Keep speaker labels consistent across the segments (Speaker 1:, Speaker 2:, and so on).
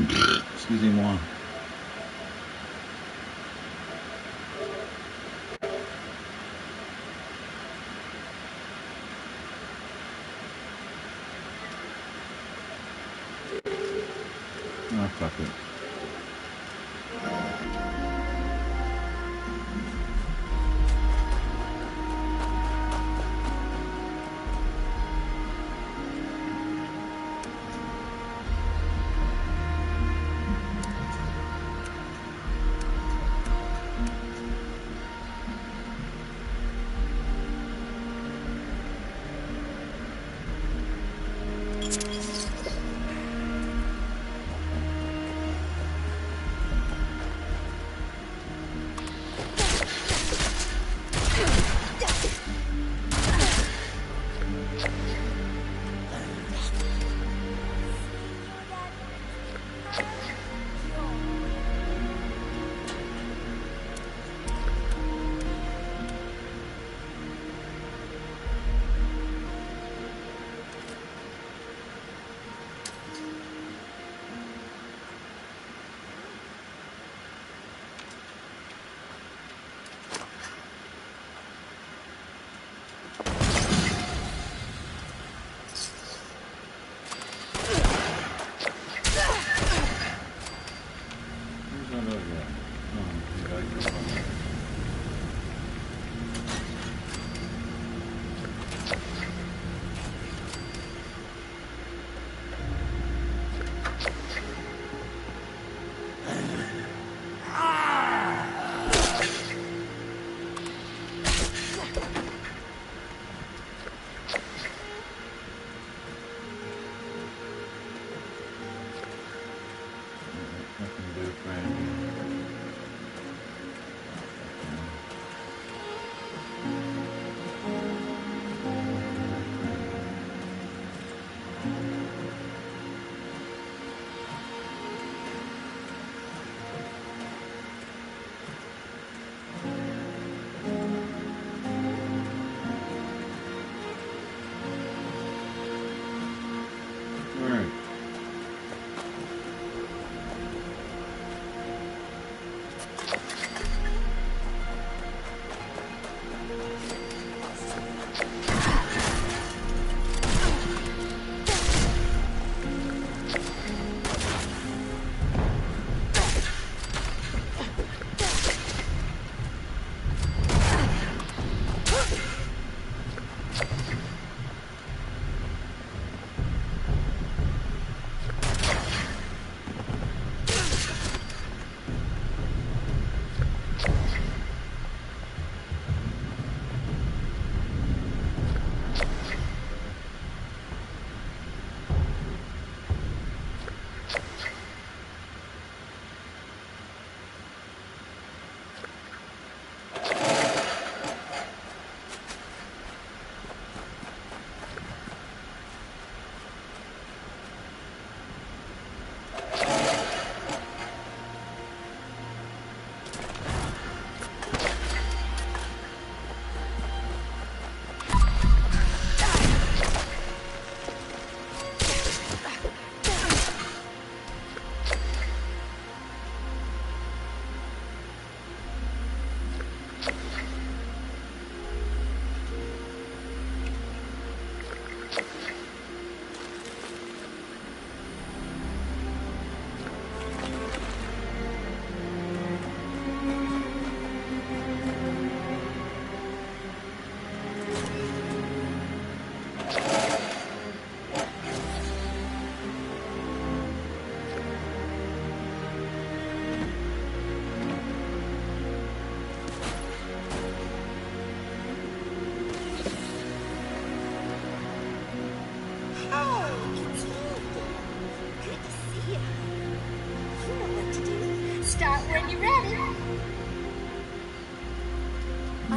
Speaker 1: Excusez-moi. Oh, fuck it.
Speaker 2: Start when you're ready.
Speaker 1: Yeah.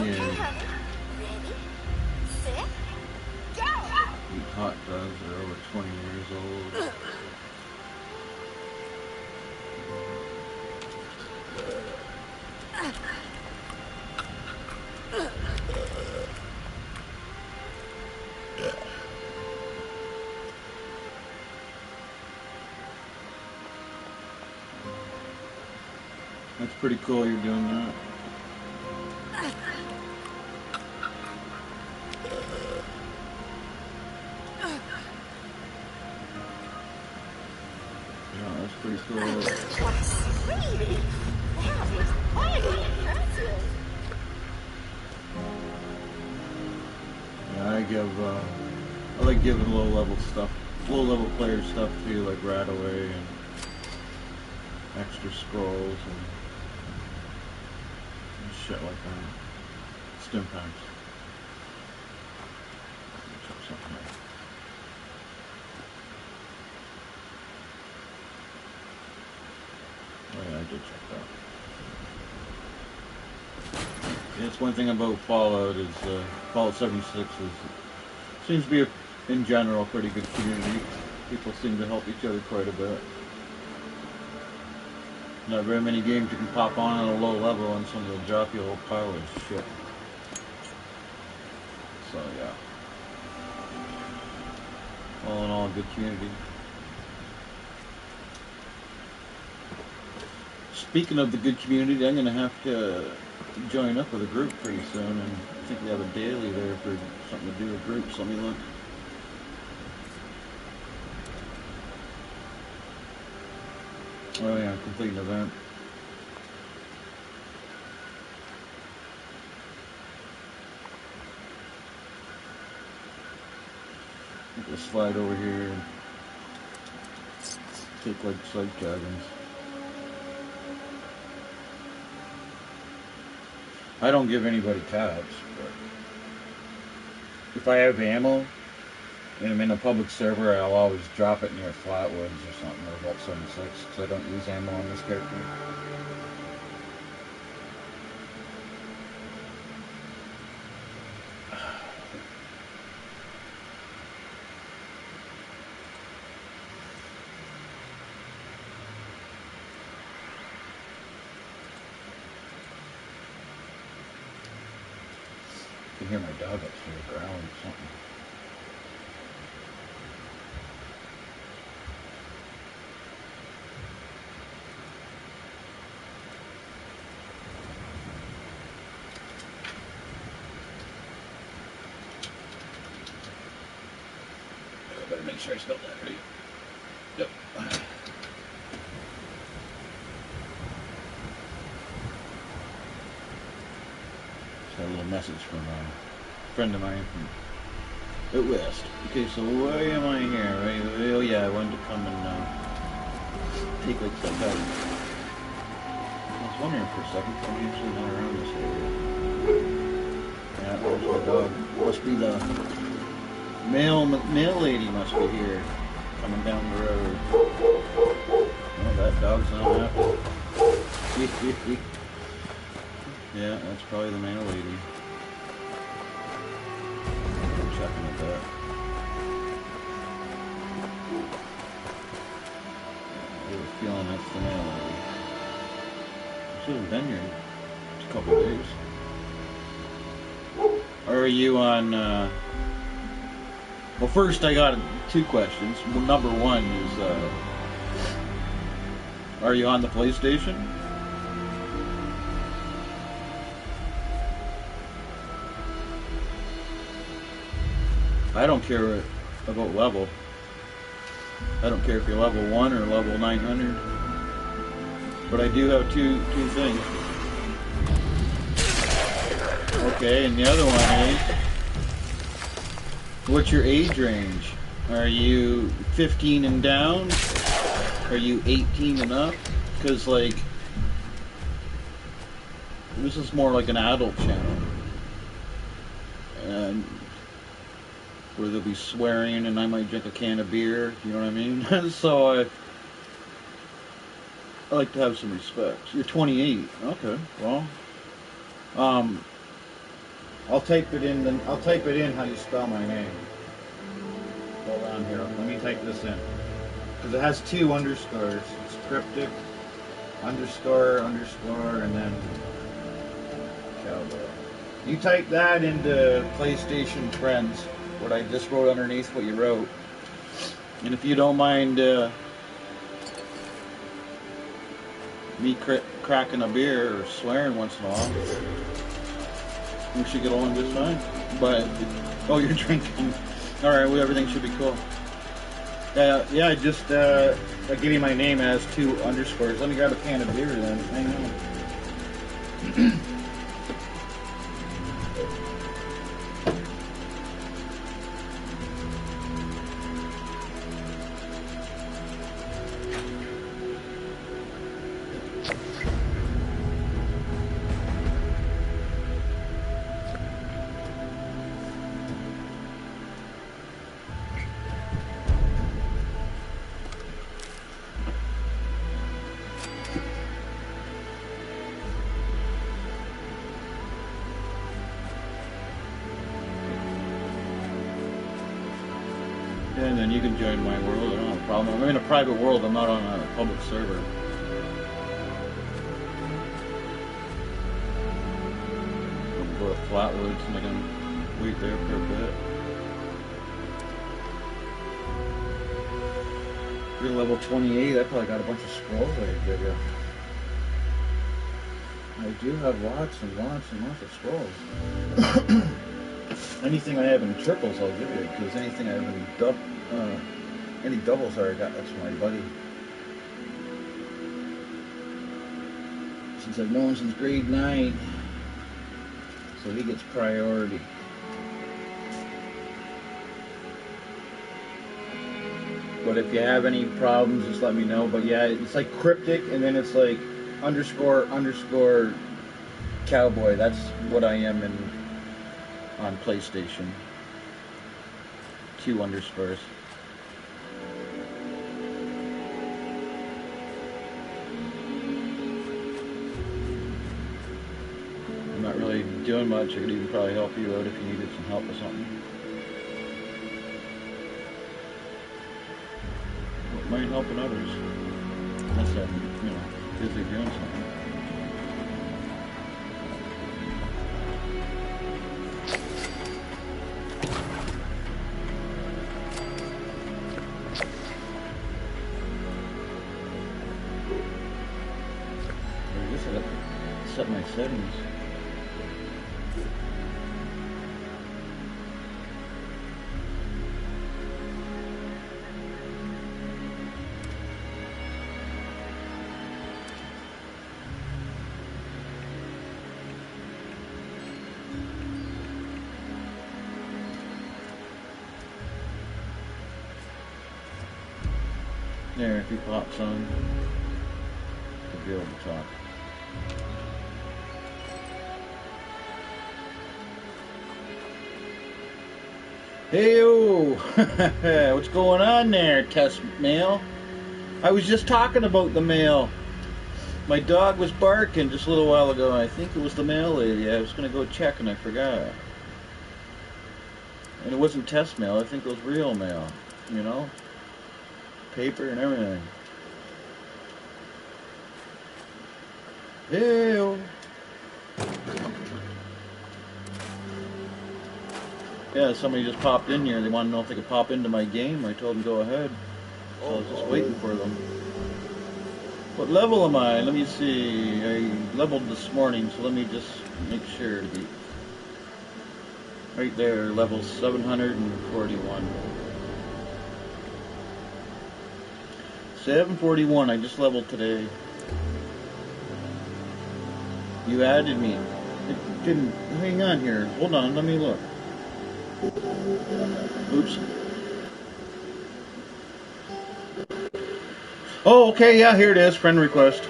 Speaker 2: Okay, honey. Ready, set, go!
Speaker 1: These hot dogs are over 20 years old. That's pretty cool you're doing that. Yeah, that's pretty cool.
Speaker 2: Sweetie, that is mighty impressive.
Speaker 1: Yeah, I like giving low-level stuff, low-level player stuff too, like Radaway and extra scrolls and shit like that. Stim packs. Something like that. Oh yeah, I did check that. Yeah, it's one thing about Fallout is Fallout 76 seems to be in general a pretty good community. People seem to help each other quite a bit. Not very many games you can pop on at a low level and someone will drop you a whole pile of shit. So yeah. All in all, a good community. Speaking of the good community, I'm going to have to join up with a group pretty soon, and I think we have a daily there for something to do with groups. Let me look. Oh yeah, complete an event. We'll slide over here and take like side cabins. I don't give anybody tabs, but if I have ammo and I'm in a public server, I'll always drop it near Flatwoods or something, or about 76, because I don't use ammo on this character. I can hear my dog upstairs growling or something. I better make sure I spelled that right. Yep. Just got a little message from a friend of mine from out west. Okay, so why am I here? Right? Oh yeah, I wanted to come and take like some time. I was wondering for a second, I'm usually not around this area. Yeah, there's the dog. Must be the mail lady must be here, coming down the road. Oh, that dog's not happy. Yeah, that's probably the mail lady. I'm checking at that. I have a feeling that's the mail lady. I should have been here a couple of days. Or are you on, well, first I got two questions. Well, number one is, are you on the PlayStation? I don't care about level. I don't care if you're level 1 or level 900. But I do have two things. Okay, and the other one is, what's your age range? Are you 15 and down? Are you 18 and up? Because, like, this is more like an adult channel. And where there'll be swearing and I might drink a can of beer, you know what I mean? So I like to have some respect. You're 28. Okay, well, I'll type it in. I'll type it in how you spell my name. Hold on here. Let me type this in because it has 2 underscores. It's cryptic. Underscore, and then cowboy. You type that into PlayStation Friends. What I just wrote underneath what you wrote. And if you don't mind me cracking a beer or swearing once in a while. We should get along just fine. But, oh, you're drinking. All right, well, everything should be cool. Yeah, I just I give you my name as 2 underscores. Let me grab a can of beer then. Hang on. And then you can join my world. I don't have a problem. I'm in a private world. I'm not on a public server. I'll go to Flatwoods and I can wait there for a bit. You're level 28. I probably got a bunch of scrolls I could give you. I do have lots and lots and lots of scrolls. Anything I have in triples, I'll give you, because anything I have in any doubles I got, that's my buddy. Since I've known since grade 9, so he gets priority. But if you have any problems, just let me know. But yeah, it's like cryptic, and then it's like underscore cowboy. That's what I am on PlayStation. 2 underscores. I'm not really doing much. I could even probably help you out if you needed some help with something. Wouldn't mind helping others. Unless I'm, busy doing something. Set my settings. There, if he pops on, to be able to talk. Hey-o! What's going on there, test mail? I was just talking about the mail. My dog was barking just a little while ago. I think it was the mail lady. I was going to go check and I forgot. And it wasn't test mail. I think it was real mail. Paper and everything. Hey-o! Yeah, somebody just popped in here. They want to know if they could pop into my game. I told them go ahead. So I was just waiting for them. What level am I? Let me see. I leveled this morning, so let me just make sure to be right there, level 741. 741, I just leveled today. You added me. It didn't. Hang on here. Hold on, let me look. Oops. Oh, okay, yeah, here it is. Friend request.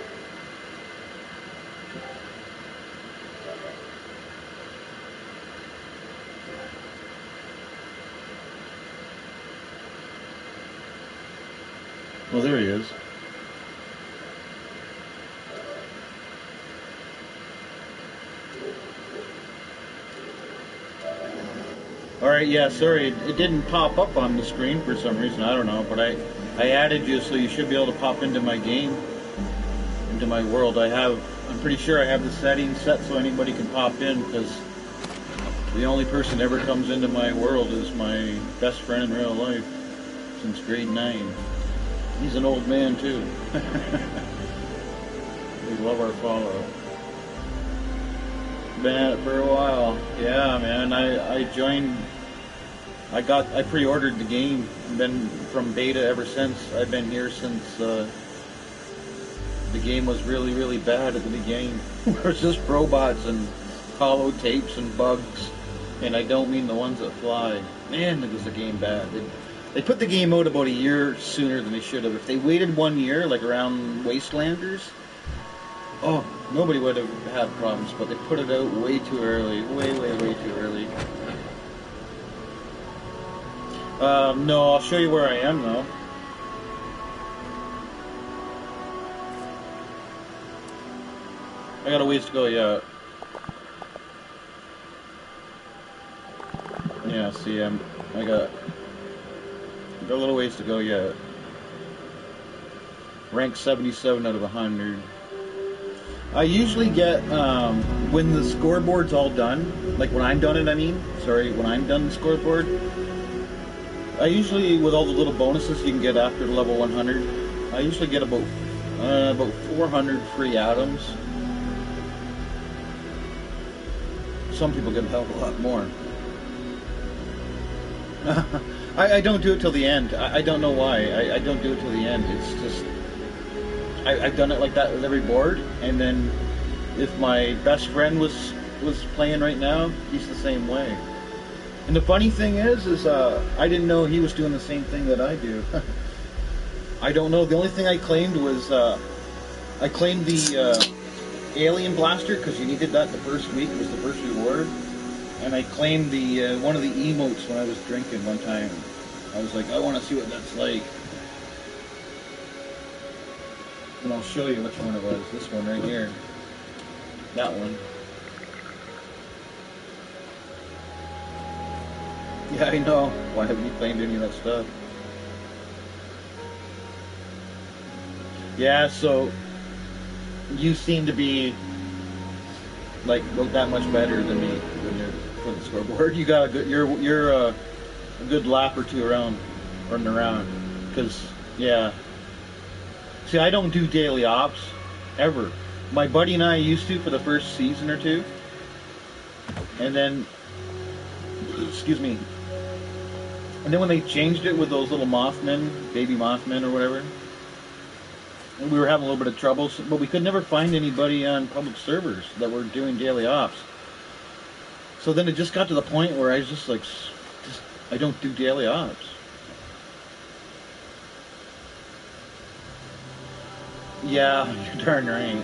Speaker 1: Well, there he is. Alright, yeah, sorry, it didn't pop up on the screen for some reason, I don't know, but I added you, so you should be able to pop into my game, into my world. I'm pretty sure I have the settings set so anybody can pop in, because the only person that ever comes into my world is my best friend in real life, since grade 9. He's an old man, too. We love our Fallout. Been at it for a while. Yeah, man. I joined. I pre-ordered the game. Been from beta ever since. I've been here since the game was really, really bad at the beginning. It was just robots and hollow tapes and bugs. And I don't mean the ones that fly. Man, it was the game bad. They put the game out about a year sooner than they should have. If they waited 1 year, like around Wastelanders, oh, nobody would have had problems. But they put it out way too early. Way too early. No, I'll show you where I am, though. I got a ways to go yet. Yeah, see, I got a little ways to go yet. Rank 77 out of 100. I usually get, when the scoreboard's all done, like when I'm done it, when I'm done the scoreboard, I usually, with all the little bonuses you can get after level 100, I usually get about 400 free atoms. Some people get a hell of a lot more. I don't do it till the end. I don't know why. I don't do it till the end. It's just I've done it like that with every board, and then if my best friend was playing right now, he's the same way. And the funny thing is I didn't know he was doing the same thing that I do. I don't know. The only thing I claimed was I claimed the alien blaster because you needed that the first week. It was the first reward. And I claimed the one of the emotes when I was drinking one time. I was like, I want to see what that's like. And I'll show you which one it was. This one right here. That one. Yeah, I know. Why haven't you claimed any of that stuff? Yeah, so you seem to be like that much better than me when you're for the scoreboard. You got a good. You're a good lap or two around, running around. Because yeah. See, I don't do daily ops ever. My buddy and I used to for the first season or two, and then excuse me. And then when they changed it with those little Mothmen, baby Mothmen or whatever, and we were having a little bit of trouble, but we could never find anybody on public servers that were doing daily ops. So then it just got to the point where I was just like, I don't do daily ops. Yeah, you're darn right.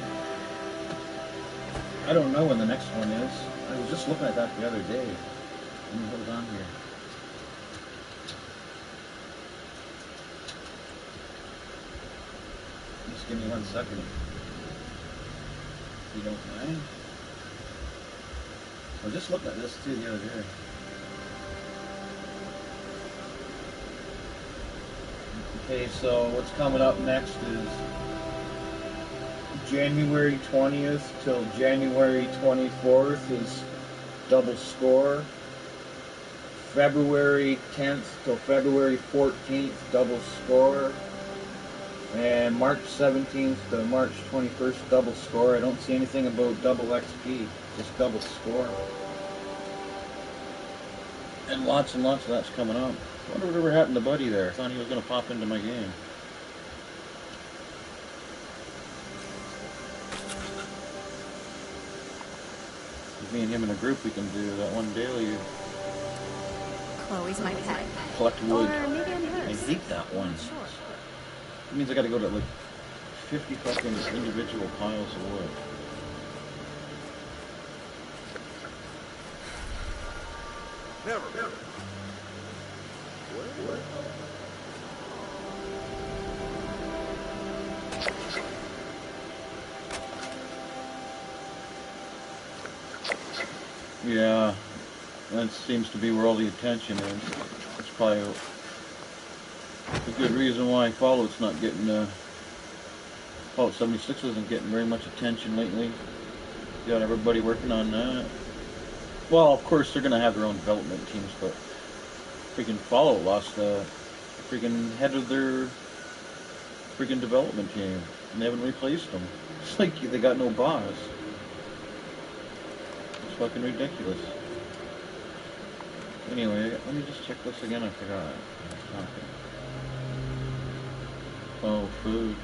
Speaker 1: I don't know when the next one is. I was just looking at that the other day. Let me hold on here. Just give me 1 second. If you don't mind. I was just looking at this too the other day. Okay, so what's coming up next is January 20th till January 24th is double score. February 10th till February 14th, double score. And March 17th to March 21st, double score. I don't see anything about double XP, just double score. And lots of that's coming up. I wonder whatever happened to Buddy there. I thought he was going to pop into my game. Me and him in a group, we can do that one daily.
Speaker 2: Chloe's my pet.
Speaker 1: Collect wood.
Speaker 2: Or maybe I'm
Speaker 1: I
Speaker 2: hers.
Speaker 1: hate that one.
Speaker 2: Sure.
Speaker 1: It means I gotta go to like 50 fucking individual piles of wood.
Speaker 3: Never. What?
Speaker 1: Yeah, that seems to be where all the attention is. That's probably a good reason why Fallout's not getting, Fallout 76 isn't getting very much attention lately. Got everybody working on that. Well, of course they're gonna have their own development teams, but freaking Fallout lost the freaking head of their freaking development team. and they haven't replaced them. It's like they got no boss. It's fucking ridiculous. Anyway, let me just check this again. I forgot. I was talking. Oh, food.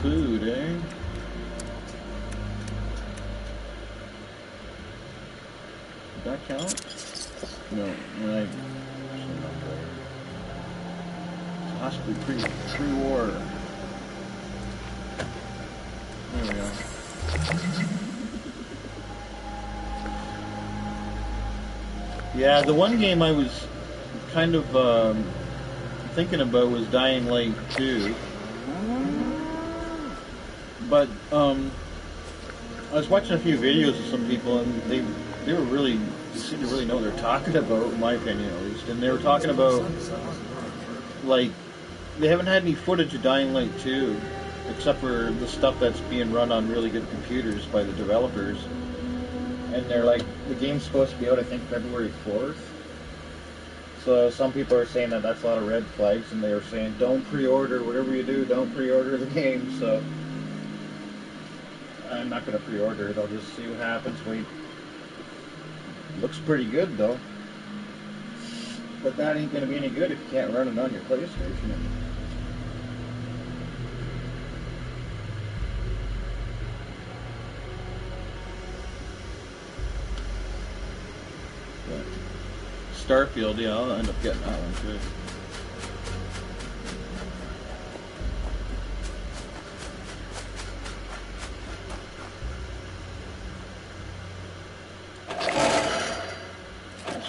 Speaker 1: Food, eh? Did that count? No, I. It has to be pre-war. There we go. Yeah, the one game I was kind of thinking about was Dying Light 2. But I was watching a few videos of some people, and they were really, they seemed to really know what they're talking about, in my opinion at least. And they were talking about, like, they haven't had any footage of Dying Light 2, except for the stuff that's being run on really good computers by the developers. And they're like, the game's supposed to be out, I think, February 4th. So some people are saying that that's a lot of red flags, and they were saying, don't pre-order, whatever you do, don't pre-order the game. So I'm not going to pre-order it. I'll just see what happens. Wait. Looks pretty good, though. But that ain't going to be any good if you can't run it on your PlayStation. But Starfield, yeah, I'll end up getting that one, too.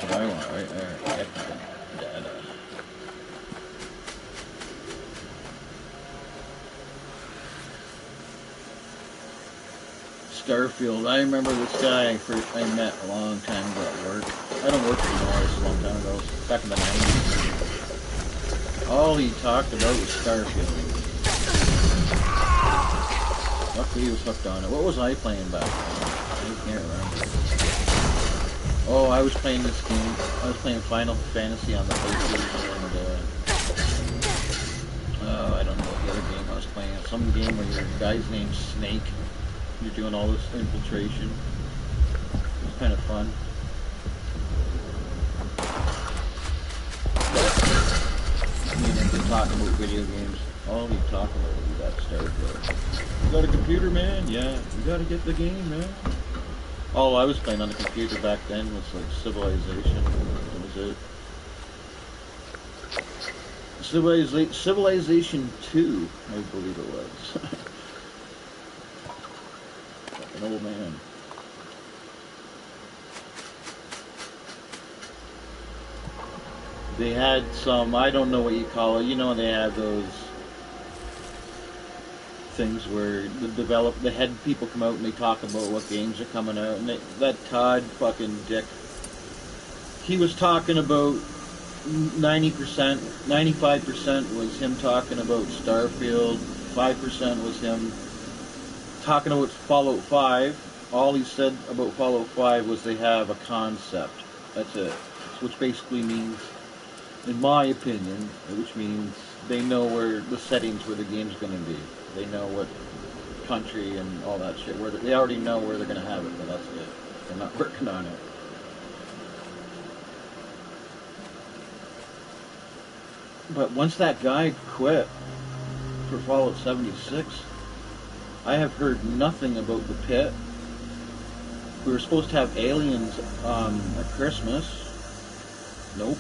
Speaker 1: I want right there. Get the data. Starfield. I remember this guy I met a long time ago at work. I don't work anymore. This is a long time ago. Back in the 90s. All he talked about was Starfield. Luckily he was hooked on it. What was I playing back then? I can't remember. Oh, I was playing this game. I was playing Final Fantasy on the PlayStation, and I don't know what the other game I was playing. Some game where your guy's name's Snake. You're doing all this infiltration. It's kind of fun. I've been talking about video games. All we talk about is that Starfield. You got a computer, man? Yeah. You gotta get the game, man. All I was playing on the computer back then was like Civilization. What was it? Civilization 2, I believe it was. Like an old man. They had some, I don't know what you call it, you know, they had those things where the head people come out and they talk about what games are coming out, and that Todd fucking dick, he was talking about 90%, 95% was him talking about Starfield, 5% was him talking about Fallout 5. All he said about Fallout 5 was they have a concept. That's it. Which basically means, in my opinion, which means they know where the settings where the game's going to be. They know what country and all that shit. They already know where they're going to have it, but that's it. They're not working on it. But once that guy quit for Fallout 76, I have heard nothing about the pit. We were supposed to have aliens at Christmas. Nope.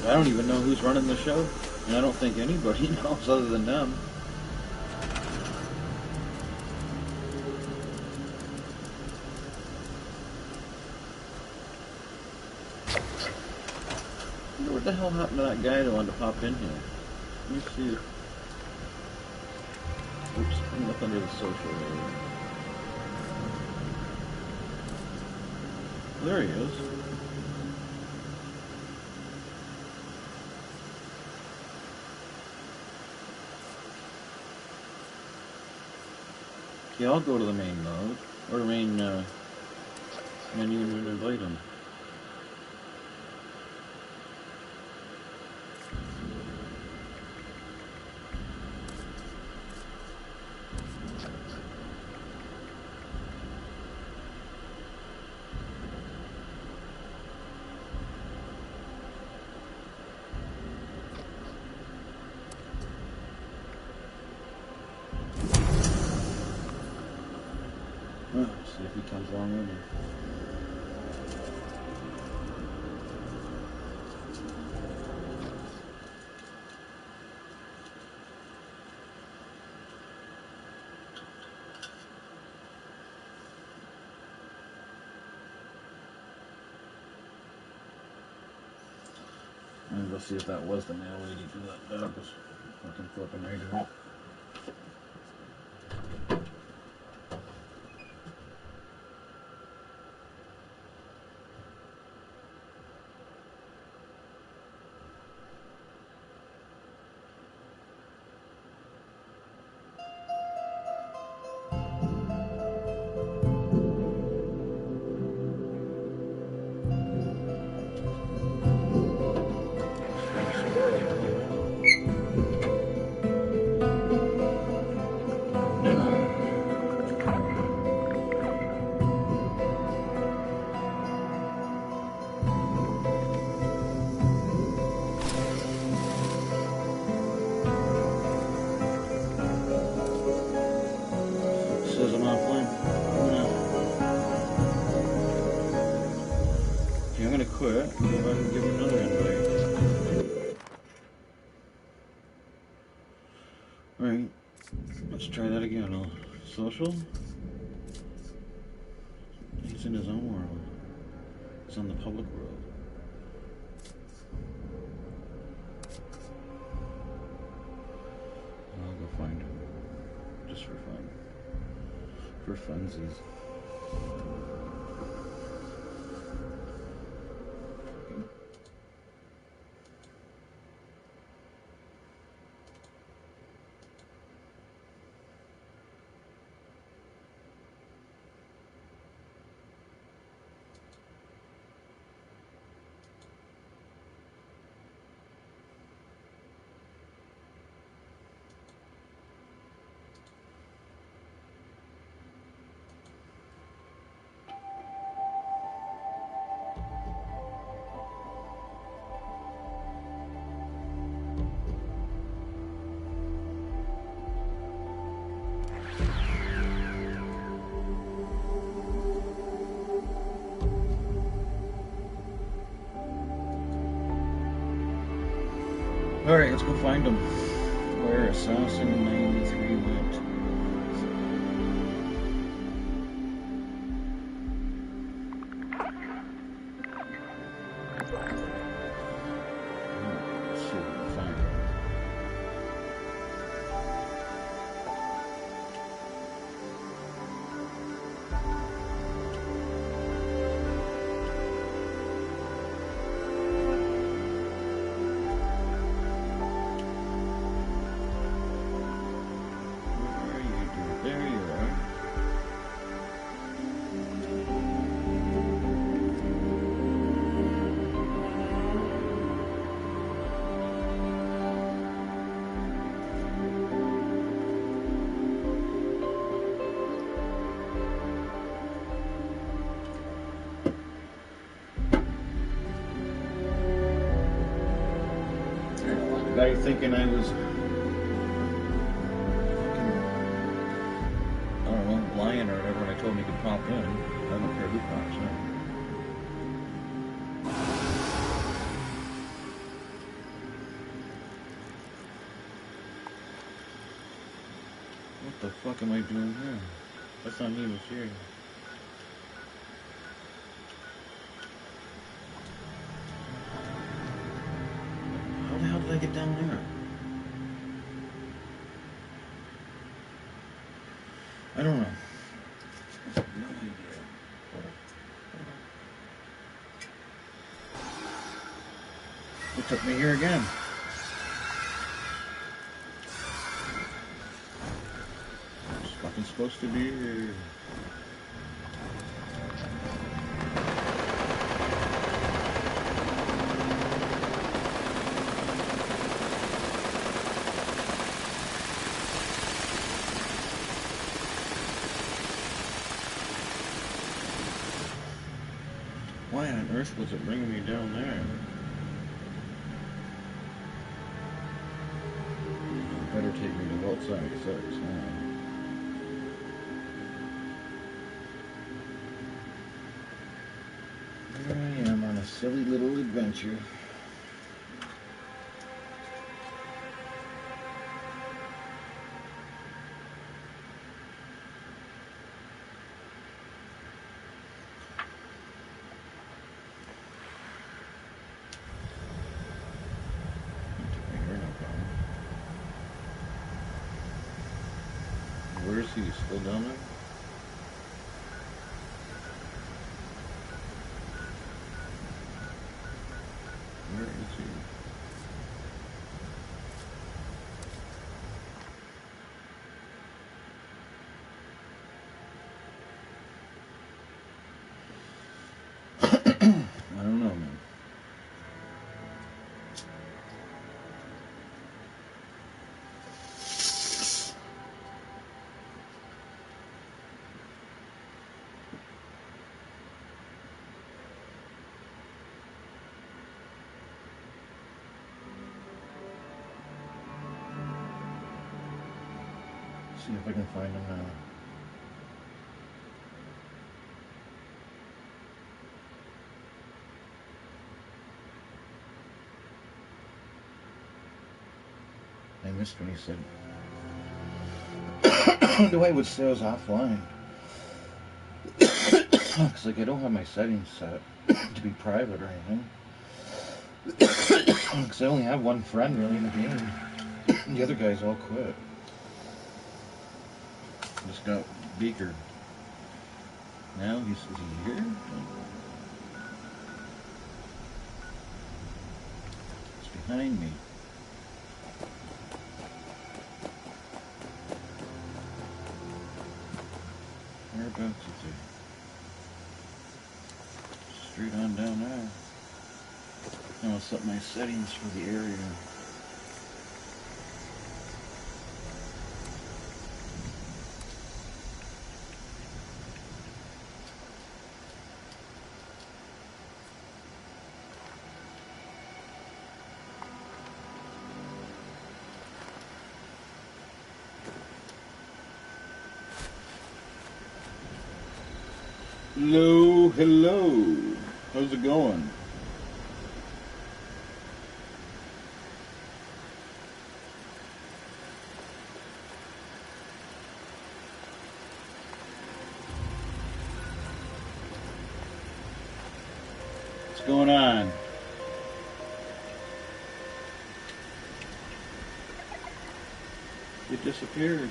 Speaker 1: I don't even know who's running the show, and I don't think anybody knows other than them. I wonder what the hell happened to that guy that wanted to pop in here. Let me see. Oops, I'm up under the social area. There he is. Okay, I'll go to the main mode, or the main menu and invite him. See if he comes along with me. And we'll see if that was the mail lady, because that dog was fucking flipping right out. Says I'm offline. I'm gonna quit. Go back and give him another invite. Alright, let's try that again. Social? He's in his own world. He's on the public world. I'll go find him. Just for fun. For funsies. Alright, let's go find him. Where Assassin 93 went. Let's see if we can find him. Guy thinking I was I don't know, lying or whatever when I told him he could pop in. I don't care who pops in. What the fuck am I doing here? That's not me, it's here. How the hell did I get down there? I don't know. No idea. It took me here again. It's fucking supposed to be here. Why on earth was it bringing me down there? Better take me to Vault 76 now. Here I am on a silly little adventure. Where is he? Still down there? Where is he? I don't know, man. See if I can find him now. I missed when he said the way it would say I was offline. It's like I don't have my settings set to be private or anything. Because I only have one friend really in the game. The other guys all quit. Just got Beaker. Now is he here? It's behind me. Whereabouts is he? Straight on down there. I'll set my settings for the area. Hello, hello. How's it going? What's going on? It disappeared.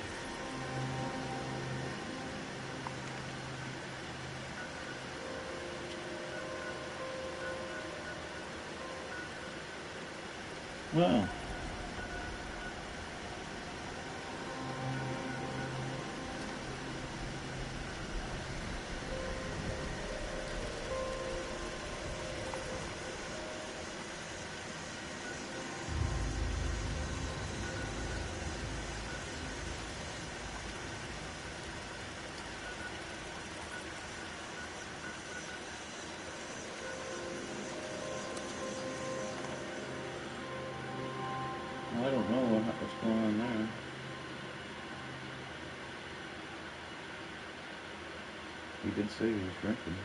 Speaker 1: Wow. I don't know what's going on there. He did say he was drinking.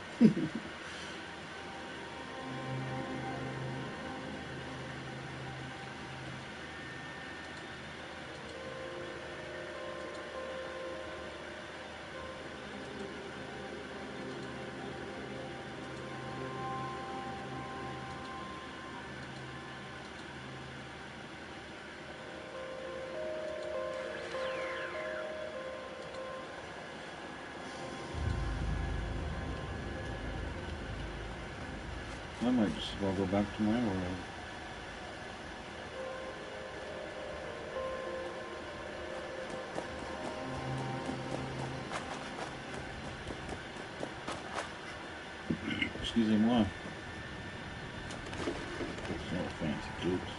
Speaker 1: I might just as well go back to my world. Excusez-moi. It's no fancy jokes.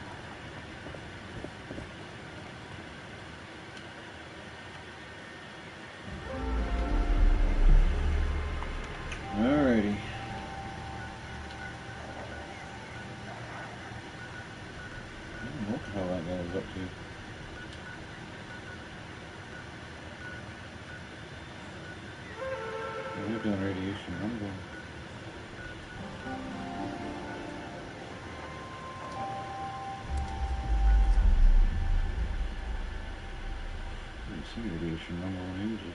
Speaker 1: Alrighty. I don't know what the hell that guy was up to. We're doing radiation. I'm going. Let's see radiation number one uses.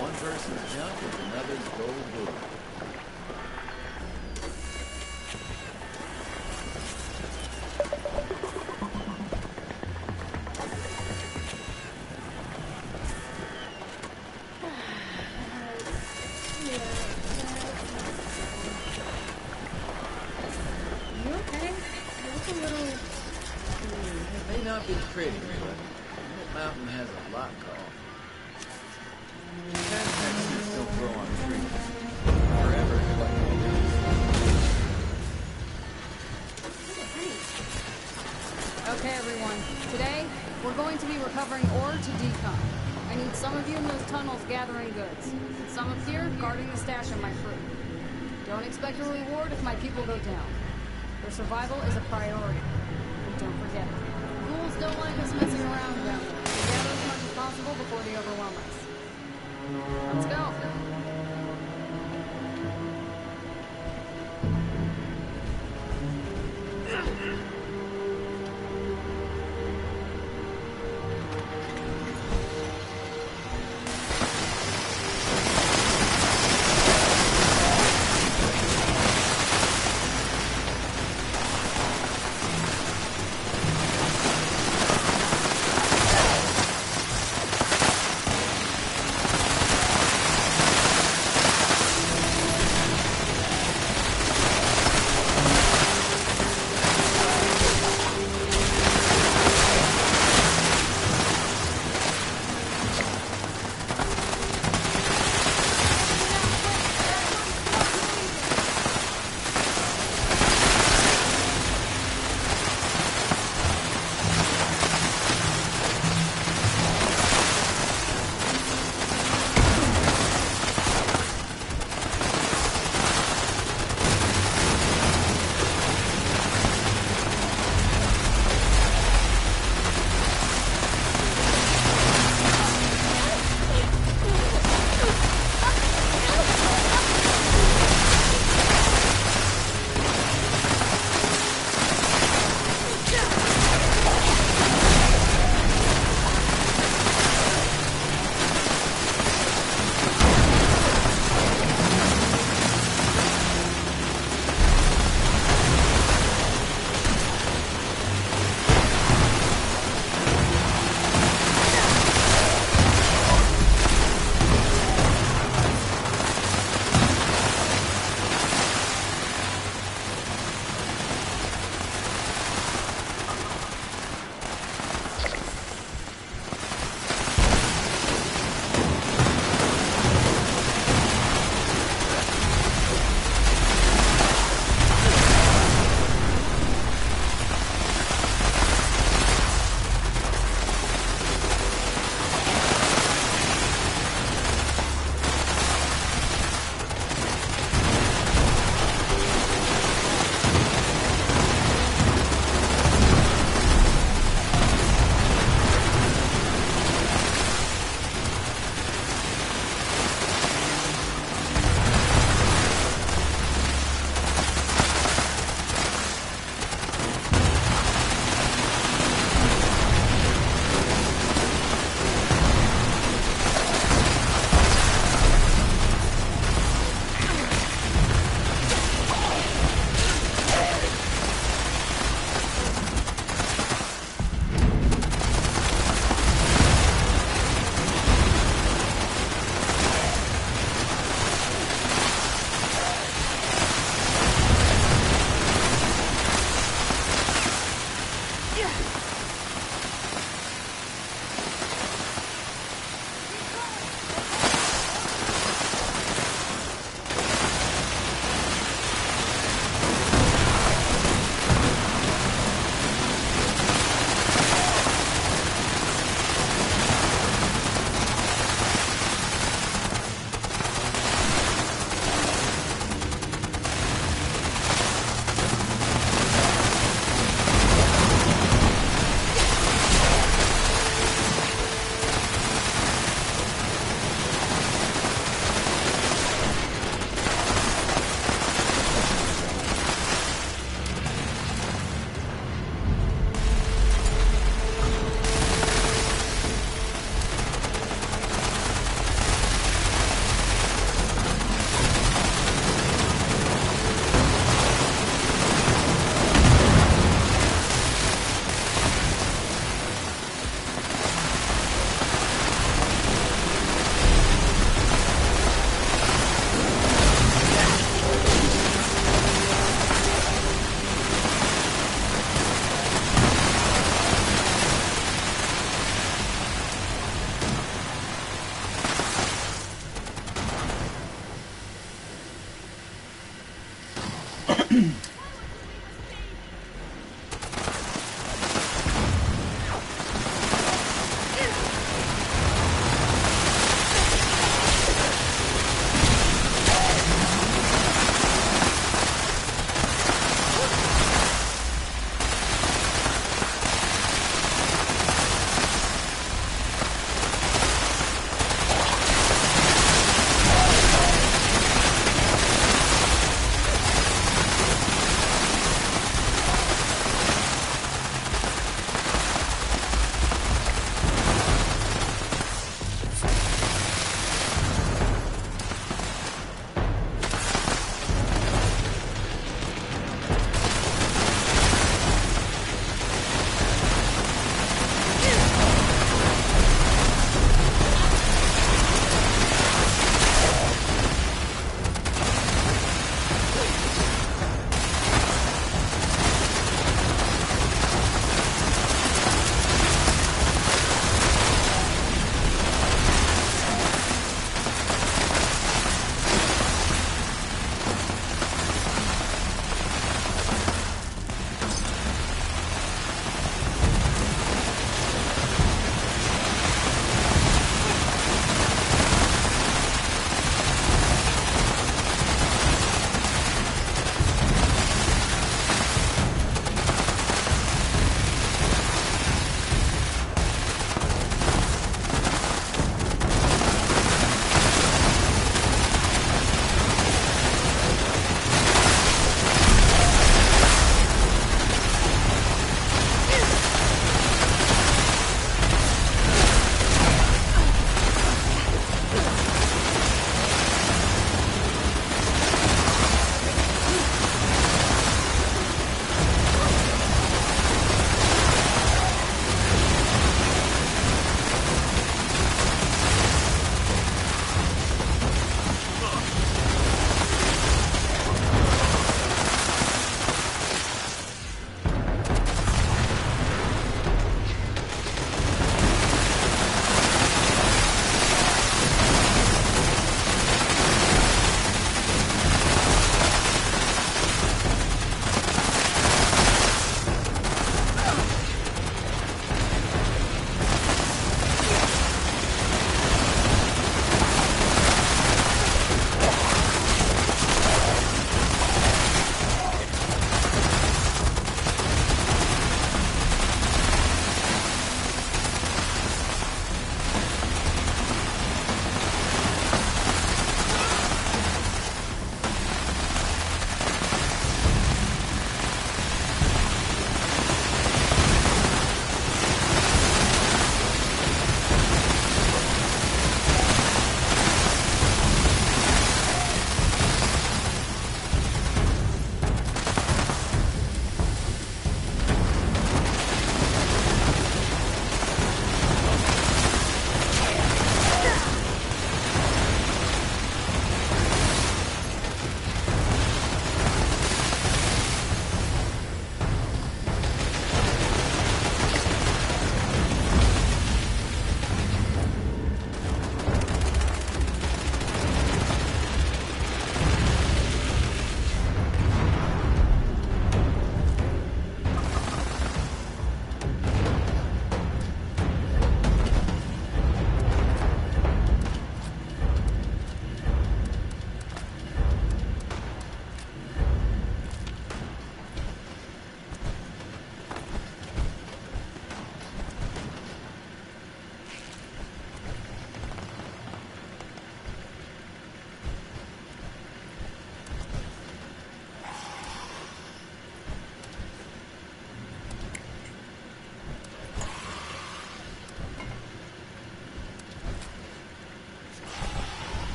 Speaker 4: One person's junk is another's gold boot.
Speaker 5: You okay? You look a little...
Speaker 4: It may not be pretty, but that mountain has a lot to offer. Cactus don't grow on trees. Forever like
Speaker 5: Okay, everyone. Today, we're going to be recovering ore to decom. I need some of you in those tunnels gathering goods. Some up here guarding the stash of my crew. Don't expect a reward if my people go down. Their survival is a priority. And don't forget, ghouls don't like us messing around down there. So gather as much as possible before they overwhelm us. Let's go.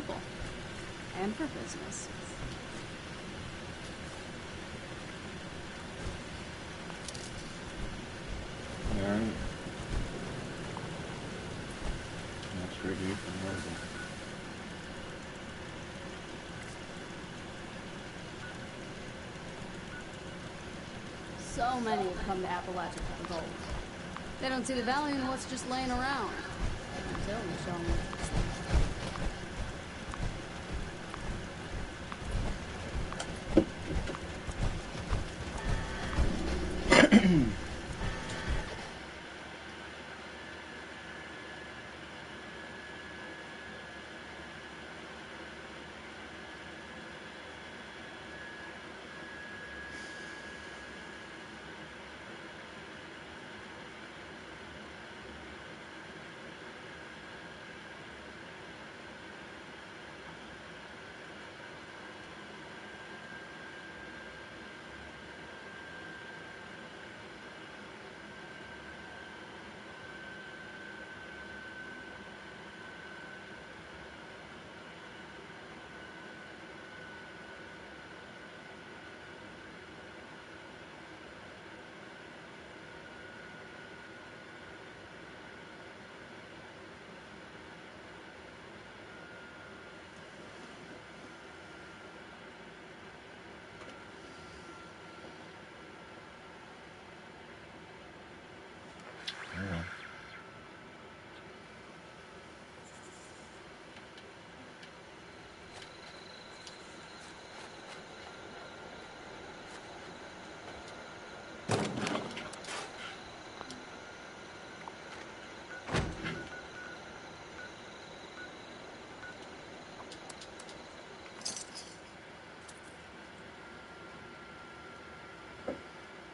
Speaker 5: people. And for business.
Speaker 1: Alright. That's great to hear from Logan.
Speaker 5: So many have come to Appalachia for the gold. They don't see the value in what's just laying around. Until you show them.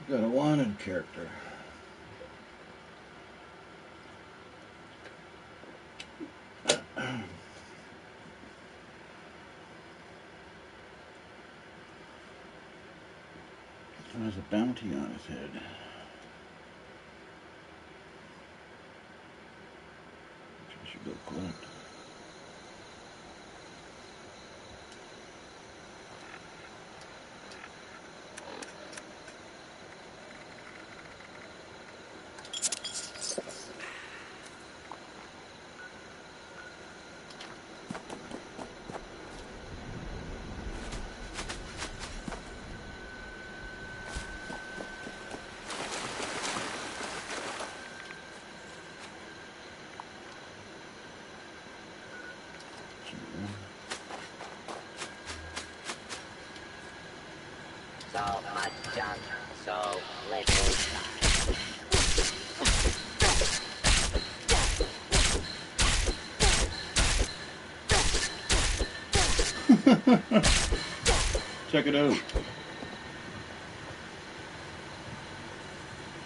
Speaker 1: Got a wanted character. There's a bounty on his head. Which I should go collect.
Speaker 6: So much junk, so little time.
Speaker 1: Check it out.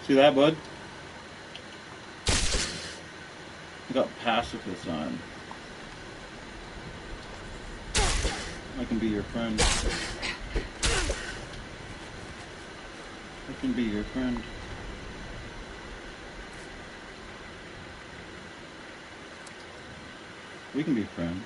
Speaker 1: See that, bud? You got pacifist on. I can be your friend. I can be your friend. We can be friends.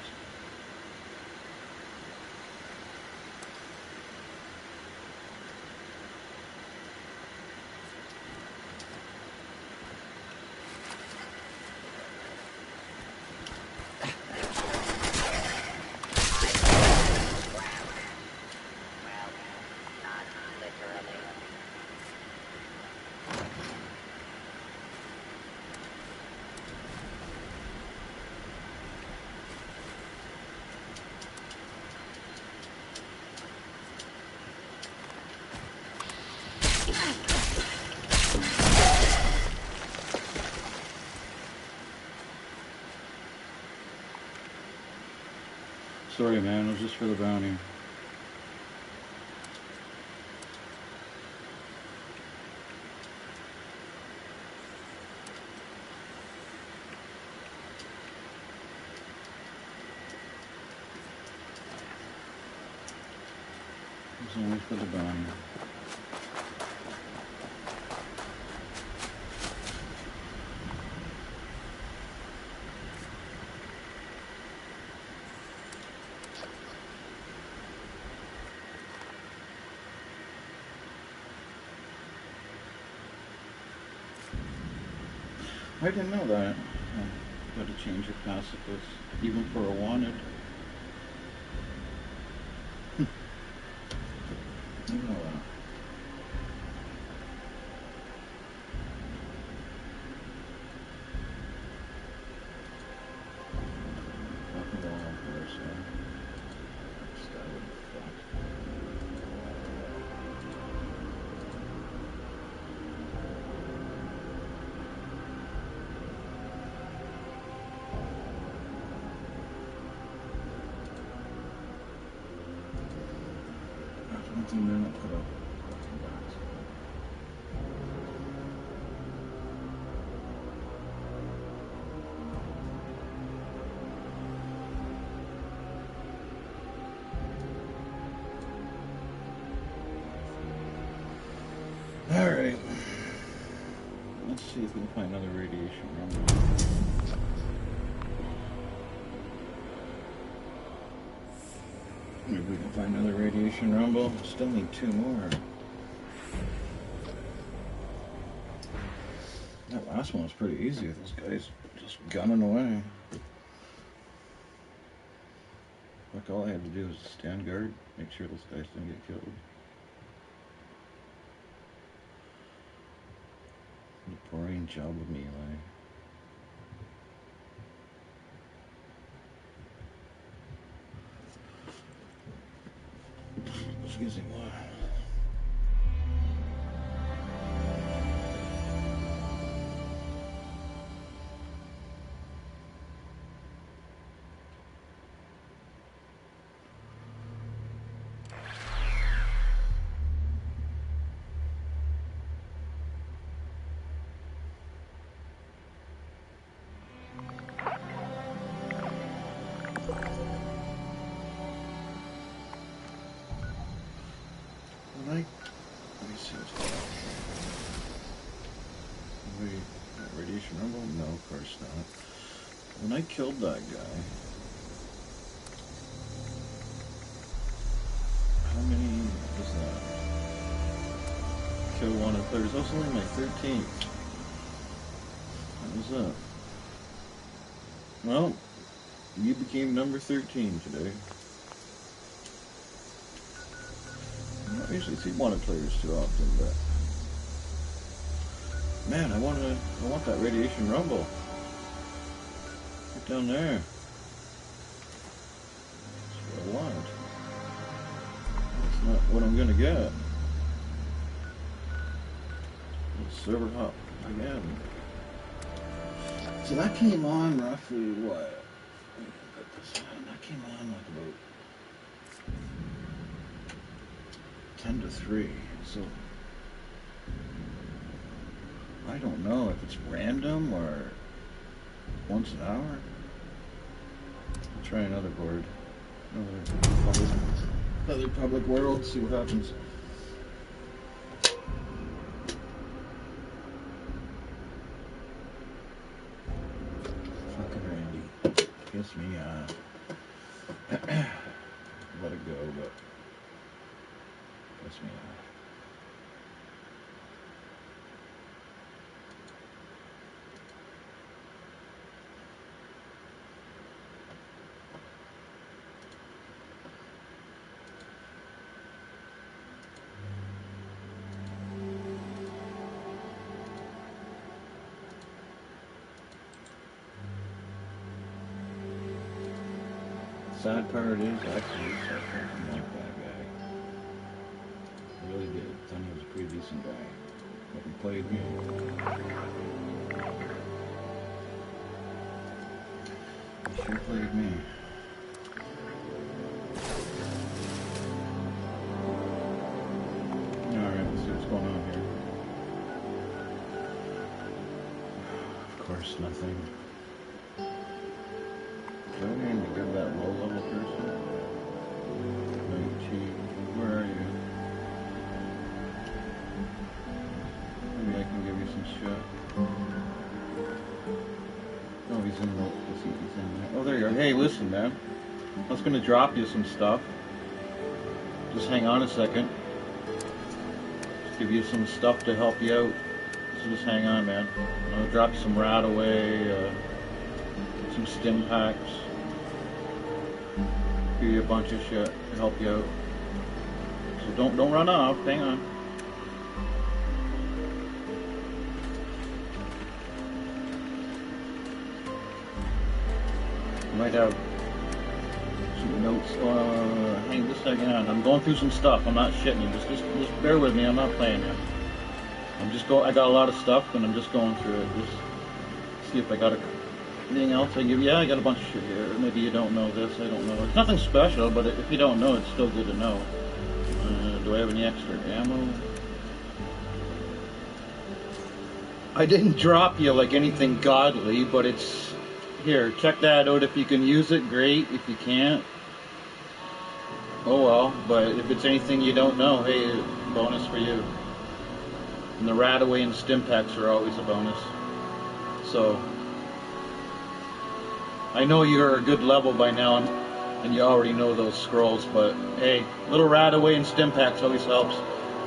Speaker 1: Sorry, man. It was just for the bounty. It was only for the bounty. I didn't know that. Got to change your pacifist, even for a wanted. I know that. Fucking law enforcement. That would fuck. That's one thing they're not put up with. Fucking bats. Alright. Let's see if we can find another radiation rumble. Maybe we can find another radiation rumble. Still need 2 more. That last one was pretty easy with those guys just gunning away. Like all I had to do was stand guard, make sure those guys didn't get killed. The boring job of melee. Excuse me, what? Let me see what's going on. Wait, that radiation rumble? No, of course not. When I killed that guy, how many was that? Kill one of theirs. That was only my 13th. That was it. Well, you became number 13 today. I don't usually see wanted players too often, but man, I want that radiation rumble. Get down there. That's what I want. That's not what I'm gonna get. Server hop again. So that came on roughly what? That came on like about 10 to 3. So I don't know if it's random or once an hour. I'll try another board. Another public world, see what happens. Fucking Randy. Piss me off. Let it go, but piss me off. Sad part is actually I like that guy. I really did. Thought he was a pretty decent guy. But he played me. He sure played me. Alright, let's see what's going on here. Of course, nothing. Do I need to give that low level person? 19. Where are you? Maybe I can give you some shit. Oh, he's in the. He's in. Oh, there you are. Hey, listen, man. I was gonna drop you some stuff. Just hang on a second. Just give you some stuff to help you out. so just hang on, man. I'll drop some rat away, some stim packs. Give you a bunch of shit to help you out. So don't run off. Hang on. I might have some notes. Hang just a second on. I'm going through some stuff. I'm not shitting you. Just bear with me. I'm not playing you. I got a lot of stuff, and I'm just going through it. Just see if I got anything else I give you. Yeah, I got a bunch of shit here. Maybe you don't know this. I don't know. It's nothing special, but if you don't know, it's still good to know. Do I have any extra ammo? I didn't drop you like anything godly, but it's here. Check that out. If you can use it, great. If you can't, oh well. But if it's anything you don't know, hey, bonus for you. And the Radaway and stim packs are always a bonus. So I know you're a good level by now, and you already know those scrolls. But hey, little Radaway and stim packs always helps.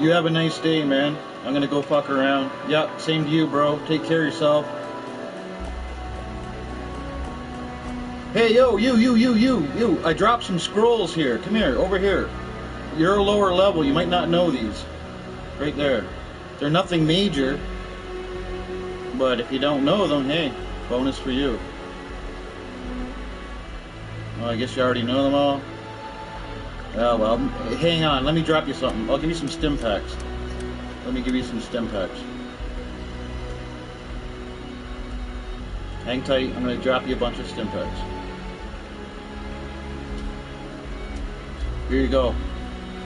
Speaker 1: You have a nice day, man. I'm gonna go fuck around. Yep, same to you, bro. Take care of yourself. Hey, yo, you. I dropped some scrolls here. Come here, over here. You're a lower level. You might not know these. Right there. They're nothing major. But if you don't know them, hey, bonus for you. Well, I guess you already know them all. Oh, well, hang on. Let me drop you something. I'll give you some stim packs. Let me give you some stim packs. Hang tight. I'm going to drop you a bunch of stim packs. Here you go.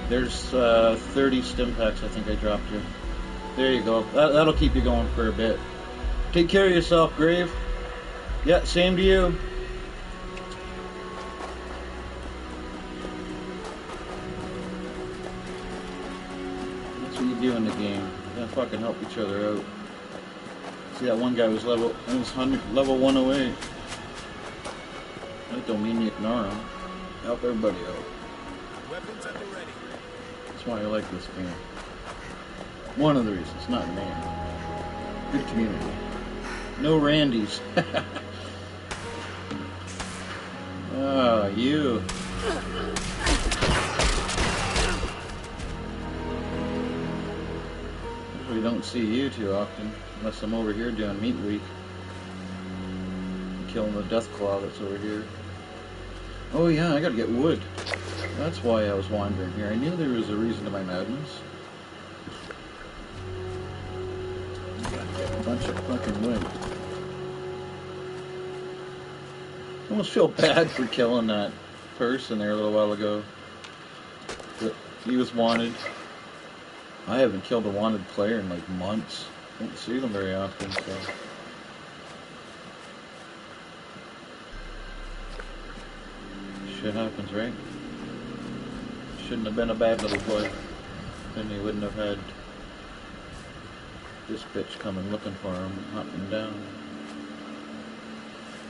Speaker 1: There's 30 stim packs I think I dropped you. There you go. That'll keep you going for a bit. Take care of yourself, Grave. Yeah, same to you. That's what you do in the game. You gotta fucking help each other out. See, that one guy was level 108. That don't mean you ignore him. Help everybody out.
Speaker 3: Weapons at the ready.
Speaker 1: That's why I like this game. One of the reasons, not the main. Good community. No Randys. Oh, you. We don't see you too often, unless I'm over here doing meat week. Killing the deathclaw that's over here. Oh yeah, I gotta get wood. That's why I was wandering here. I knew there was a reason to my madness. A bunch of fucking wood. I almost feel bad for killing that person there a little while ago. But he was wanted. I haven't killed a wanted player in like months. Don't see them very often, so. Shit happens, right? Shouldn't have been a bad little boy. Then he wouldn't have had this bitch coming looking for him, hunting down.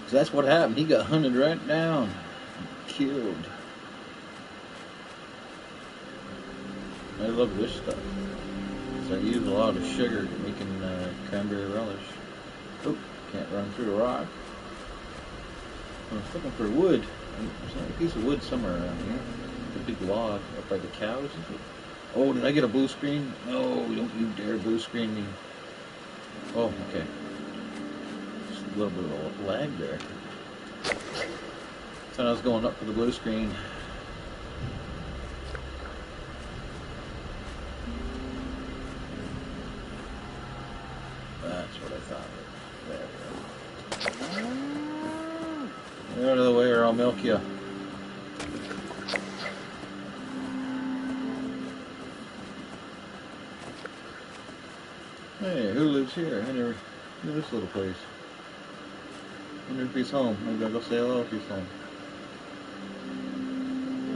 Speaker 1: Cause that's what happened. He got hunted right down. Killed. I love this stuff. So I use a lot of sugar making cranberry relish. Oop, can't run through a rock. I was looking for wood. There's a piece of wood somewhere around here. A big log up by the cows. Oh, did I get a blue screen? No, don't you dare blue screen me. Oh, okay. Just a little bit of a lag there. So I was going up for the blue screen. That's what I thought. There we go. Get out of the way or I'll milk you. Hey, who lives here? I never knew this little place. I wonder if he's home. Maybe I'll go say hello if he's home.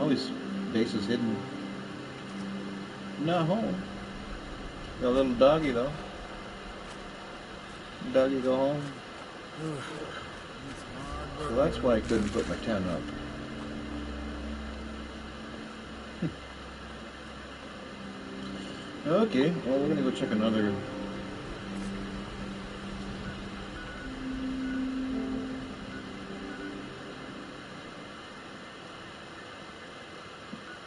Speaker 1: Oh, his base is hidden. Not home. Got a little doggy though. Doggy go home. So that's why I couldn't put my tent up. Okay, well we're gonna go check another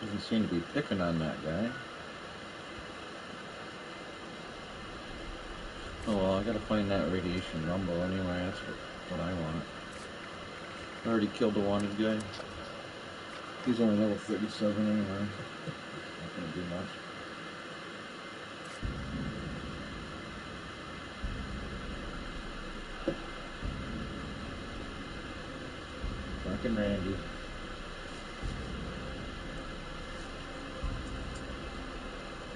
Speaker 1: Doesn't seem to be picking on that guy. Oh well, I gotta find that radiation rumble anyway. That's what I want. I already killed the wanted guy. He's only level 37 anyway. Not gonna do much. Fucking Randy.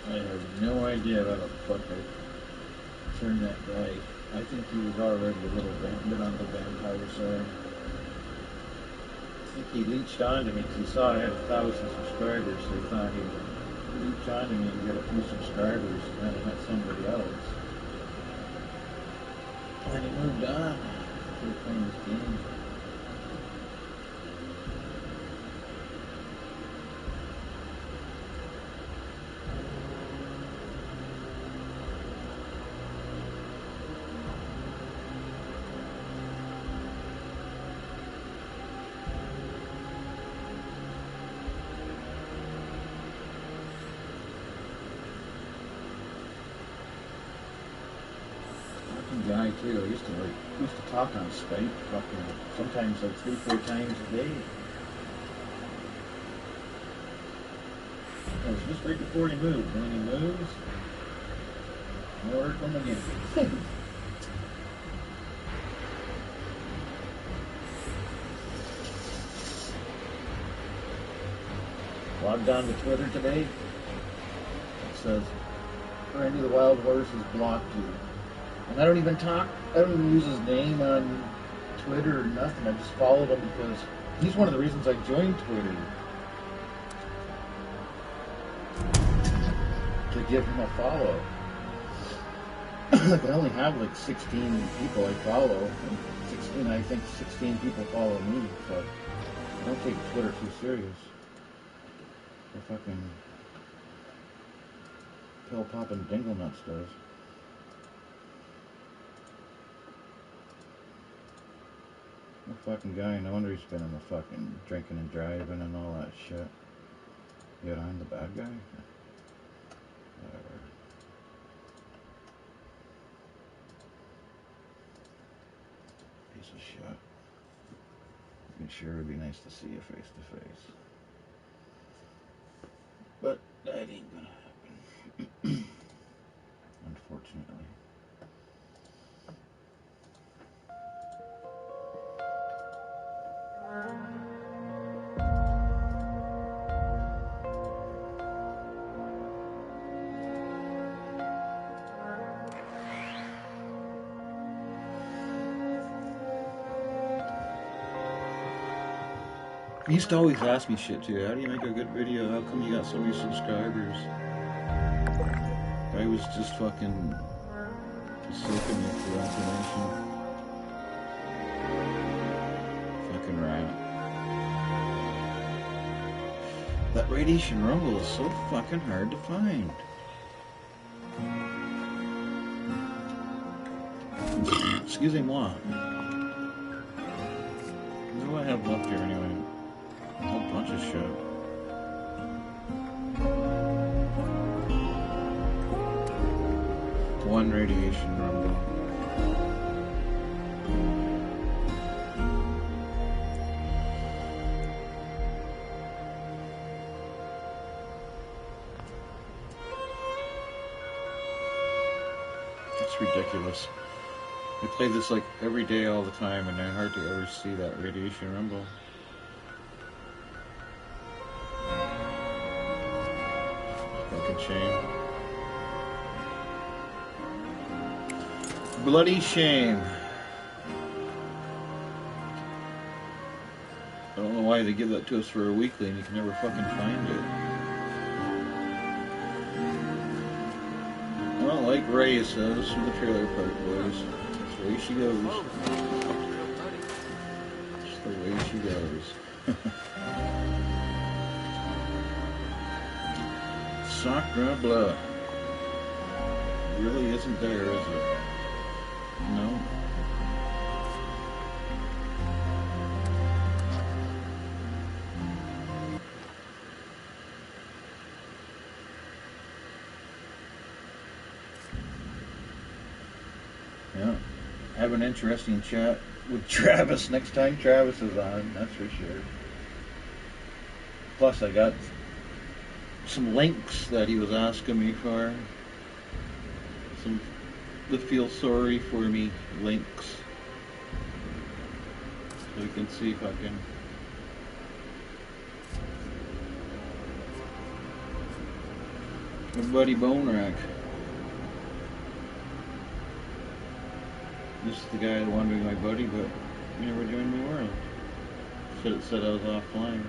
Speaker 1: I have no idea how the fuck I turned that guy. I think he was already a little bit on the vampire side. I think he leached onto me because he saw I had 1,000 subscribers, so he thought he'd leech onto me and get a few subscribers, and then I met somebody else. And he moved on to playing this game. Guy too. I used to talk on Skype, fucking sometimes like 3-4 times a day. It was just right before he moved. When he moves, more coming in. Logged on to Twitter today. It says Randy the Wild Horse has blocked you. And I don't even use his name on Twitter or nothing. I just followed him because he's one of the reasons I joined Twitter. To give him a follow. Like I only have like 16 people I follow. And I think 16 people follow me, so I don't take Twitter too serious. The fucking pill popping dingle nuts does. The fucking guy, no wonder he's been in the fucking drinking and driving and all that shit. Yet I'm the bad guy? Whatever. Piece of shit. It sure would be nice to see you face to face. But that ain't gonna happen. Unfortunately. He used to always ask me shit too. How do you make a good video? How come you got so many subscribers? I was just fucking soaking me for information. Fucking rat. That radiation rumble is so fucking hard to find. Excusez-moi. What do I have left here anyway? A whole bunch of shit. One radiation rumble. It's ridiculous. I play this like every day all the time and I hardly ever see that radiation rumble. Fucking shame. Bloody shame. I don't know why they give that to us for a weekly and you can never fucking find it. Well, like Ray says from the Trailer Park Boys, that's the way she goes. Just the way she goes. Sacre bleu. Really isn't there, is it? No. have an interesting chat with Travis next time Travis is on, that's for sure. Plus, I got some links that he was asking me for. Some the feel sorry for me links. So we can see if I can. My buddy Bone Rack. This is the guy that wanted to be my buddy, but he never joined my world. It said I was offline.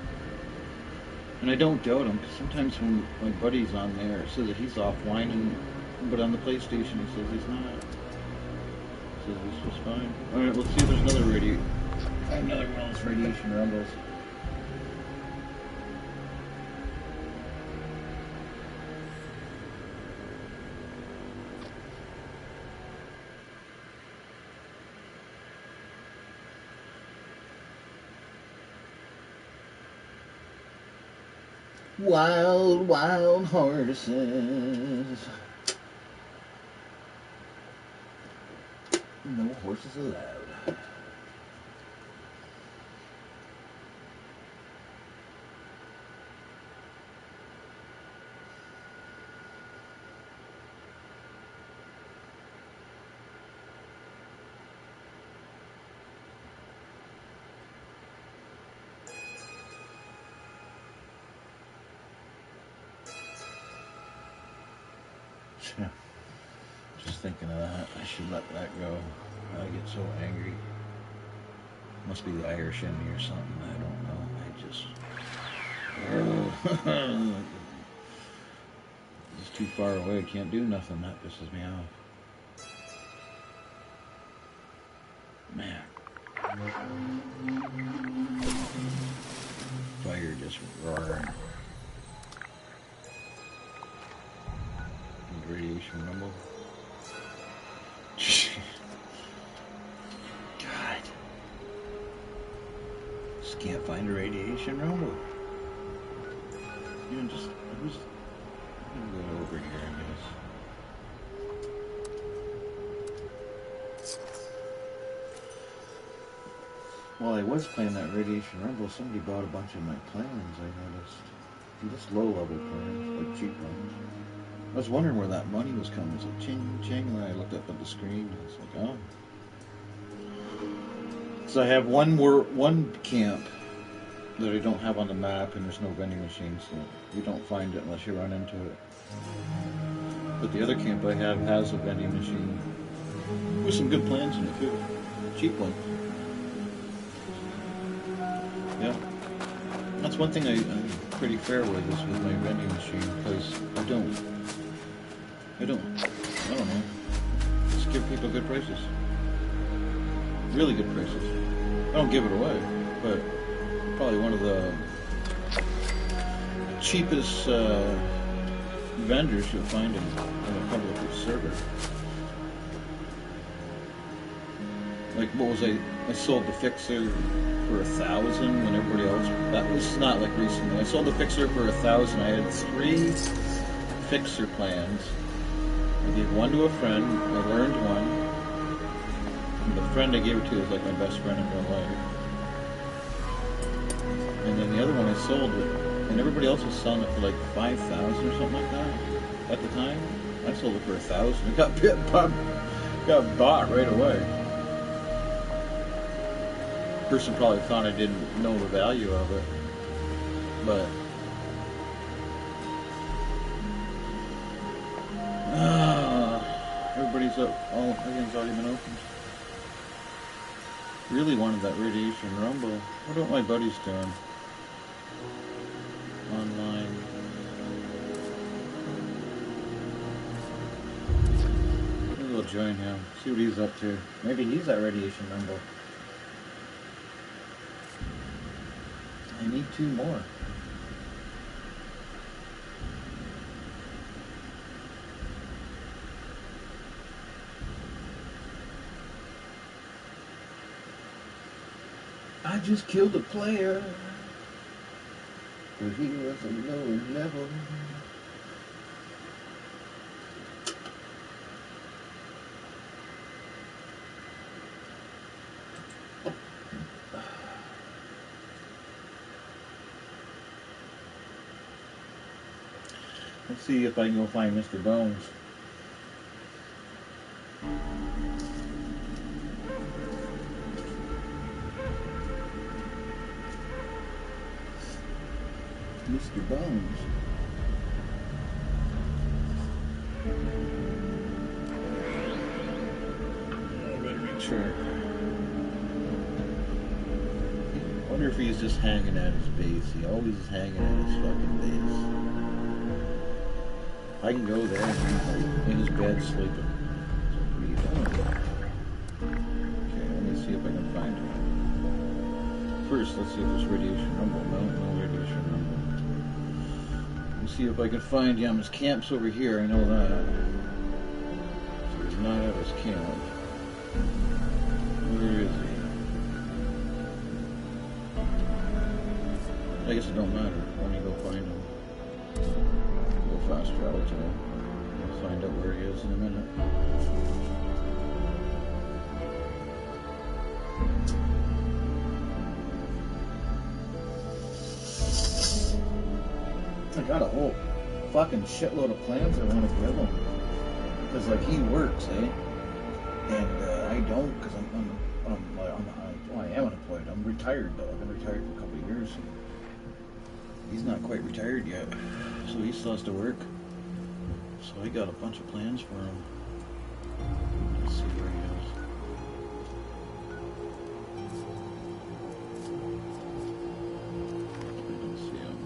Speaker 1: And I don't doubt him, because sometimes when my buddy's on there, it says that he's offline, but on the PlayStation he says he's not. He says this was fine. Alright, let's see if there's another one of those radiation rumbles. Wild, wild horses. No horses allowed. Just thinking of that. I should let that go. I get so angry. Must be the Irish in me or something. I don't know. It's too far away. Can't do nothing. That pisses me off. Man. Fire just roaring. Radiation rumble. God. Just can't find a radiation rumble. You know, I'm gonna go over here, I guess. While I was playing that radiation rumble, somebody bought a bunch of my plans, I noticed. Just low-level plans, like cheap ones. I was wondering where that money was coming. It was like ching, ching, and then I looked up at the screen, and it's like, oh. So I have one camp that I don't have on the map, and there's no vending machine, so you don't find it unless you run into it. But the other camp I have has a vending machine with some good plans in it too. Cheap one. Yeah. That's one thing I'm pretty fair with is with my vending machine, because I don't know. Just give people good prices. Really good prices. I don't give it away, but probably one of the cheapest vendors you'll find in a public server. Like, what was I sold the Fixer for $1,000 when everybody else, that was not like recently. I sold the Fixer for $1,000. I had 3 Fixer plans. I gave one to a friend, I learned one, and the friend I gave it to is like my best friend in real life. And then the other one I sold it, and everybody else was selling it for like $5,000 or something like that. At the time, I sold it for $1,000. It got bought right away. The person probably thought I didn't know the value of it, but everybody's up. Everything's already been opened. Really wanted that radiation rumble. I wonder what my buddy's doing online. Maybe we'll join him. See what he's up to. Maybe he's that radiation rumble. I need 2 more. I just killed a player, but he was a low level. Let's see if I can go find Mr. Bones. Mr. Bones. I better make sure. I wonder if he's just hanging at his base. He always is hanging at his fucking base. I can go there and he's like in his bed sleeping. What are you doing? Okay, let me see if I can find him. First, let's see if there's radiation rumble. No radiation rumble. Let me see if I can find him. His camp's over here, I know that. So he's not at his camp. Where is he? I guess it don't matter. Let me go find him. Go fast travel to him. We'll find out where he is in a minute. I got a whole fucking shitload of plans I want to give him. Because, like, he works, eh? And I don't, because I am unemployed. I'm retired, though. I've been retired for a couple of years. He's not quite retired yet, so he still has to work. So I got a bunch of plans for him. Let's see where he is. I don't see him.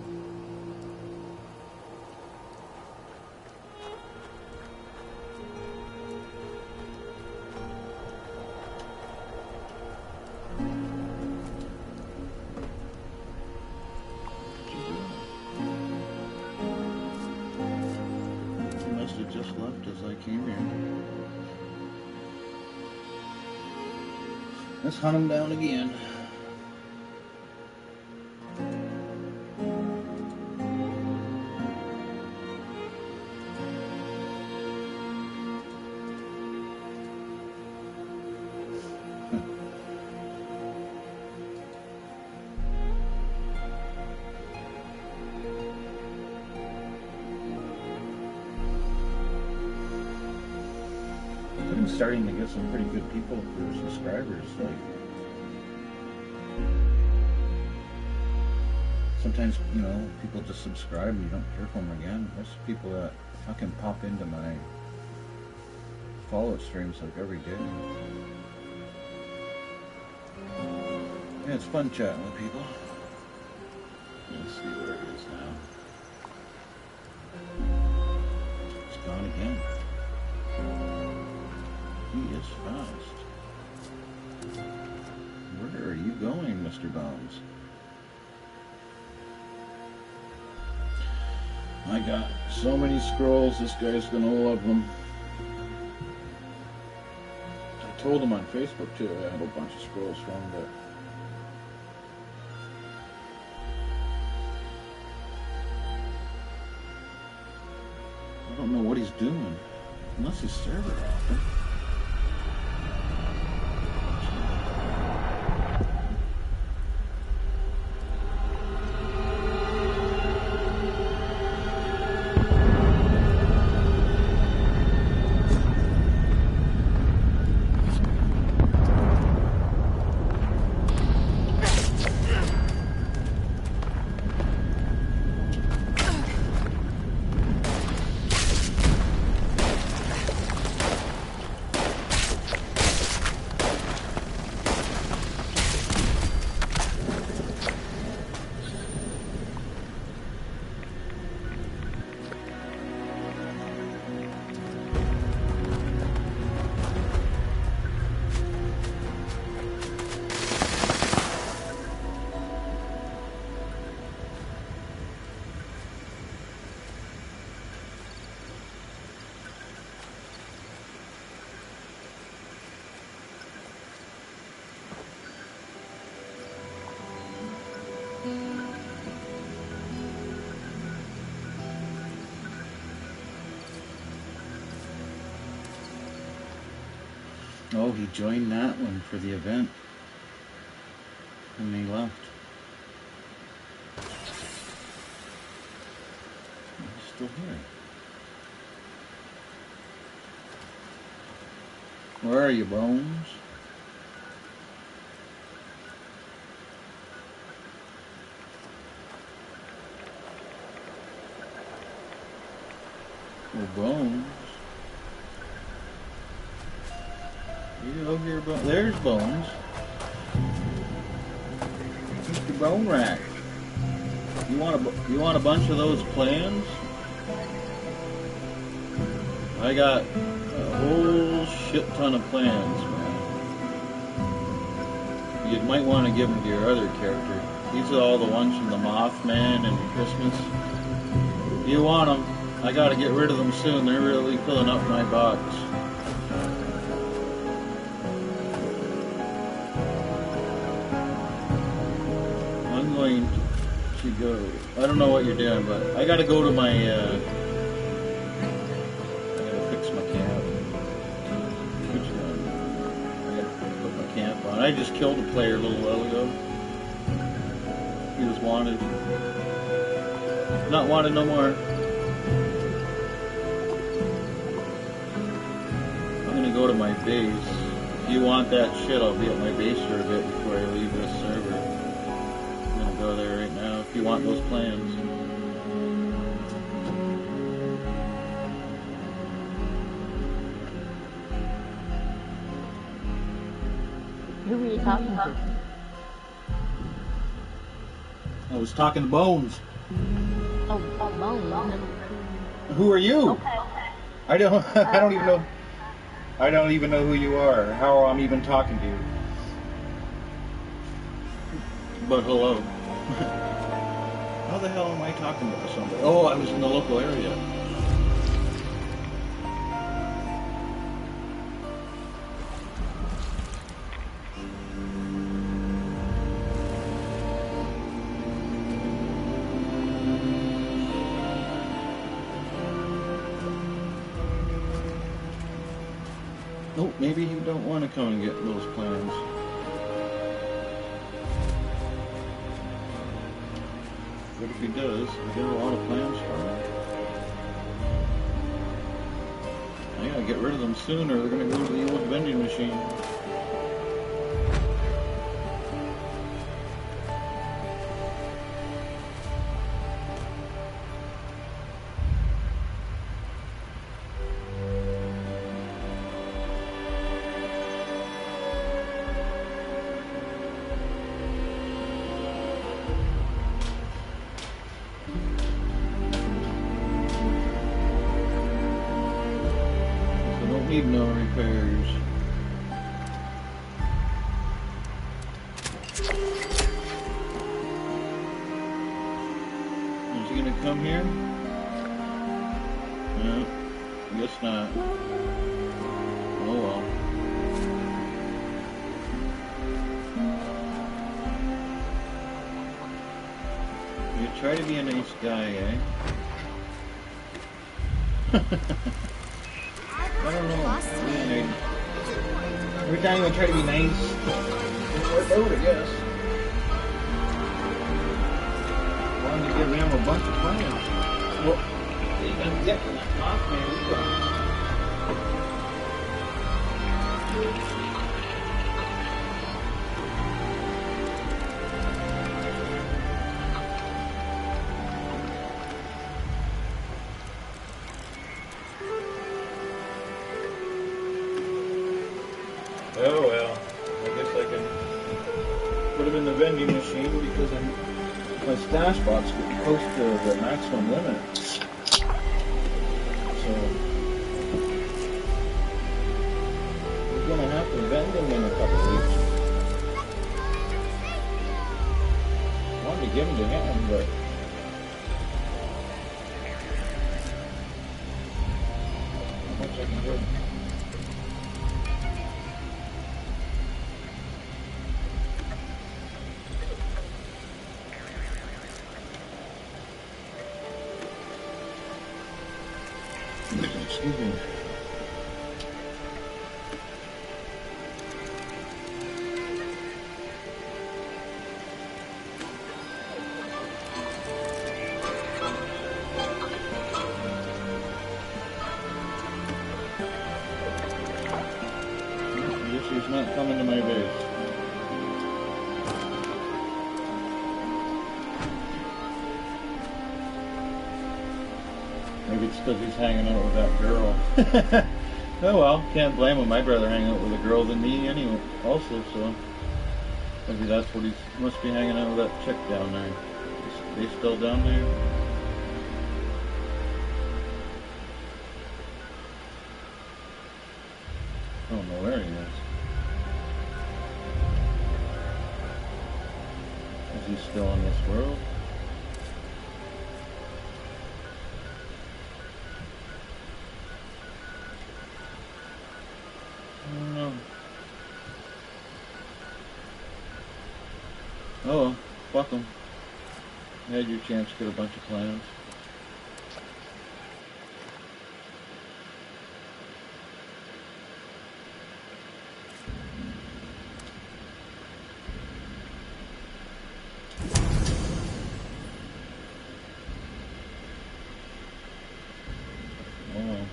Speaker 1: Just left as I came here. Let's hunt him down again. I'm starting to get some pretty good people for subscribers. Like, sometimes, you know, people just subscribe and you don't hear from them again. There's people that fucking pop into my follow streams like every day. Yeah, it's fun chatting with people. Let's see where it is now. It's gone again. He is fast. Where are you going, Mr. Bones? I got so many scrolls, this guy's gonna love them. I told him on Facebook too, I had a bunch of scrolls from him, but I don't know what he's doing, unless he's server hopping. Oh, he joined that one for the event. And he left. still here. Where are you, Bones? Oh, Bones. You over here, Bones? There's Bones. Mr. Bone Rack. You want a bunch of those plans? I got a whole shit ton of plans, man. You might want to give them to your other character. These are all the ones from the Mothman and Christmas. You want them? I gotta get rid of them soon. They're really filling up my box. I'm going to go. I don't know what you're doing, but I gotta go to my. I gotta fix my camp. Which one? I gotta put my camp on. I just killed a player a little while ago. He was wanted. Not wanted no more. I'm gonna go to my base. If you want that shit, I'll be at my base for a bit before I leave this server. I'm gonna go there right now if you want those plans.
Speaker 7: Who were you talking to?
Speaker 1: I was talking to Bones.
Speaker 7: Oh, Bones.
Speaker 1: Who are you?
Speaker 7: Okay.
Speaker 1: I don't even know. I don't even know who you are, or how I'm even talking to you. But hello. How the hell am I talking to somebody? Oh, I was in the local area. Oh, maybe you don't want to come and get those plans. What if he does? I got a lot of plans for him. I gotta get rid of them soon or they're gonna go to the old vending machine. Need no repairs. Is he gonna come here? No, I guess not. Oh well. You try to be a nice guy, eh? I don't know. Every time I try to be nice, it's work out, I guess. Why don't you give them a bunch of plans? Well, you can get from that Mothman we got. Oh well, I guess I can put them in the vending machine because my stash box is close to the maximum limit. So we're gonna have to vend them in a couple of weeks. I wanted to give them to him, but how much I can do. Excuse me. Come into my base. Maybe it's because he's hanging out with that girl. Oh well, can't blame him. I'd rather hang out with a girl than me anyway, also, so maybe that's what he must be hanging out with that chick down there. Is they still down there? I don't know where he is. Is he still in this world? I don't know. Oh well, fuck him. You had your chance to get a bunch of plans. Oh well.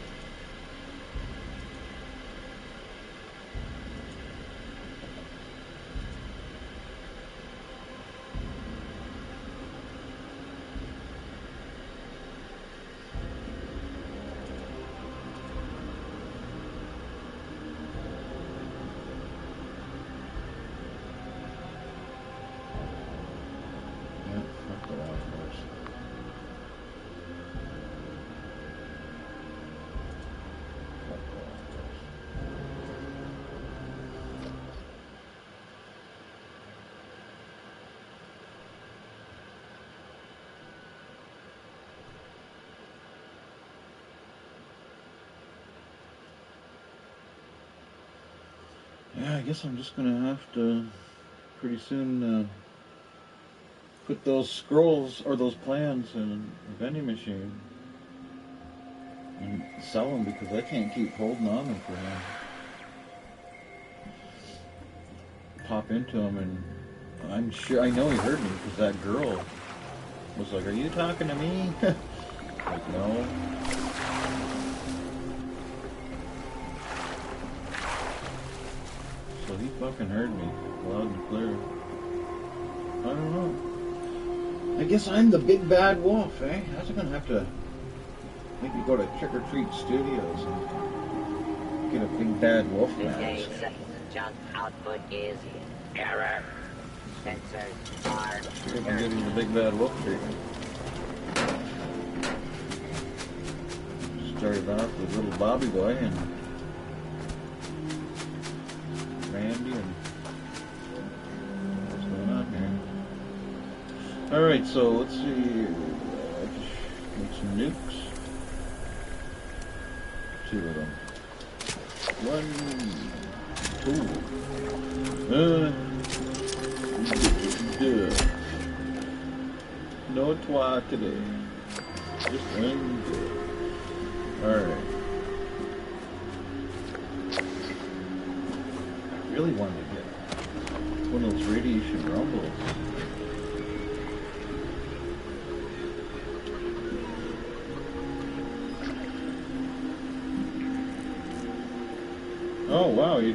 Speaker 1: Yeah, fuck the wild horse. Fuck the wild horse. Yeah, I guess I'm just gonna have to pretty soon put those scrolls or those plans in a vending machine and sell them because I can't keep holding on them for him. Pop into him and I'm sure I know he heard me because that girl was like, "Are you talking to me?" Like, no. So he fucking heard me loud and clear. I don't know. I guess I'm the big bad wolf, eh? How's it gonna have to maybe go to Trick or Treat Studios and get a big bad wolf mask?
Speaker 6: Today's junk output is error. Sensors are
Speaker 1: See if I can give him the big bad wolf treatment. Started off with little Bobby Boy and Randy and what's going on here? Alright, so let's see. Make some nukes. 2 of them. 1, 2. Good. No twat today. Just one good. Alright. I really wanted to get one of those radiation rumbles. Oh wow, he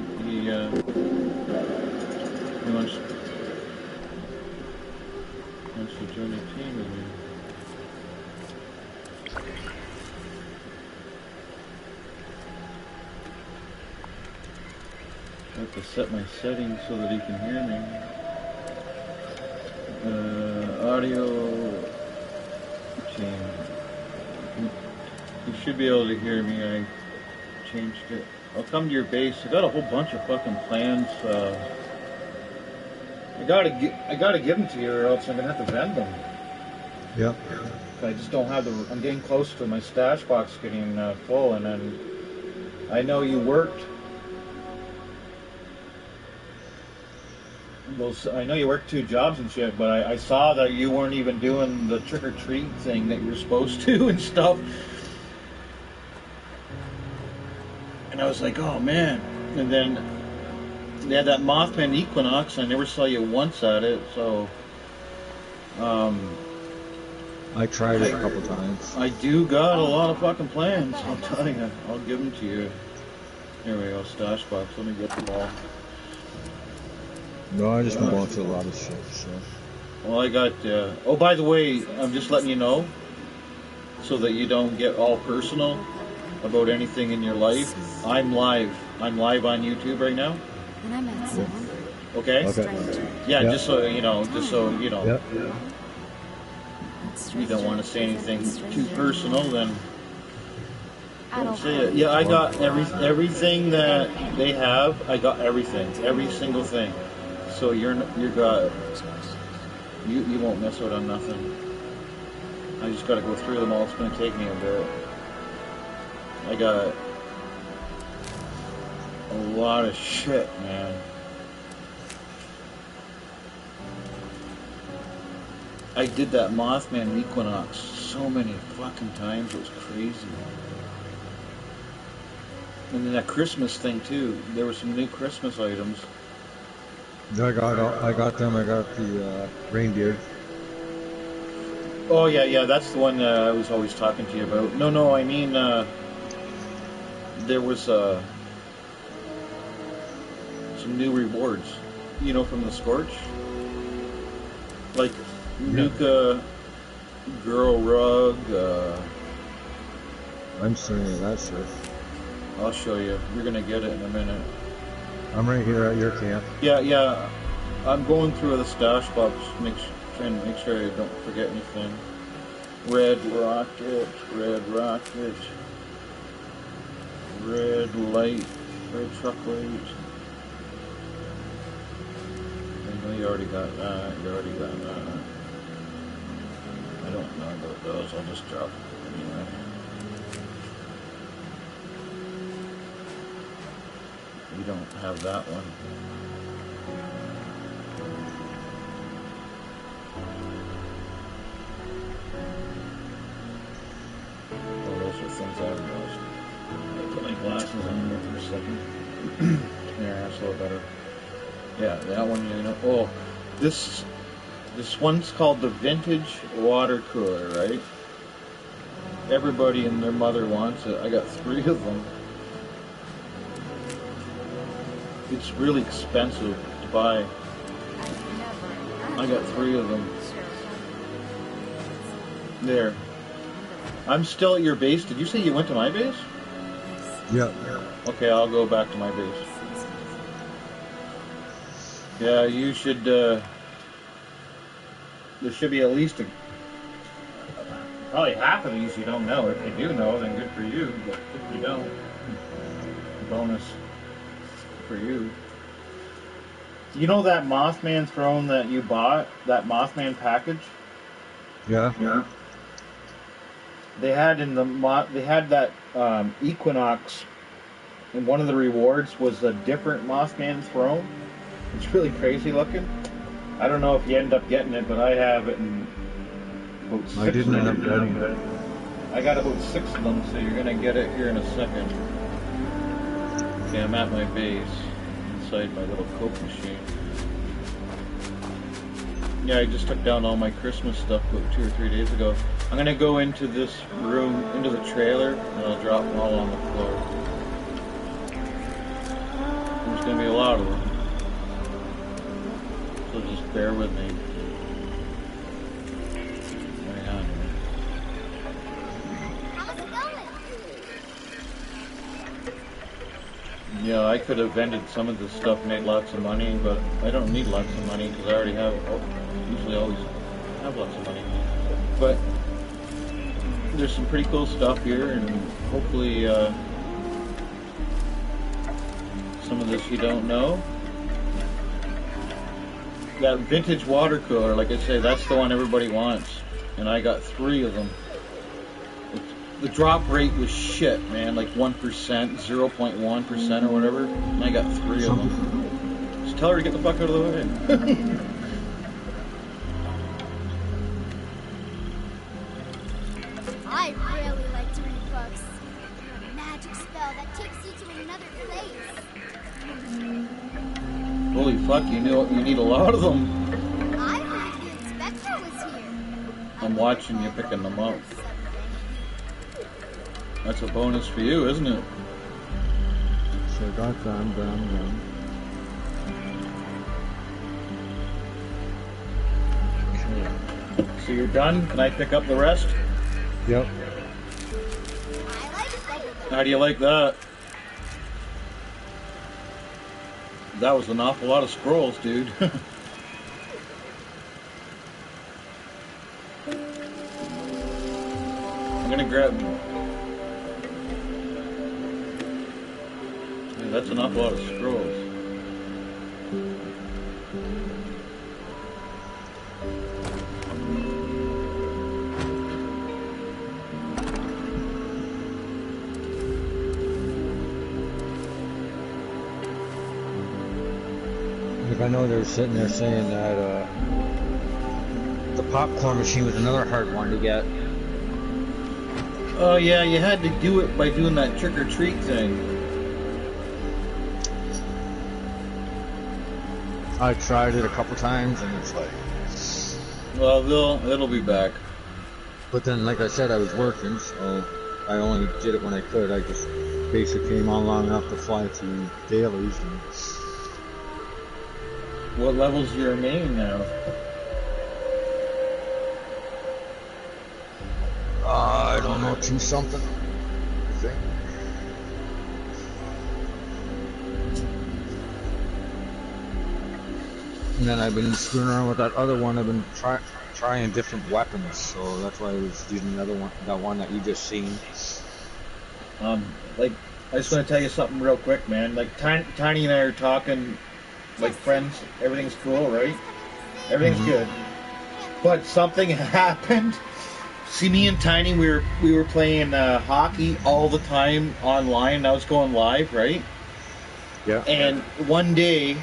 Speaker 1: wants to join a team with me. I have to set my settings so that he can hear me. Audio change. You should be able to hear me. I changed it. I'll come to your base. I got a whole bunch of fucking plans. I gotta give them to you, or else I'm gonna have to vend them.
Speaker 8: Yep.
Speaker 1: I just don't have the. I'm getting close to my stash box getting full, and then I know you worked. I know you worked 2 jobs and shit, but I saw that you weren't even doing the trick or treat thing that you were supposed to and stuff. And I was like, oh man. And then they had that Mothman Equinox. I never saw you once at it, so.
Speaker 8: I tried it a couple times.
Speaker 1: I do got a lot of fucking plans, I'll tell you. I'll give them to you. Here we go, stash box. Let me get them all.
Speaker 8: No, I just been going through a lot of shit, so.
Speaker 1: Well, I got, oh, by the way, I'm just letting you know, so that you don't get all personal about anything in your life. I'm live. I'm live on YouTube right now.
Speaker 2: And I met someone.
Speaker 1: Okay?
Speaker 8: Okay.
Speaker 1: Yeah,
Speaker 8: Yeah.
Speaker 1: just so you know,
Speaker 8: Yep.
Speaker 1: you don't want to say anything too personal, then
Speaker 2: I
Speaker 1: don't say it. Yeah, I got everything that they have. I got everything, every single thing. So you won't miss out on nothing. I just got to go through them all. It's going to take me a bit. I got a lot of shit, man. I did that Mothman Equinox so many fucking times. It was crazy. And then that Christmas thing too. There were some new Christmas items.
Speaker 8: I got them. I got the reindeer.
Speaker 1: Oh yeah, that's the one I was always talking to you about. No, I mean there was some new rewards, from the Scorch, like Nuka Girl Rug.
Speaker 8: I'm seeing that shit.
Speaker 1: I'll show you. You're gonna get it in a minute.
Speaker 8: I'm right here at your camp.
Speaker 1: Yeah. I'm going through the stash box, trying to make sure I don't forget anything. Red rocket, red light, red truck light. I know you already got that. I don't know about those. I'll just drop them anyway. You don't have that one. Oh, those are things I've lost. I'll put my glasses on here for a second. There, that's a little better. Yeah, that one, Oh, this one's called the Vintage Water Cooler, right? Everybody and their mother wants it. I got 3 of them. It's really expensive to buy. I got 3 of them. There. I'm still at your base. Did you say you went to my base?
Speaker 8: Yeah.
Speaker 1: Okay, I'll go back to my base. Yeah, you should, there should be at least probably half of these you don't know. If you do know, then good for you. But if you don't, bonus for you. You know that Mothman throne that you bought? That Mothman package?
Speaker 8: Yeah.
Speaker 1: They had that Equinox, and one of the rewards was a different Mothman throne. It's really crazy looking. I don't know if you end up getting it, but I have it in about 6
Speaker 8: I didn't end up getting it.
Speaker 1: I got about 6 of them, so you're gonna get it here in a second. Okay, I'm at my base, inside my little Coke machine. Yeah, I just took down all my Christmas stuff about 2 or 3 days ago. I'm gonna go into this room, into the trailer, and I'll drop them all on the floor. There's gonna be a lot of them. So just bear with me. Hang on here.
Speaker 9: How's it going?
Speaker 1: Yeah, I could have vended some of this stuff, made lots of money, but I don't need lots of money because I already have, usually always have lots of money. But there's some pretty cool stuff here, and hopefully some of this you don't know. That vintage water cooler, like I say, that's the one everybody wants, and I got 3 of them. The drop rate was shit, man, like 1%, 0.1% or whatever, and I got 3 of them. Just tell her to get the fuck out of the way.
Speaker 9: I really like to read books. A magic spell that takes you to another place.
Speaker 1: Holy fuck, you need a lot of them.
Speaker 9: I heard the inspector was here.
Speaker 1: I'm watching you picking them up. That's a bonus for you, isn't it?
Speaker 8: So I got them.
Speaker 1: So you're done? Can I pick up the rest?
Speaker 8: Yep.
Speaker 9: I like bubblegum.
Speaker 1: How do you like that? That was an awful lot of scrolls, dude. I'm gonna grab... Yeah, that's an awful lot of scrolls.
Speaker 8: Like I know they're sitting there saying that the popcorn machine was another hard one to get.
Speaker 1: Oh yeah, you had to do it by doing that trick-or-treat thing.
Speaker 8: I tried it a couple times and it's like...
Speaker 1: Well, it'll be back.
Speaker 8: But then, like I said, I was working, so I only did it when I could. I just basically came on long enough to fly to dailies. And...
Speaker 1: What level's your main now?
Speaker 8: I don't know, 2 something, I think. And then I've been screwing around with that other one. I've been trying different weapons, so that's why I was using the other one, that one that you just seen.
Speaker 1: Like, I just want to tell you something real quick, man. Like, Tiny and I are talking like friends. Everything's cool, right? Everything's good. But something happened. See, me and Tiny, we were playing hockey all the time online. I was going live, right?
Speaker 8: Yeah.
Speaker 1: And one day,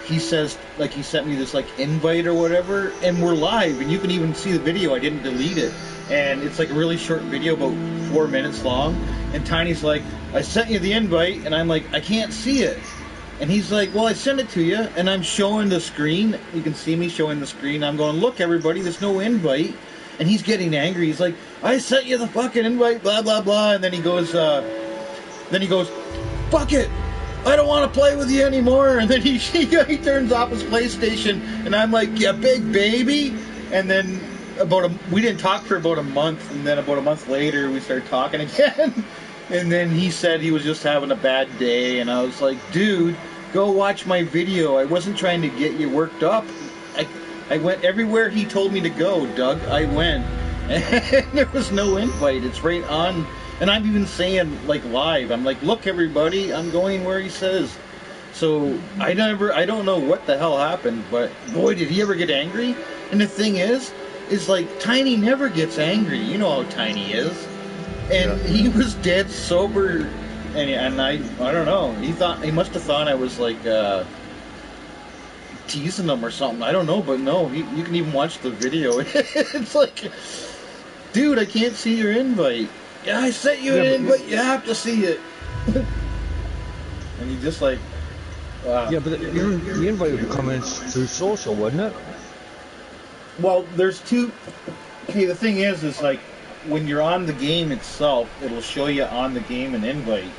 Speaker 1: he says, like, he sent me this, like, invite or whatever, and we're live, and you can even see the video. I didn't delete it. And it's, like, a really short video, about 4 minutes long. And Tiny's like, I sent you the invite, and I'm like, I can't see it. And he's like, well, I sent it to you, and I'm showing the screen. You can see me showing the screen. I'm going, look, everybody, there's no invite. And he's getting angry. He's like, I sent you the fucking invite, blah, blah, blah. And then he goes, fuck it. I don't want to play with you anymore. And then he turns off his PlayStation, and I'm like, yeah, big baby. And then we didn't talk for about a month, and then about a month later we started talking again. And then he said he was just having a bad day, and I was like, dude, go watch my video. I wasn't trying to get you worked up. I went everywhere he told me to go, Doug. I went, and there was no invite. It's right on. And I'm even saying, like, live, I'm like, look, everybody, I'm going where he says. So I don't know what the hell happened, but boy, did he ever get angry. And the thing is like, Tiny never gets angry. You know how Tiny is. And he was dead sober, and I don't know. He must have thought I was like teasing him or something. I don't know, but no, you can even watch the video. It's like, dude, I can't see your invite. Yeah, I sent you an invite. You have to see it. And you just like, wow.
Speaker 8: Yeah, but the invite would come in through social, wouldn't it?
Speaker 1: Well, there's two. Okay, the thing is like, when you're on the game itself, it'll show you on the game an invite.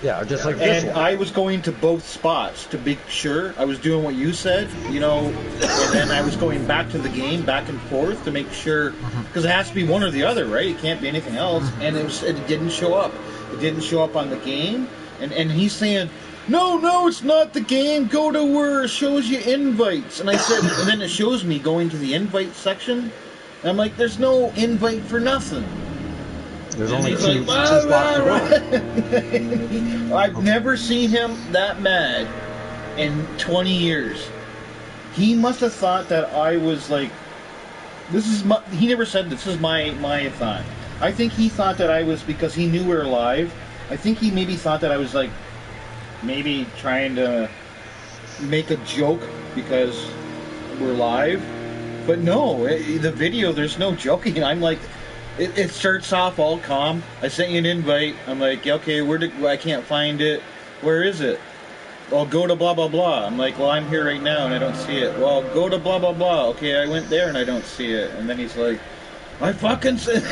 Speaker 8: Yeah, just like this one.
Speaker 1: And I was going to both spots to be sure. I was doing what you said, you know, and then I was going back to the game, back and forth to make sure, because it has to be one or the other, right? It can't be anything else. And it didn't show up. It didn't show up on the game. And he's saying, no, it's not the game. Go to where it shows you invites. And I said, and then it shows me going to the invite section. And I'm like, there's no invite for nothing.
Speaker 8: There's only
Speaker 1: two
Speaker 8: spots to go.
Speaker 1: I've never seen him that mad in 20 years. He must have thought that I was like, he never said this is my thought. I think he thought that I was, because he knew we were live, I think he maybe thought that I was like, maybe trying to make a joke because we're live. But no, the video, there's no joking. I'm like, it starts off all calm. I sent you an invite. I'm like, okay, I can't find it. Where is it? Well, go to blah, blah, blah. I'm like, well, I'm here right now and I don't see it. Well, go to blah, blah, blah. Okay, I went there and I don't see it. And then he's like, I fucking said...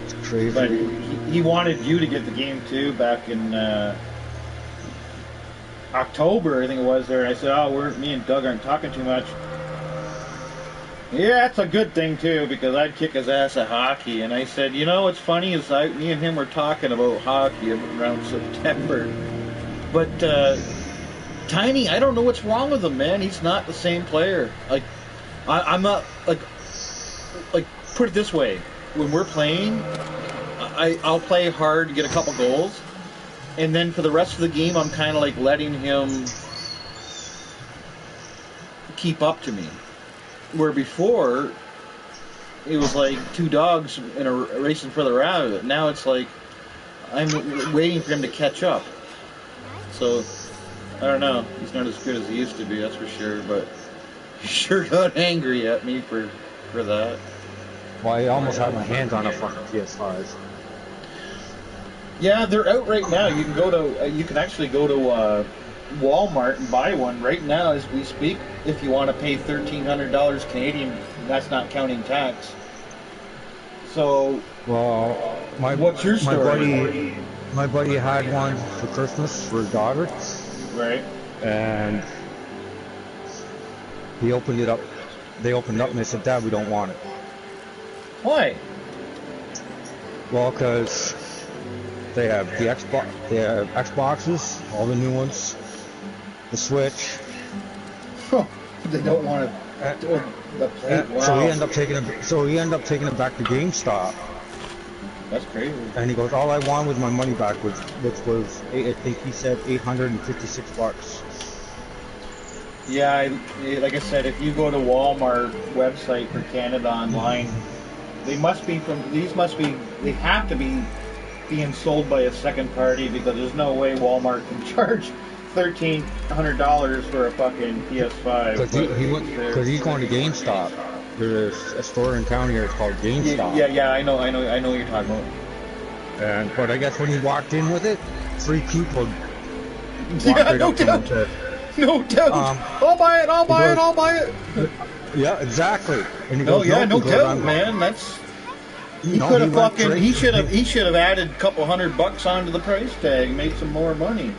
Speaker 8: It's crazy.
Speaker 1: But he wanted you to get the game too back in... October, I think it was there, and I said, oh, me and Doug aren't talking too much. Yeah, that's a good thing too, because I'd kick his ass at hockey. And I said, you know what's funny is me and him were talking about hockey around September. But Tiny, I don't know what's wrong with him, man. He's not the same player. Like, I'm not like put it this way: when we're playing, I'll play hard, get a couple goals, and then for the rest of the game, I'm kind of like letting him keep up to me. Where before, it was like two dogs in a racing for the rabbit. Now it's like I'm waiting for him to catch up. So, I don't know. He's not as good as he used to be, that's for sure. But he sure got angry at me for that.
Speaker 8: Well, I almost had my hands on a fucking PS5.
Speaker 1: Yeah, they're out right now. You can actually go to Walmart and buy one right now as we speak. If you want to pay $1,300 Canadian, that's not counting tax. So,
Speaker 8: well,
Speaker 1: what's your story?
Speaker 8: My buddy had one for Christmas for his daughter.
Speaker 1: Right.
Speaker 8: And he opened it up. They opened it up and they said, Dad, we don't want it.
Speaker 1: Why?
Speaker 8: Well, because they have the Xbox, they have Xboxes, all the new ones, the Switch.
Speaker 1: They don't want to. Wow.
Speaker 8: So he ended up taking it. So he ended up taking it back to GameStop.
Speaker 1: That's crazy.
Speaker 8: And he goes, all I wanted was my money back, which was I think he said $856.
Speaker 1: Yeah, like I said, if you go to Walmart website for Canada online, they have to be being sold by a second party, because there's no way Walmart can charge $1,300 for a fucking PS5.
Speaker 8: Because he's going to GameStop. There's a store in town here. It's called GameStop.
Speaker 1: Yeah. I know what you're talking about.
Speaker 8: But I guess when he walked in with it, 3 people.
Speaker 1: Yeah, no doubt. No doubt. I'll buy it.
Speaker 8: Yeah, exactly. And he
Speaker 1: no
Speaker 8: goes,
Speaker 1: doubt, man. That's. He should have added a couple $100 onto the price tag, made some more money.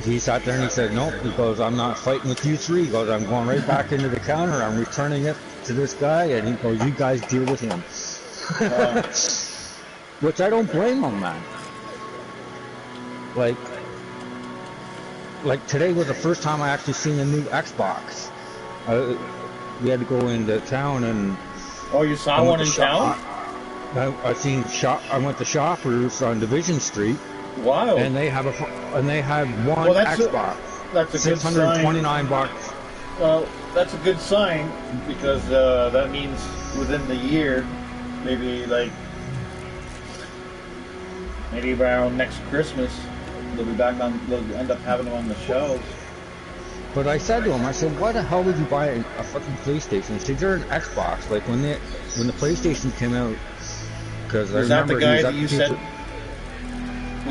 Speaker 8: He sat there and he said, nope, he goes, I'm not fighting with you 3. He goes, I'm going right back into the counter, I'm returning it to this guy, and he goes, you guys deal with him. Which I don't blame him, man. Like today was the first time I actually seen a new Xbox. We had to go into town and...
Speaker 1: Oh, you saw one in town?
Speaker 8: I went to Shoppers on Division Street.
Speaker 1: Wow.
Speaker 8: And they had one Xbox.
Speaker 1: That's a good sign.
Speaker 8: $629.
Speaker 1: Well, that's a good sign, because that means within the year, maybe around next Christmas, they'll end up having them on the shelves.
Speaker 8: But I said to him, I said, why the hell would you buy a fucking PlayStation? He said, you're an Xbox. Like when the PlayStation came out, because I remember
Speaker 1: Was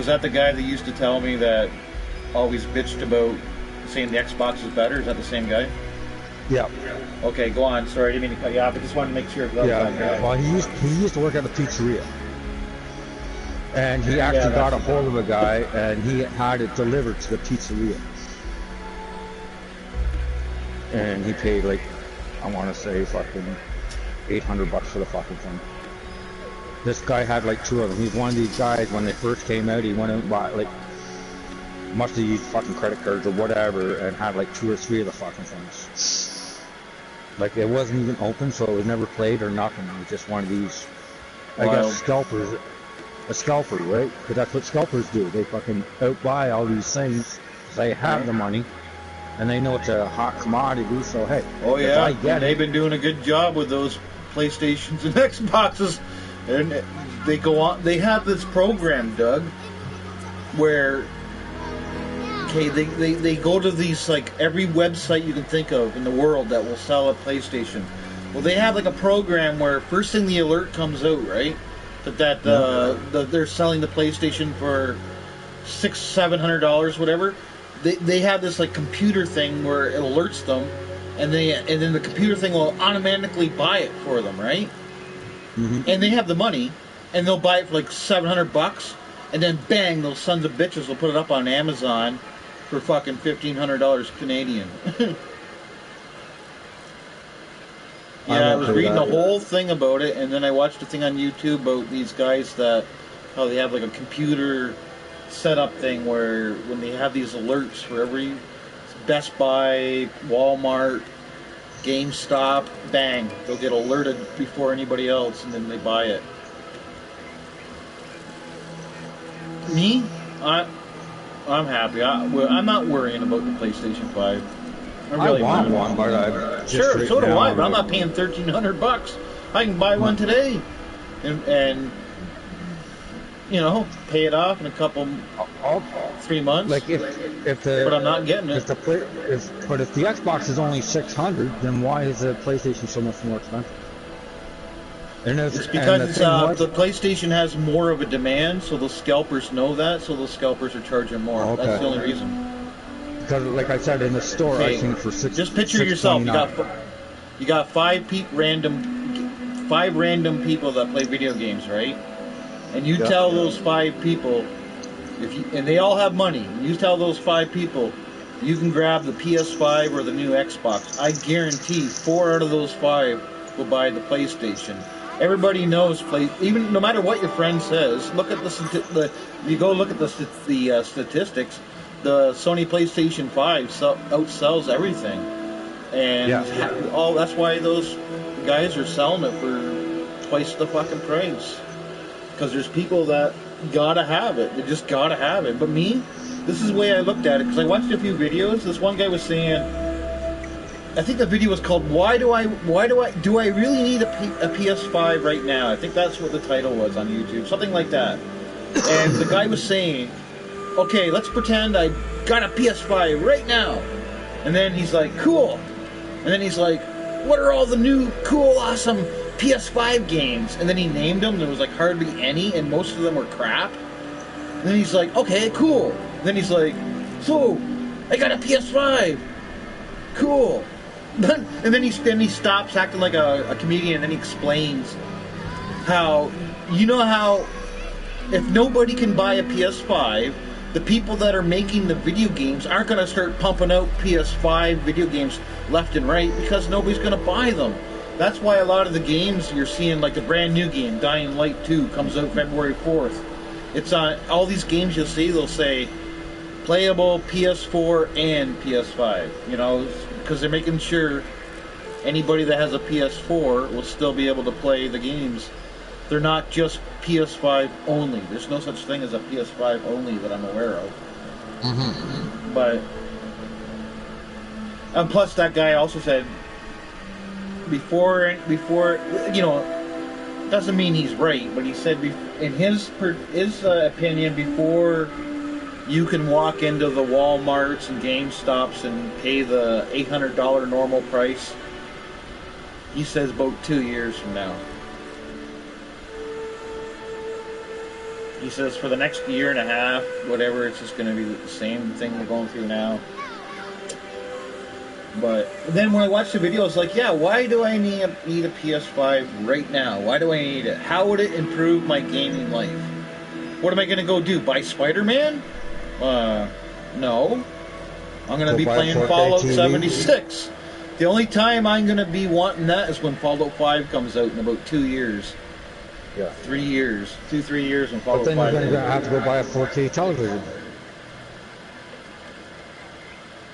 Speaker 1: that the guy that used to tell me that always bitched about saying the Xbox is better? Is that the same guy?
Speaker 8: Yeah.
Speaker 1: Okay, go on. Sorry, I didn't mean to cut you off. I just wanted to make sure.
Speaker 8: That guy. Well, he used to work at a pizzeria, and he actually got a hold of a guy, and he had it delivered to the pizzeria, and he paid I want to say fucking $800 for the fucking thing. This guy had 2 of them. He's one of these guys, when they first came out, he went out and bought must have used fucking credit cards or whatever, and had 2 or 3 of the fucking things. It wasn't even open, so it was never played or nothing. It was just one of these, I guess, scalpers. A scalper, right? Because that's what scalpers do. They fucking outbuy all these things. They have the money, and they know it's a hot commodity, so hey.
Speaker 1: Oh yeah, they've been doing a good job with those PlayStations and Xboxes. And they go on. They have this program, Doug, where they go to these every website you can think of in the world that will sell a PlayStation. Well, they have a program where first thing the alert comes out, right? That they're selling the PlayStation for $600-700, whatever. They have this computer thing where it alerts them, and then the computer thing will automatically buy it for them, right? Mm-hmm. And they have the money, and they'll buy it for $700, and then bang, those sons of bitches will put it up on Amazon, for fucking $1,500 Canadian. Yeah, I was reading the whole thing about it, and then I watched a thing on YouTube about these guys that how they have like a computer setup thing where when they have these alerts for every Best Buy, Walmart, GameStop, bang, they'll get alerted before anybody else, and then they buy it. Me, I'm happy. I'm not worrying about the PlayStation 5.
Speaker 8: I want one, but I
Speaker 1: sure, so do I. But I'm not paying $1,300. I can buy one today, and you know, pay it off in a couple, 3 months.
Speaker 8: Like if the
Speaker 1: but I'm not getting it.
Speaker 8: But if the Xbox is only $600, then why is the PlayStation so much more expensive? And
Speaker 1: it's because the PlayStation has more of a demand, so the scalpers know that, so the scalpers are charging more. Okay. That's the only reason.
Speaker 8: Because, like I said, in the store, I seen it for $6.
Speaker 1: Just picture yourself. You got five random people that play video games, right? And you tell those 5 people, and they all have money. You tell those 5 people, you can grab the PS5 or the new Xbox. I guarantee 4 out of those 5 will buy the PlayStation. Everybody knows even no matter what your friend says. Look at you go look at the statistics. The Sony PlayStation 5 outsells everything, and that's why those guys are selling it for twice the fucking price. Because there's people that gotta have it. They just gotta have it. But me, this is the way I looked at it. Because I watched a few videos. This one guy was saying, I think the video was called do I really need a PS5 right now? I think that's what the title was on YouTube, something like that. And the guy was saying, okay, let's pretend I got a PS5 right now. And then he's like, cool. And then he's like, what are all the new, cool, awesome PS5 games? And then he named them. There was like hardly any, and most of them were crap. And then he's like, okay, cool. And then he's like, so, I got a PS5. Cool. And then he stops acting like a comedian, and then he explains how, if nobody can buy a PS5, the people that are making the video games aren't going to start pumping out PS5 video games left and right because nobody's going to buy them. That's why a lot of the games you're seeing, like the brand new game, Dying Light 2, comes out February 4th. It's on all these games you'll see, they'll say playable PS4 and PS5, because they're making sure anybody that has a PS4 will still be able to play the games. They're not just PS5 only. There's no such thing as a PS5 only that I'm aware of. Mm-hmm. But and plus, that guy also said before doesn't mean he's right, but he said in his opinion, before you can walk into the Walmarts and GameStops and pay the $800 normal price, he says about 2 years from now. He says for the next year and a half, whatever, it's just going to be the same thing we're going through now. But then when I watched the video, I was like, yeah, why do I need a PS5 right now? Why do I need it? How would it improve my gaming life? What am I going to go do? Buy Spider-Man? No. I'm going to be playing Fallout 76. The only time I'm going to be wanting that is when Fallout 5 comes out in about 2 years. Yeah. 3 years. 2-3 years when Fallout 5 comes out.
Speaker 8: But then you're going to have to go buy a 4K television.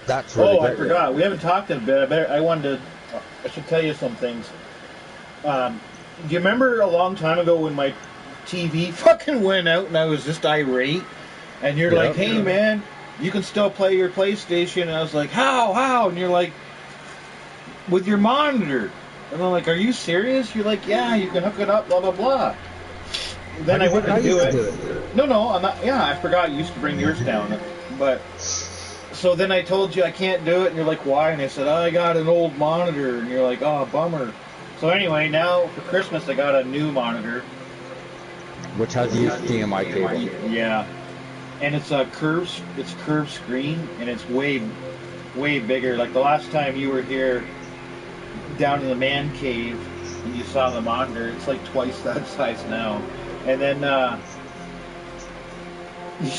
Speaker 8: That's really
Speaker 1: I forgot. We haven't talked in a bit. I should tell you some things. Do you remember a long time ago when my TV fucking went out and I was just irate? And you're like, hey man, you can still play your PlayStation. And I was like, how? And you're like, with your monitor. And I'm like, are you serious? You're like, yeah, you can hook it up, blah, blah, blah. Then I went to do it. No, I'm not. Yeah, I forgot you used to bring yours down. But so then I told you I can't do it, and you're like, why? And I said, I got an old monitor. And you're like, oh, bummer. So anyway, now for Christmas I got a new monitor.
Speaker 8: Which has a HDMI cable.
Speaker 1: Yeah. And it's a curved screen, and it's way bigger. Like the last time you were here down in the man cave and you saw the monitor, it's like twice that size now. And then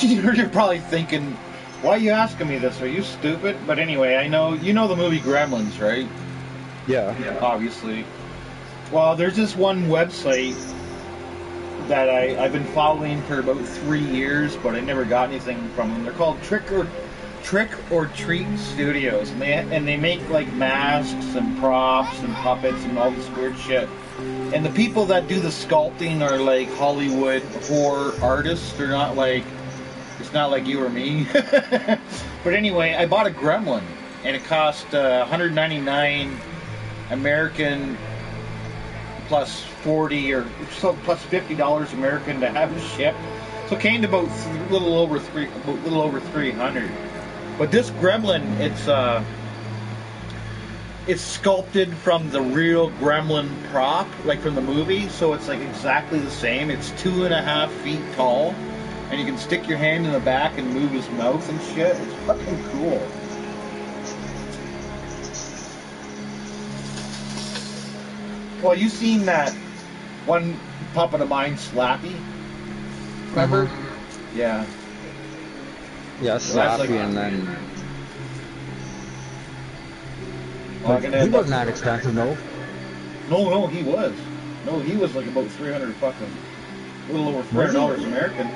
Speaker 1: you're probably thinking, Why are you asking me this? Are you stupid? But anyway, I know you know the movie Gremlins, right?
Speaker 8: Yeah.
Speaker 1: Obviously. Well, there's this one website that I've been following for about 3 years, but I never got anything from them. They're called Trick or Treat Studios, and they make like masks and props and puppets and all this weird shit. And the people that do the sculpting are like Hollywood horror artists. They're not like, it's not like you or me. But anyway, I bought a Gremlin, and it cost $199 American plus 40 or so plus $50 American to have it shipped. So it came to about a little over 300. But this Gremlin, it's sculpted from the real Gremlin prop, like from the movie. So it's like exactly the same. It's 2.5 feet tall, and you can stick your hand in the back and move his mouth and shit. It's fucking cool. Well, you seen that one puppet of mine, Slappy? Remember? Yeah.
Speaker 8: Yeah, Slappy, and then... he wasn't that expensive, no?
Speaker 1: No, he was. No, he was like about 300 fucking... a little over $300 American.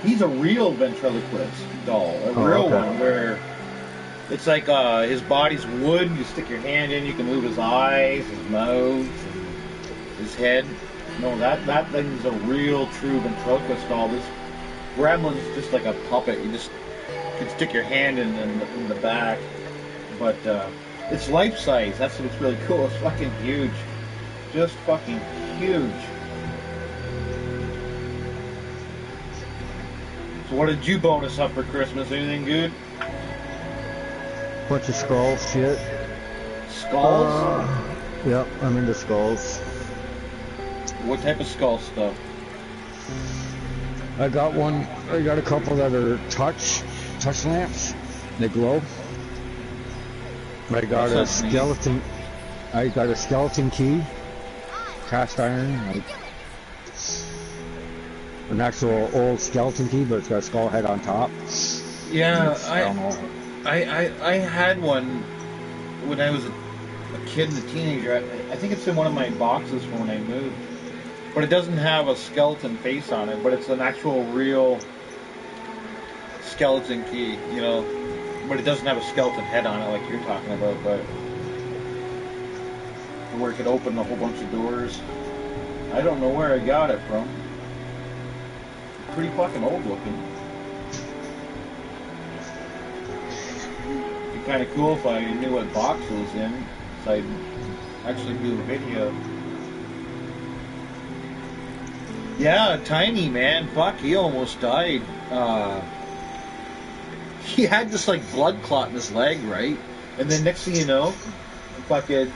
Speaker 1: He's a real ventriloquist doll. A real one where... it's like his body's wood. You stick your hand in, you can move his eyes, his mouth, his head. No, that thing's a real, true ventriloquist doll. This Gremlin's just like a puppet. You just can stick your hand in the back. But it's life size. That's what's really cool. It's fucking huge. Just fucking huge. So what did you bonus up for Christmas? Anything good?
Speaker 8: Bunch of skulls, shit.
Speaker 1: Skulls?
Speaker 8: Yep, I'm into skulls.
Speaker 1: What type of skull stuff?
Speaker 8: I got a couple that are touch lamps. They glow. I got a skeleton. I got a skeleton key. Cast iron. Like an actual old skeleton key, but it's got a skull head on top.
Speaker 1: Yeah, I had one when I was a kid and a teenager. I think it's in one of my boxes from when I moved. But it doesn't have a skeleton face on it, but it's an actual real skeleton key, you know. But it doesn't have a skeleton head on it like you're talking about, but where it could open a whole bunch of doors. I don't know where I got it from. Pretty fucking old looking. It'd be kind of cool if I knew what box it was in, so I'd actually do a video. Yeah, Tiny, man. Fuck, he almost died. He had this, like, blood clot in his leg, right? And then next thing you know, fucking,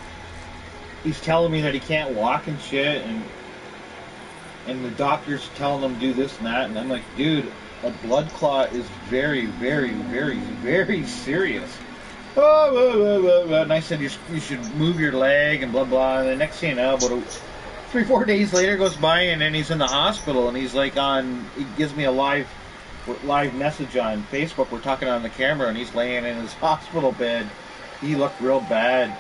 Speaker 1: he's telling me that he can't walk and shit, and the doctor's telling him do this and that, and I'm like, dude, a blood clot is very, very, very, very serious. And I said, you should move your leg and blah, blah, and the next thing you know, about 3-4 days later goes by, and then he's in the hospital, and he's like he gives me a live message on Facebook. We're talking on the camera, and he's laying in his hospital bed. He looked real bad,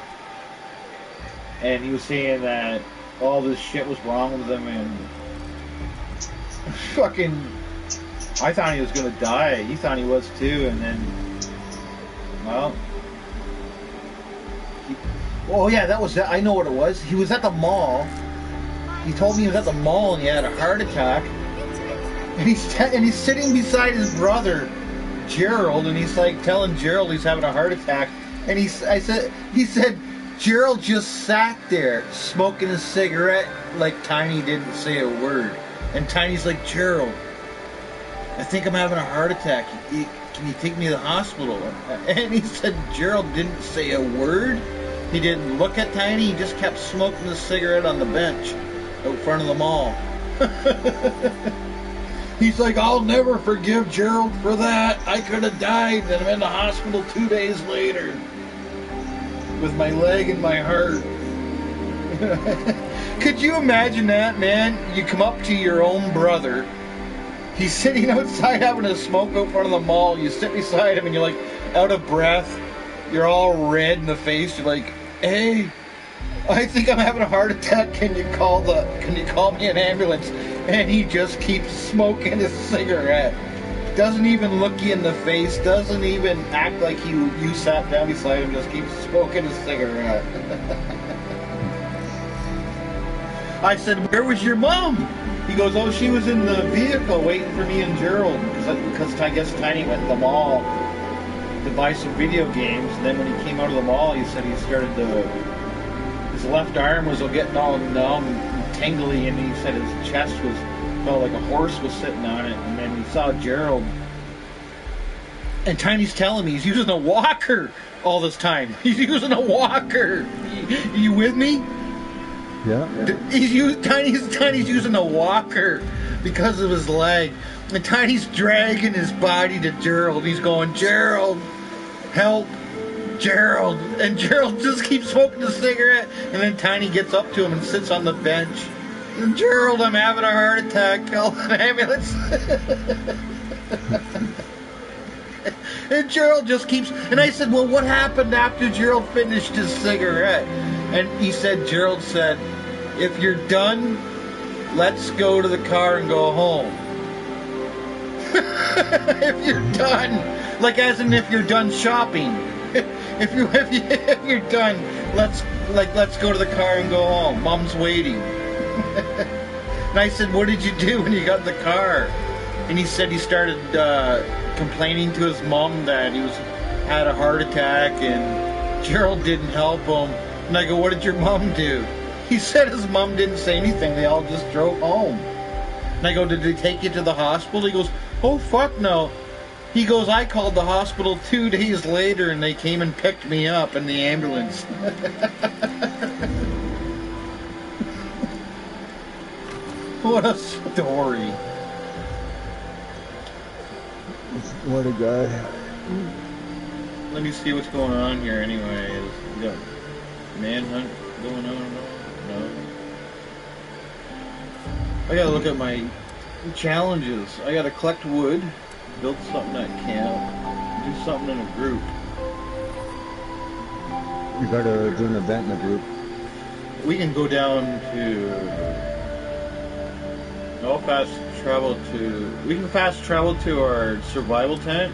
Speaker 1: and he was saying that all this shit was wrong with him, and fucking, I thought he was gonna die. He thought he was too, and then, well, that was it. I know what it was. He was at the mall. He told me he was at the mall and he had a heart attack, and he's sitting beside his brother, Gerald, and he's like telling Gerald he's having a heart attack, and he said Gerald just sat there smoking a cigarette like Tiny didn't say a word, and Tiny's like, Gerald, I think I'm having a heart attack. Can you take me to the hospital? And he said Gerald didn't say a word. He didn't look at Tiny. He just kept smoking the cigarette on the bench out front of the mall. He's like, I'll never forgive Gerald for that. I could have died, and I'm in the hospital 2 days later with my leg and my heart. Could you imagine that, man? You come up to your own brother He's sitting outside having a smoke out front of the mall. You sit beside him and you're like out of breath. You're all red in the face. You're like, hey, I think I'm having a heart attack. Can you call me an ambulance? And he just keeps smoking his cigarette. Doesn't even look you in the face. Doesn't even act like you sat down beside him. Just keeps smoking his cigarette. I said, where was your mom? He goes, oh, she was in the vehicle waiting for me and Gerald. Because I guess Tiny went to the mall to buy some video games. And then when he came out of the mall, he said he started to... His left arm was getting all numb and tingly, and he said his chest felt like a horse was sitting on it. And then he saw Gerald, and Tiny's telling me he's using a walker all this time. He's using a walker. You with me?
Speaker 8: Yeah.
Speaker 1: Tiny's using a walker because of his leg, and Tiny's dragging his body to Gerald. He's going, Gerald, help. Gerald, and Gerald just keeps smoking a cigarette, and then Tiny gets up to him and sits on the bench. And Gerald, I'm having a heart attack. Call an ambulance. And Gerald just keeps. And I said, well, what happened after Gerald finished his cigarette? And he said, Gerald said, if you're done, let's go to the car and go home. If you're done, like as in if you're done shopping. If you're done, let's go to the car and go home. Mom's waiting. And I said, what did you do when you got in the car? And he said he started complaining to his mom that he had a heart attack and Gerald didn't help him. And I go, what did your mom do? He said his mom didn't say anything. They all just drove home. And I go, did they take you to the hospital? He goes, oh, fuck no. He goes, I called the hospital 2 days later and they came and picked me up in the ambulance. What a story.
Speaker 8: What a guy.
Speaker 1: Let me see what's going on here anyway. Is got manhunt going on? No. I gotta look at my challenges. I gotta collect wood. Build something at camp. Do something in a group.
Speaker 8: You gotta do an event in a group.
Speaker 1: We can go down to... We can fast travel to our survival tent.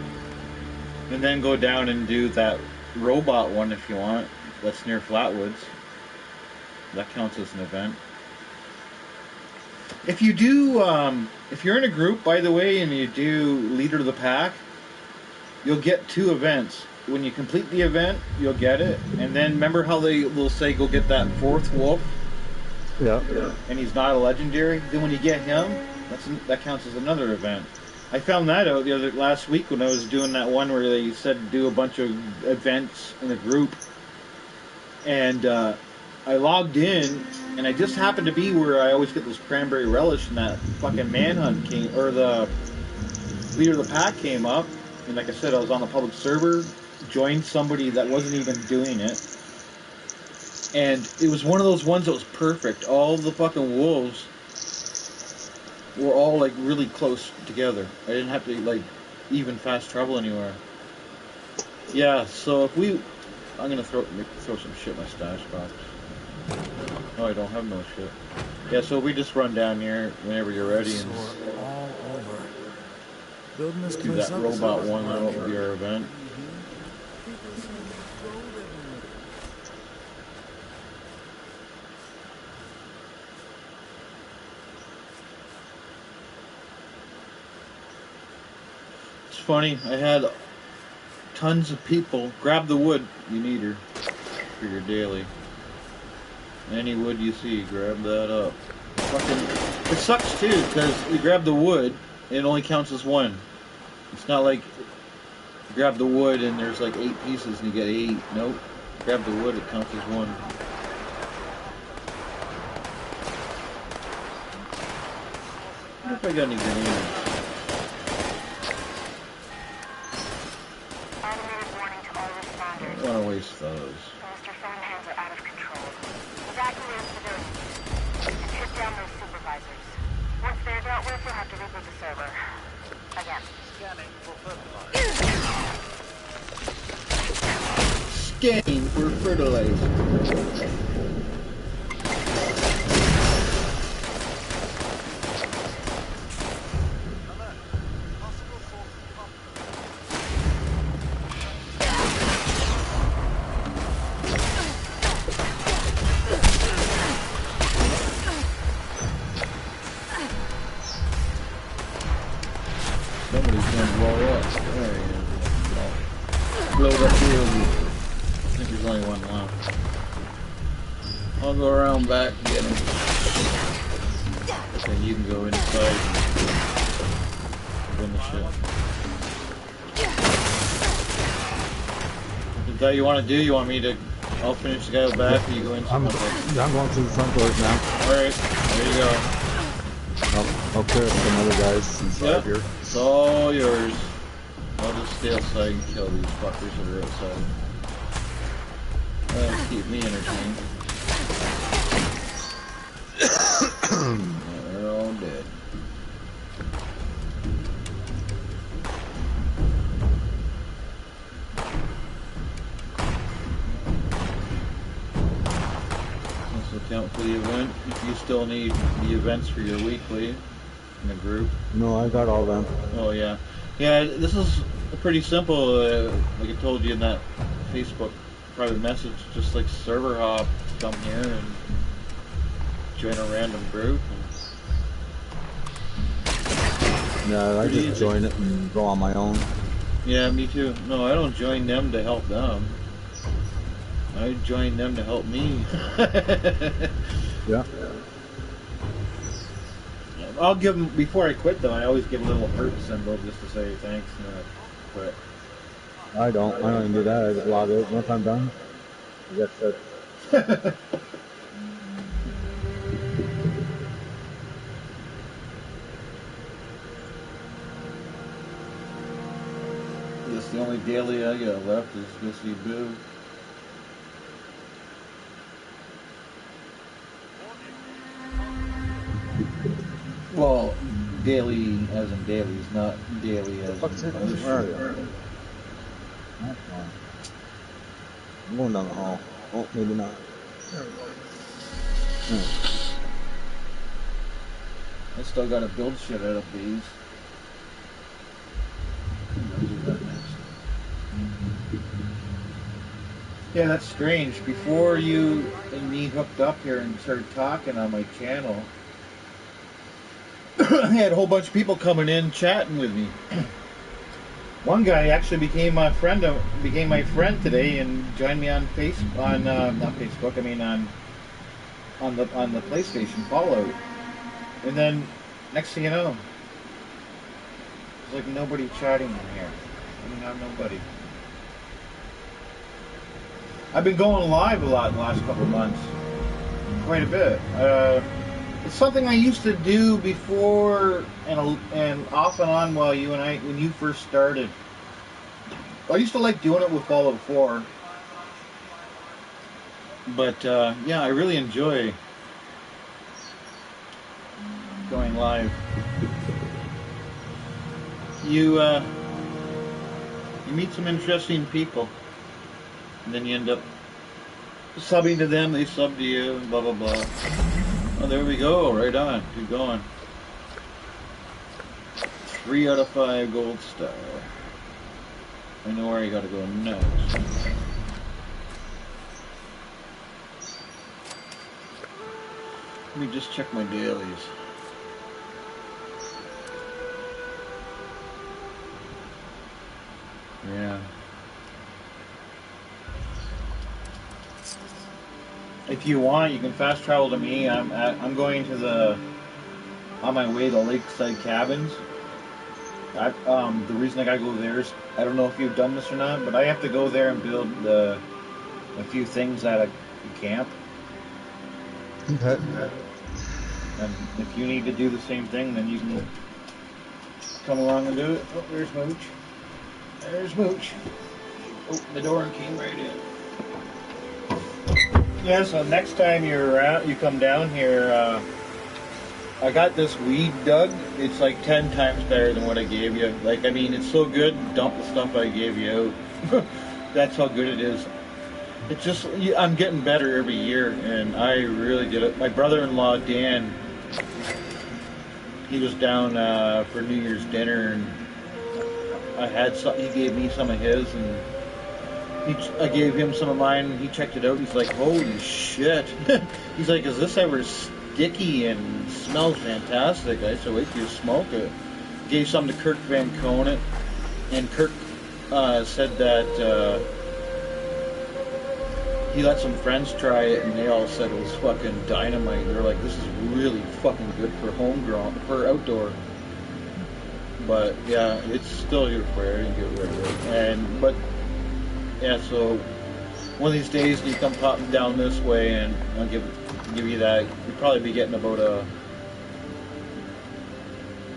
Speaker 1: And then go down and do that robot one if you want. That's near Flatwoods. That counts as an event. If you do, if you're in a group, by the way, and you do Leader of the Pack, you'll get 2 events. When you complete the event, you'll get it. And then remember how they'll say go get that 4th wolf?
Speaker 8: Yeah.
Speaker 1: And he's not a legendary? Then when you get him, that counts as another event. I found that out last week when I was doing that one where they said do a bunch of events in a group. And I logged in, and I just happened to be where I always get this cranberry relish, and that fucking manhunt came, or the Leader of the Pack came up. And like I said, I was on a public server, joined somebody that wasn't even doing it. And it was one of those ones that was perfect. All the fucking wolves were all like really close together. I didn't have to like even fast travel anywhere. Yeah, so if I'm gonna throw some shit in my stash box. Oh, I don't have no shit. Yeah, so we just run down here whenever you're ready and
Speaker 3: all over. Building this
Speaker 1: do
Speaker 3: place
Speaker 1: that
Speaker 3: up is
Speaker 1: robot
Speaker 3: awesome.
Speaker 1: one. That'll be our event. It's funny, I had tons of people grab the wood. You need her for your daily. Any wood you see, grab that up. Fucking, it sucks too, because you grab the wood, and it only counts as 1. It's not like you grab the wood and there's like 8 pieces and you get 8. Nope. Grab the wood, it counts as 1. I wonder if I got any grenades.
Speaker 10: Automated warning to all responders.
Speaker 1: I don't want to waste those.
Speaker 10: Mr. Phone hands are out of control. Evacuate civilians and shoot down those supervisors. Once they're dealt with, you'll have to reboot the server. Again.
Speaker 4: Scanning for fertilizer.
Speaker 1: Scanning for fertilizer. Somebody's going to blow up. There he is. Blow up here. I think there's only one left. I'll go around back and get him. Then you can go inside and finish it. Is that you want to do? You want me to... I'll finish the guy out back and you go inside?
Speaker 8: I'm going through the front doors now.
Speaker 1: Alright, there you go.
Speaker 8: I'll clear up some other guys inside here.
Speaker 1: It's all yours. I'll just stay outside and kill these fuckers that are outside. That'll keep me entertained. They're all dead. This will count for the event. If you still need the events for your weekly in the group.
Speaker 8: No, I got all them.
Speaker 1: Oh yeah. Yeah, this is pretty simple. Like I told you in that Facebook private message, just like server hop, come here and join a random group.
Speaker 8: Yeah, I just join it and go on my own.
Speaker 1: Yeah, me too. No, I don't join them to help them. I join them to help me.
Speaker 8: Yeah.
Speaker 1: I'll give them, before I quit though, I always give a little heart symbol just to say thanks and then I quit.
Speaker 8: I don't even do that. I just log out. Once I'm done, I guess that's...
Speaker 1: This the only daily I got left is go see Boo. Well, daily as in dailies, not daily as in
Speaker 8: Where are you? I'm going down the hall. Oh, maybe not. There we go.
Speaker 1: I still gotta build shit out of these. I'll do that next. Yeah, that's strange. Before you and me hooked up here and started talking on my channel, I had a whole bunch of people coming in chatting with me. One guy actually became my friend today and joined me on not Facebook. I mean on the PlayStation Fallout. And then next thing you know, there's like nobody chatting in here. I mean, I'm nobody. I've been going live a lot in the last couple of months, quite a bit. It's something I used to do before and off and on while when you first started. I used to like doing it with Fallout 4. But yeah, I really enjoy going live. You meet some interesting people, and then you end up subbing to them, they sub to you, and blah blah blah. Oh, there we go. Right on. Keep going. 3 out of 5 gold star. I know where you gotta go next. Let me just check my dailies. Yeah. If you want, you can fast travel to me. I'm going to on my way to Lakeside Cabins. The reason I gotta go there is I don't know if you've done this or not, but I have to go there and build a few things at a camp.
Speaker 8: Okay.
Speaker 1: And if you need to do the same thing, then you can come along and do it. Oh, there's Mooch. There's Mooch. Oh, the door came right in. Yeah, so next time you come down here, I got this weed dug. It's like 10 times better than what I gave you. Like, I mean, it's so good, dump the stuff I gave you out. That's how good it is. It's just, I'm getting better every year, and I really get it. My brother-in-law, Dan, he was down for New Year's dinner, and I had some, he gave me some of his, and I gave him some of mine, and he checked it out. He's like, holy shit. He's like, is this ever sticky and smells fantastic? I said, wait till you smoke it. Gave some to Kirk Van Conant, and Kirk said that he let some friends try it, and they all said it was fucking dynamite. They're like, this is really fucking good for homegrown, for outdoor. But yeah, it's still your prayer. You get rid of it. But yeah, so one of these days you come popping down this way, and I'll give you that. You'll probably be getting about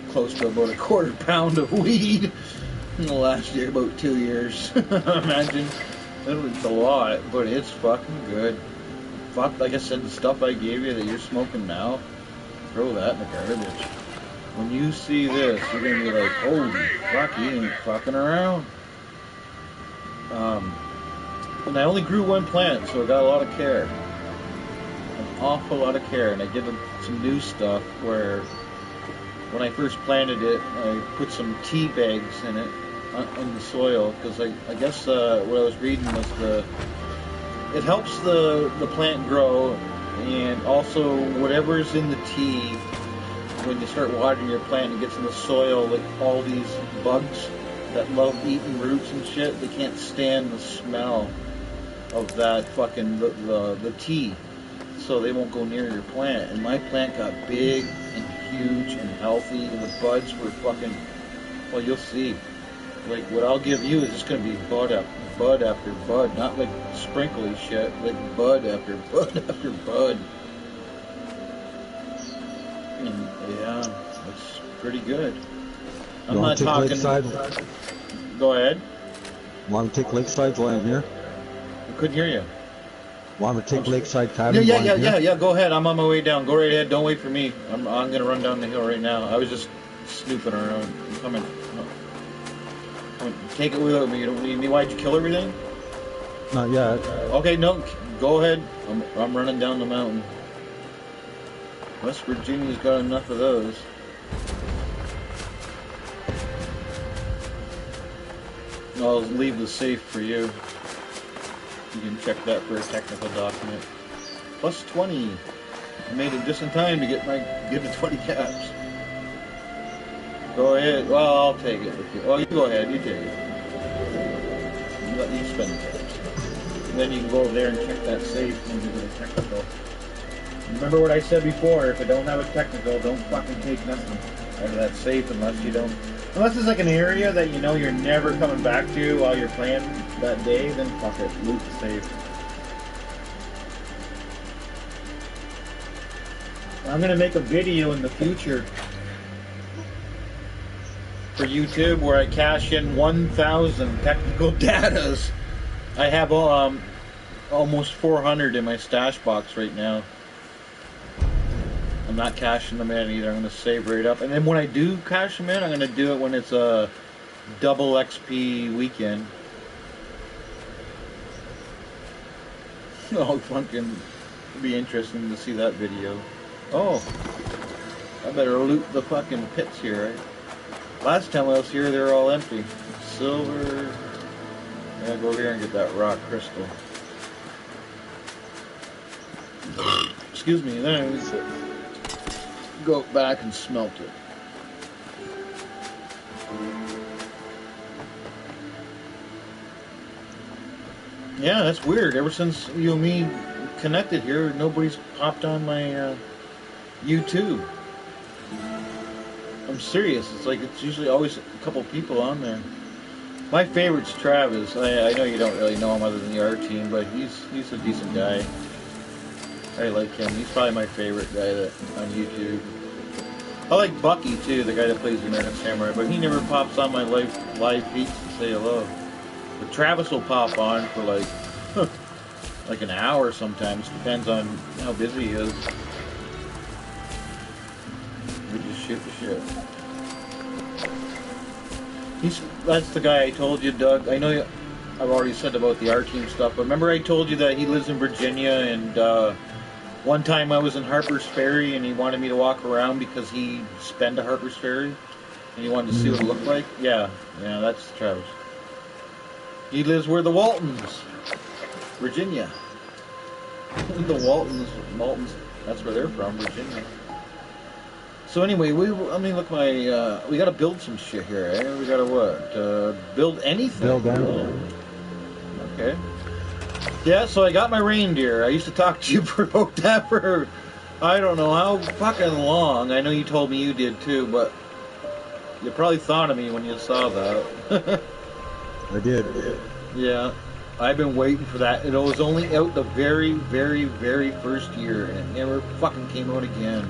Speaker 1: close to about a quarter pound of weed in the last year, about 2 years. Imagine. It's a lot, but it's fucking good. Fuck, like I said, the stuff I gave you that you're smoking now, throw that in the garbage. When you see this, you're gonna be like, holy fuck, you ain't fucking around. And I only grew one plant, so I got a lot of care. An awful lot of care, and I did some new stuff where when I first planted it, I put some tea bags in it, in the soil, because I guess what I was reading was it helps the plant grow, and also whatever's in the tea, when you start watering your plant and it gets in the soil, like all these bugs that love eating roots and shit, they can't stand the smell of that fucking the tea, so they won't go near your plant. And my plant got big and huge and healthy, and the buds were fucking, well, you'll see. Like, what I'll give you is just going to be bud after bud, not like sprinkly shit, like bud after bud after bud. And yeah, it's pretty good. I'm not talking. Lakeside? Go ahead.
Speaker 8: Want to take Lakeside while I'm here?
Speaker 1: I couldn't hear you.
Speaker 8: Want to take Lakeside Cabin?
Speaker 1: Yeah. Go ahead. I'm on my way down. Go right ahead. Don't wait for me. I'm gonna run down the hill right now. I was just snooping around. I'm coming. Take it without me. You don't need me. Why'd you kill everything?
Speaker 8: Not yet.
Speaker 1: Okay, no. Go ahead. I'm running down the mountain. West Virginia's got enough of those. I'll leave the safe for you. You can check that for a technical document. Plus 20. I made it just in time to get the 20 caps. Go ahead. Well, I'll take it with you. Oh, you go ahead. You take it. Let you spend it. And then you can go over there and check that safe and give it a technical. Remember what I said before, if I don't have a technical, don't fucking take nothing out of that safe unless it's like an area that you know you're never coming back to while you're playing that day, then fuck it, loot the safe. I'm gonna make a video in the future for YouTube where I cash in 1,000 technical datas. I have almost 400 in my stash box right now. I'm not cashing them in either. I'm going to save right up. And then when I do cash them in, I'm going to do it when it's a double XP weekend. Oh, fucking be interesting to see that video. Oh, I better loot the fucking pits here, right? Last time I was here, they were all empty. Silver. I'm going to go over here and get that rock crystal. Excuse me, then I was go back and smelt it. Yeah, that's weird. Ever since you and me connected here, nobody's popped on my YouTube. I'm serious. It's like it's usually always a couple people on there. My favorite's Travis. I know you don't really know him other than the art team, but he's a decent guy. I like him. He's probably my favorite guy on YouTube. I like Bucky too, the guy that plays the American Samurai, but he never pops on my live feeds to say hello. But Travis will pop on for like an hour sometimes. Depends on how busy he is. We just shoot the shit. That's the guy I told you, Doug. I know I've already said about the R-Team stuff, but remember I told you that he lives in Virginia, and one time I was in Harper's Ferry and he wanted me to walk around because he'd been to Harper's Ferry and he wanted to see what it looked like. Yeah, that's Travis. He lives where the Waltons, Virginia. The Waltons, that's where they're from, Virginia. So anyway, look, we gotta build some shit here, eh? We gotta what? Build anything.
Speaker 8: Build anything.
Speaker 1: Okay. Yeah, so I got my reindeer. I used to talk to you about that for, I don't know how fucking long. I know you told me you did too, but you probably thought of me when you saw that.
Speaker 8: I did.
Speaker 1: Yeah. I've been waiting for that. It was only out the very, very, very first year, and it never fucking came out again.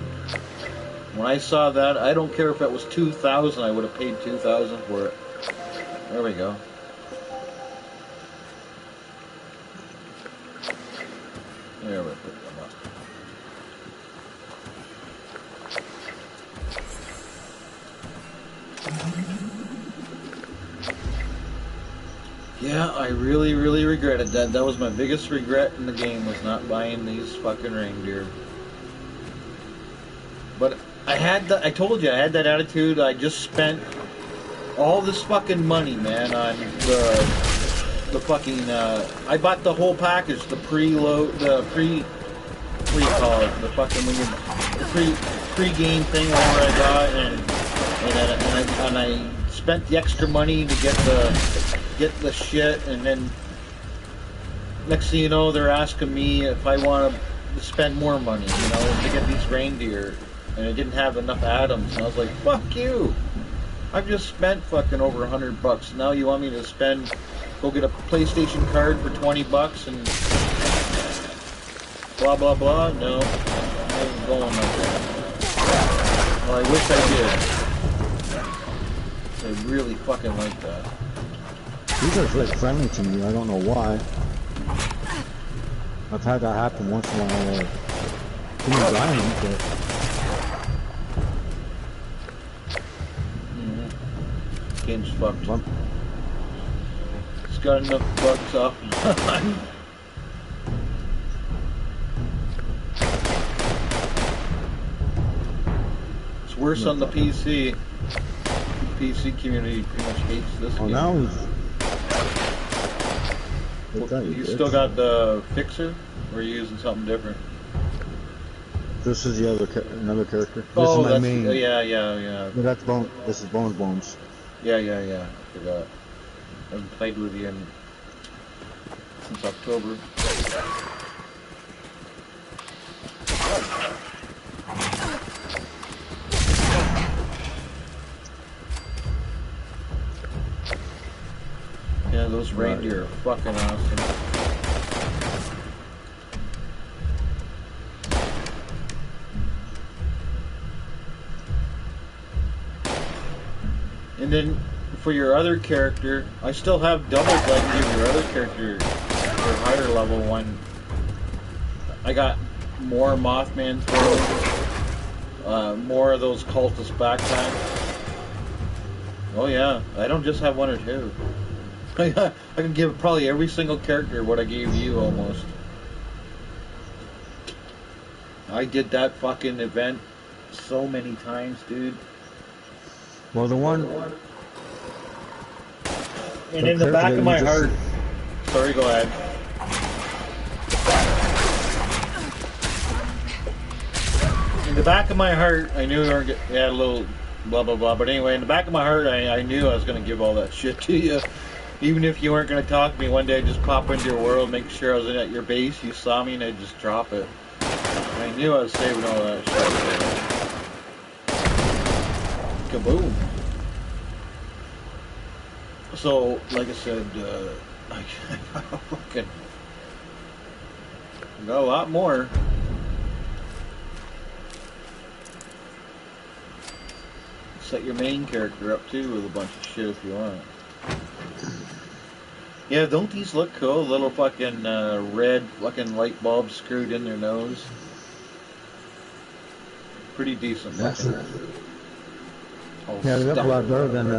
Speaker 1: When I saw that, I don't care if it was $2,000, I would have paid $2,000 for it. There we go. There we put them up. Yeah, I really, really regretted that. That was my biggest regret in the game, was not buying these fucking reindeer. But I told you, I had that attitude. I just spent all this fucking money, man, on the fucking, I bought the whole package, the what do you call it, the fucking, the pre-game thing, whatever I got, and I spent the extra money to get the shit, and then next thing you know, they're asking me if I want to spend more money, to get these reindeer. And it didn't have enough atoms, and I was like, fuck you! I've just spent fucking over $100. Now you want me to go get a PlayStation card for $20 and blah blah blah? No, I ain't going like that. Well, I wish I did. I really fucking like that.
Speaker 8: These are really friendly to me, I don't know why. I've had that happen once in a while. But
Speaker 1: game's fucked. It's got enough bugs off. It's worse on the PC. The PC community pretty much hates this game.
Speaker 8: Now
Speaker 1: you still got the fixer, or are you using something different?
Speaker 8: This is the another character. This
Speaker 1: Oh,
Speaker 8: is my main.
Speaker 1: Yeah.
Speaker 8: But that's Bone. This is Bones.
Speaker 1: Yeah. I forgot. I haven't played with you since October. Yeah, those reindeer are fucking awesome. And then for your other character, I still have doubles I can give your other character, your higher level one. I got more Mothman throws, more of those cultist backpacks. Oh yeah, I don't just have one or two. I can give probably every single character what I gave you almost. I did that fucking event so many times, dude.
Speaker 8: Well, the one...
Speaker 1: And in the back of my heart... Sorry, go ahead. In the back of my heart, I knew we were getting... Yeah, a little blah, blah, blah. But anyway, in the back of my heart, I knew I was going to give all that shit to you. Even if you weren't going to talk to me, one day I'd just pop into your world, make sure I was in at your base, you saw me, and I'd just drop it. I knew I was saving all that shit. Kaboom. So, like I said, I got a lot more. Set your main character up too with a bunch of shit if you want. Yeah, don't these look cool? Little fucking red fucking light bulbs screwed in their nose. Pretty decent
Speaker 8: That's
Speaker 1: looking.
Speaker 8: it.
Speaker 1: All
Speaker 8: Yeah, that's a
Speaker 1: stuck.
Speaker 8: lot better than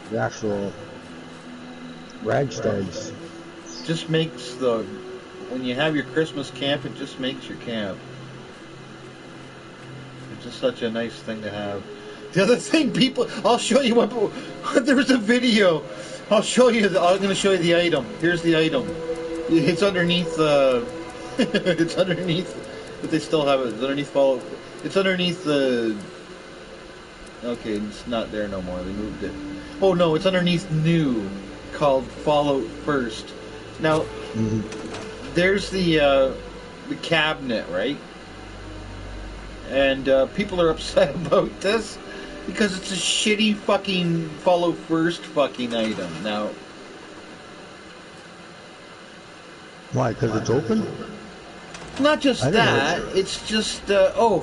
Speaker 8: the actual ragstags.
Speaker 1: Just makes when you have your Christmas camp, it just makes your camp. It's just such a nice thing to have. The other thing, people, I'll show you what. There's a video. I'll show you. I'm going to show you the item. Here's the item. It's underneath. It's underneath. But they still have it. It's underneath follow. It's underneath the. Okay, it's not there no more. They moved it. Oh no, it's underneath new, called Follow First. Now, there's the cabinet, right? And people are upset about this because it's a shitty fucking Follow First fucking item. Now,
Speaker 8: Why? Because it's open?
Speaker 1: not just
Speaker 8: I didn't know
Speaker 1: that, it's just,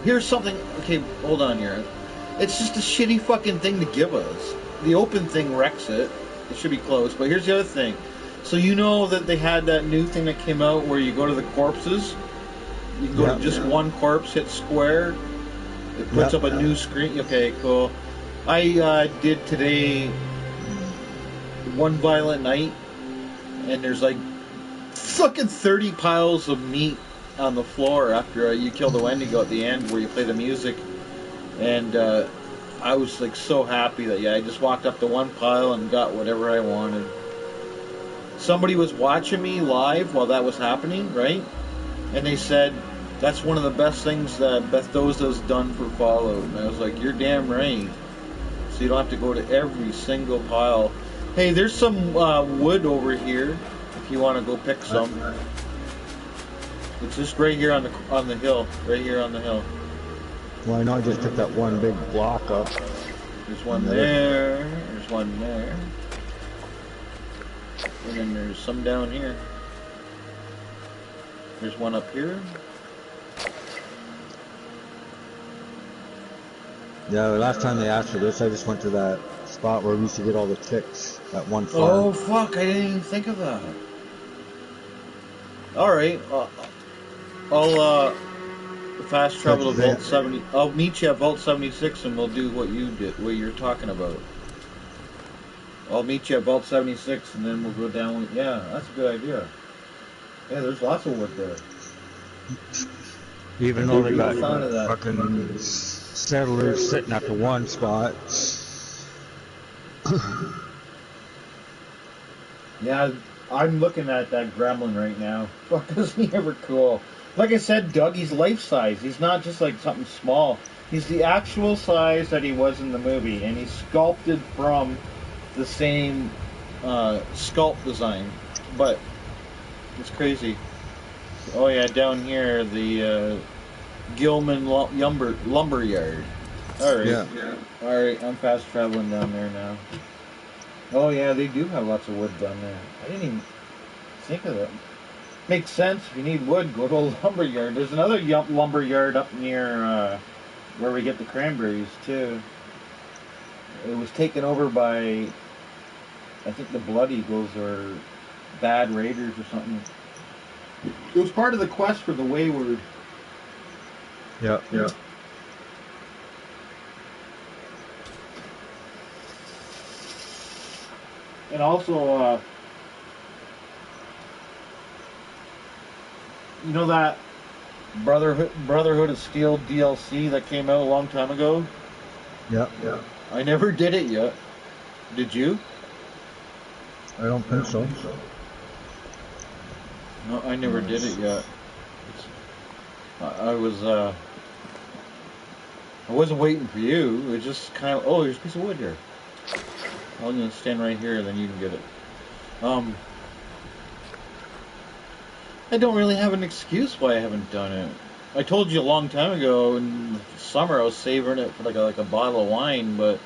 Speaker 1: here's something, okay, hold on here. It's just a shitty fucking thing to give us. The open thing wrecks it. It should be closed, but here's the other thing. So you know that they had that new thing that came out where you go to the corpses? You can go to just one corpse, hit square, it puts up a new screen. Okay, cool. I did today One Violent Night, and there's like fucking 30 piles of meat on the floor after you kill the Wendigo at the end where you play the music. And I was like so happy that I just walked up to one pile and got whatever I wanted. Somebody was watching me live while that was happening, right? And they said, that's one of the best things that Bethosa's done for Fallout. And I was like, you're damn right. So you don't have to go to every single pile. Hey, there's some wood over here if you want to go pick some. It's just right here on the hill. Right here on the hill.
Speaker 8: Why not just pick that one big block up?
Speaker 1: There's one there. There's one there. And then there's some down here. There's one up here.
Speaker 8: Yeah, the last time they asked for this, I just went to that spot where we used to get all the ticks at one farm.
Speaker 1: Oh, fuck, I didn't even think of that. Alright, I'll fast travel to Vault 70. I'll meet you at Vault 76 and we'll do what you're talking about. I'll meet you at Vault 76 and then we'll go down. Yeah, that's a good idea. Yeah, there's lots of wood there.
Speaker 8: Even though they got fucking settlers sitting at the one spot.
Speaker 1: Yeah, I'm looking at that gremlin right now. Fuck, is he ever cool? Like I said, Doug, he's life size. He's not just like something small. He's the actual size that he was in the movie, and he's sculpted from the same sculpt design. But it's crazy. Oh yeah, down here, the Gilman lumber yard. Alright. Yeah. Alright, I'm fast traveling down there now. Oh yeah, they do have lots of wood down there. I didn't even think of that. Makes sense. If you need wood, go to a lumber yard. There's another lumber yard up near where we get the cranberries too. It was taken over by, I think, the Blood Eagles or Bad Raiders or something. It was part of the quest for the Wayward.
Speaker 8: Yeah.
Speaker 1: And also, you know that Brotherhood of Steel DLC that came out a long time ago?
Speaker 8: Yeah.
Speaker 1: I never did it yet. Did you?
Speaker 8: I don't think so.
Speaker 1: No, I never did it yet. I wasn't waiting for you. It was just kind of, oh, there's a piece of wood here. I'm going to stand right here, then you can get it. I don't really have an excuse why I haven't done it. I told you a long time ago in the summer I was savoring it for like a bottle of wine, but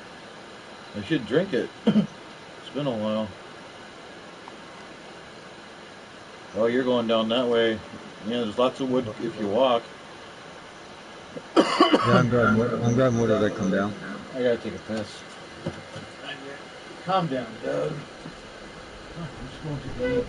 Speaker 1: I should drink it. It's been a while. Oh, you're going down that way. Yeah, there's lots of wood if you walk.
Speaker 8: Yeah, I'm grabbing wood as I come down.
Speaker 1: I gotta take a piss. Calm down, Doug. I'm just going to the...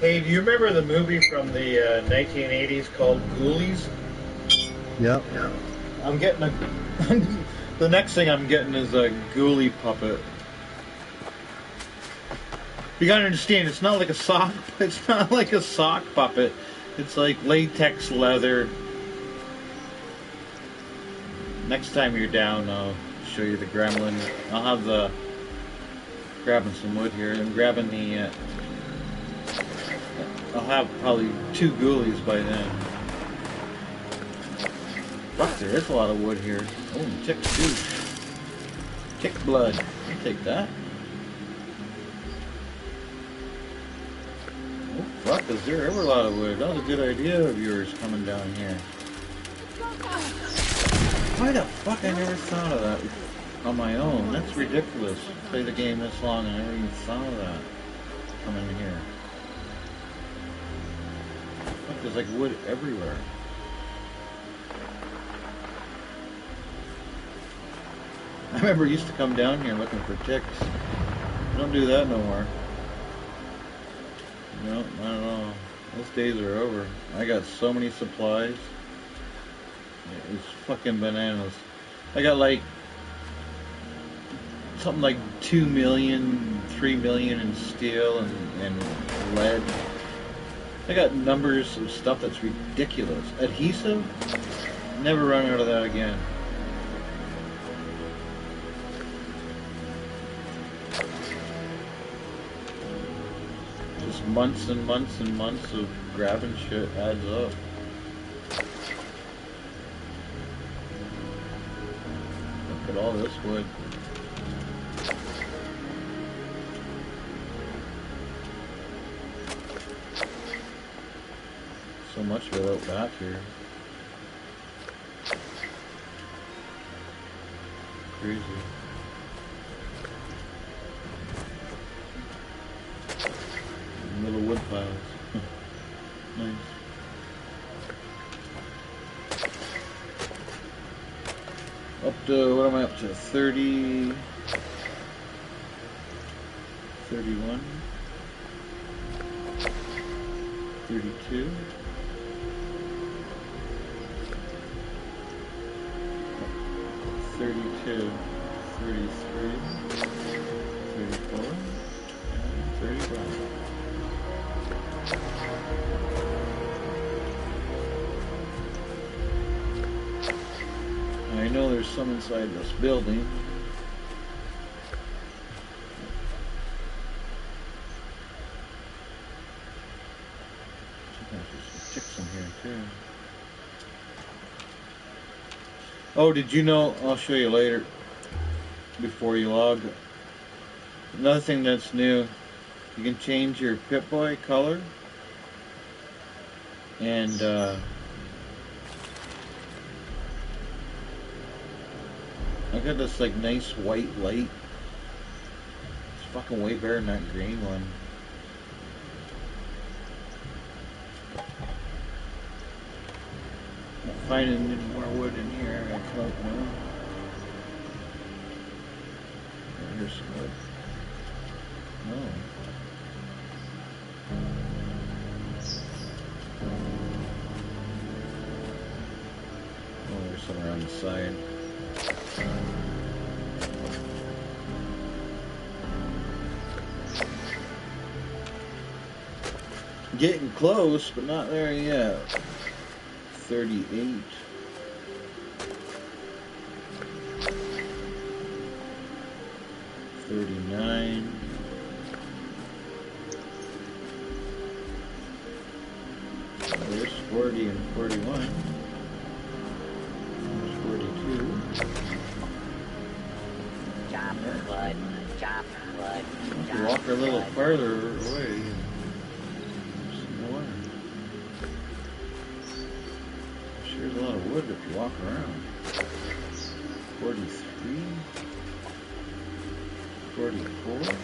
Speaker 1: Hey, do you remember the movie from the 1980s called Ghoulies?
Speaker 11: Yep.
Speaker 1: I'm getting a... the next thing I'm getting is a ghoulie puppet. You gotta understand, it's not like a sock. It's not like a sock puppet. It's like latex leather. Next time you're down, I'll show you the gremlin. I'll have the grabbing some wood here. I'm grabbing the. I'll have probably 2 ghoulies by then. Fuck, there is a lot of wood here. Oh, ticks too. Tick blood. I'll take that. Oh, fuck, is there ever a lot of wood? That was a good idea of yours coming down here. Why the fuck I never thought of that on my own? That's ridiculous. Play the game this long and I never even thought of that. Coming in here. Fuck, there's like wood everywhere. I remember I used to come down here looking for ticks. I don't do that no more. No, not at all. Those days are over. I got so many supplies. It's fucking bananas. I got like something like 2 million, 3 million in steel and lead. I got numbers of stuff that's ridiculous. Adhesive? Never run out of that again. Just months and months and months of grabbing shit adds up. Look at all this wood. So much without back here. Crazy. Little wood piles. Nice. Up to, what am I up to? 30... 31... 32... 32, 33, 34, and 35. I know there's some inside this building. Sometimes there's some ticks in here too. Oh, did you know, I'll show you later, before you log. Another thing that's new, you can change your Pip-Boy color. And, I got this, like, nice white light. It's fucking way better than that green one. Not finding any more wood in here. I don't know. Here's some wood. No. Oh, there's some around the side. Getting close, but not there yet. 38. 39. There's 40 and 41. There's 42.
Speaker 6: Chop wood, chop wood.
Speaker 1: If you walk a little farther away, there's some more. Sure, there's a lot of wood if you walk around. 43. 44.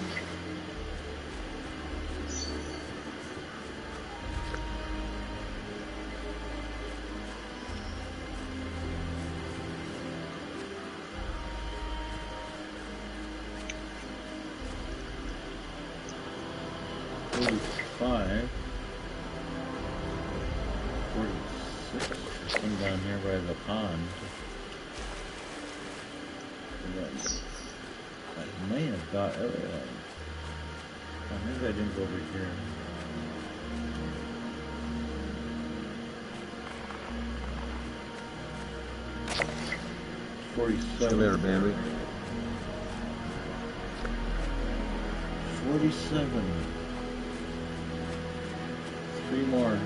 Speaker 1: Five. Come down here by the pond. I may have got everything. Oh, maybe I didn't go over here.
Speaker 8: See you later, baby.
Speaker 1: 47. 3 more.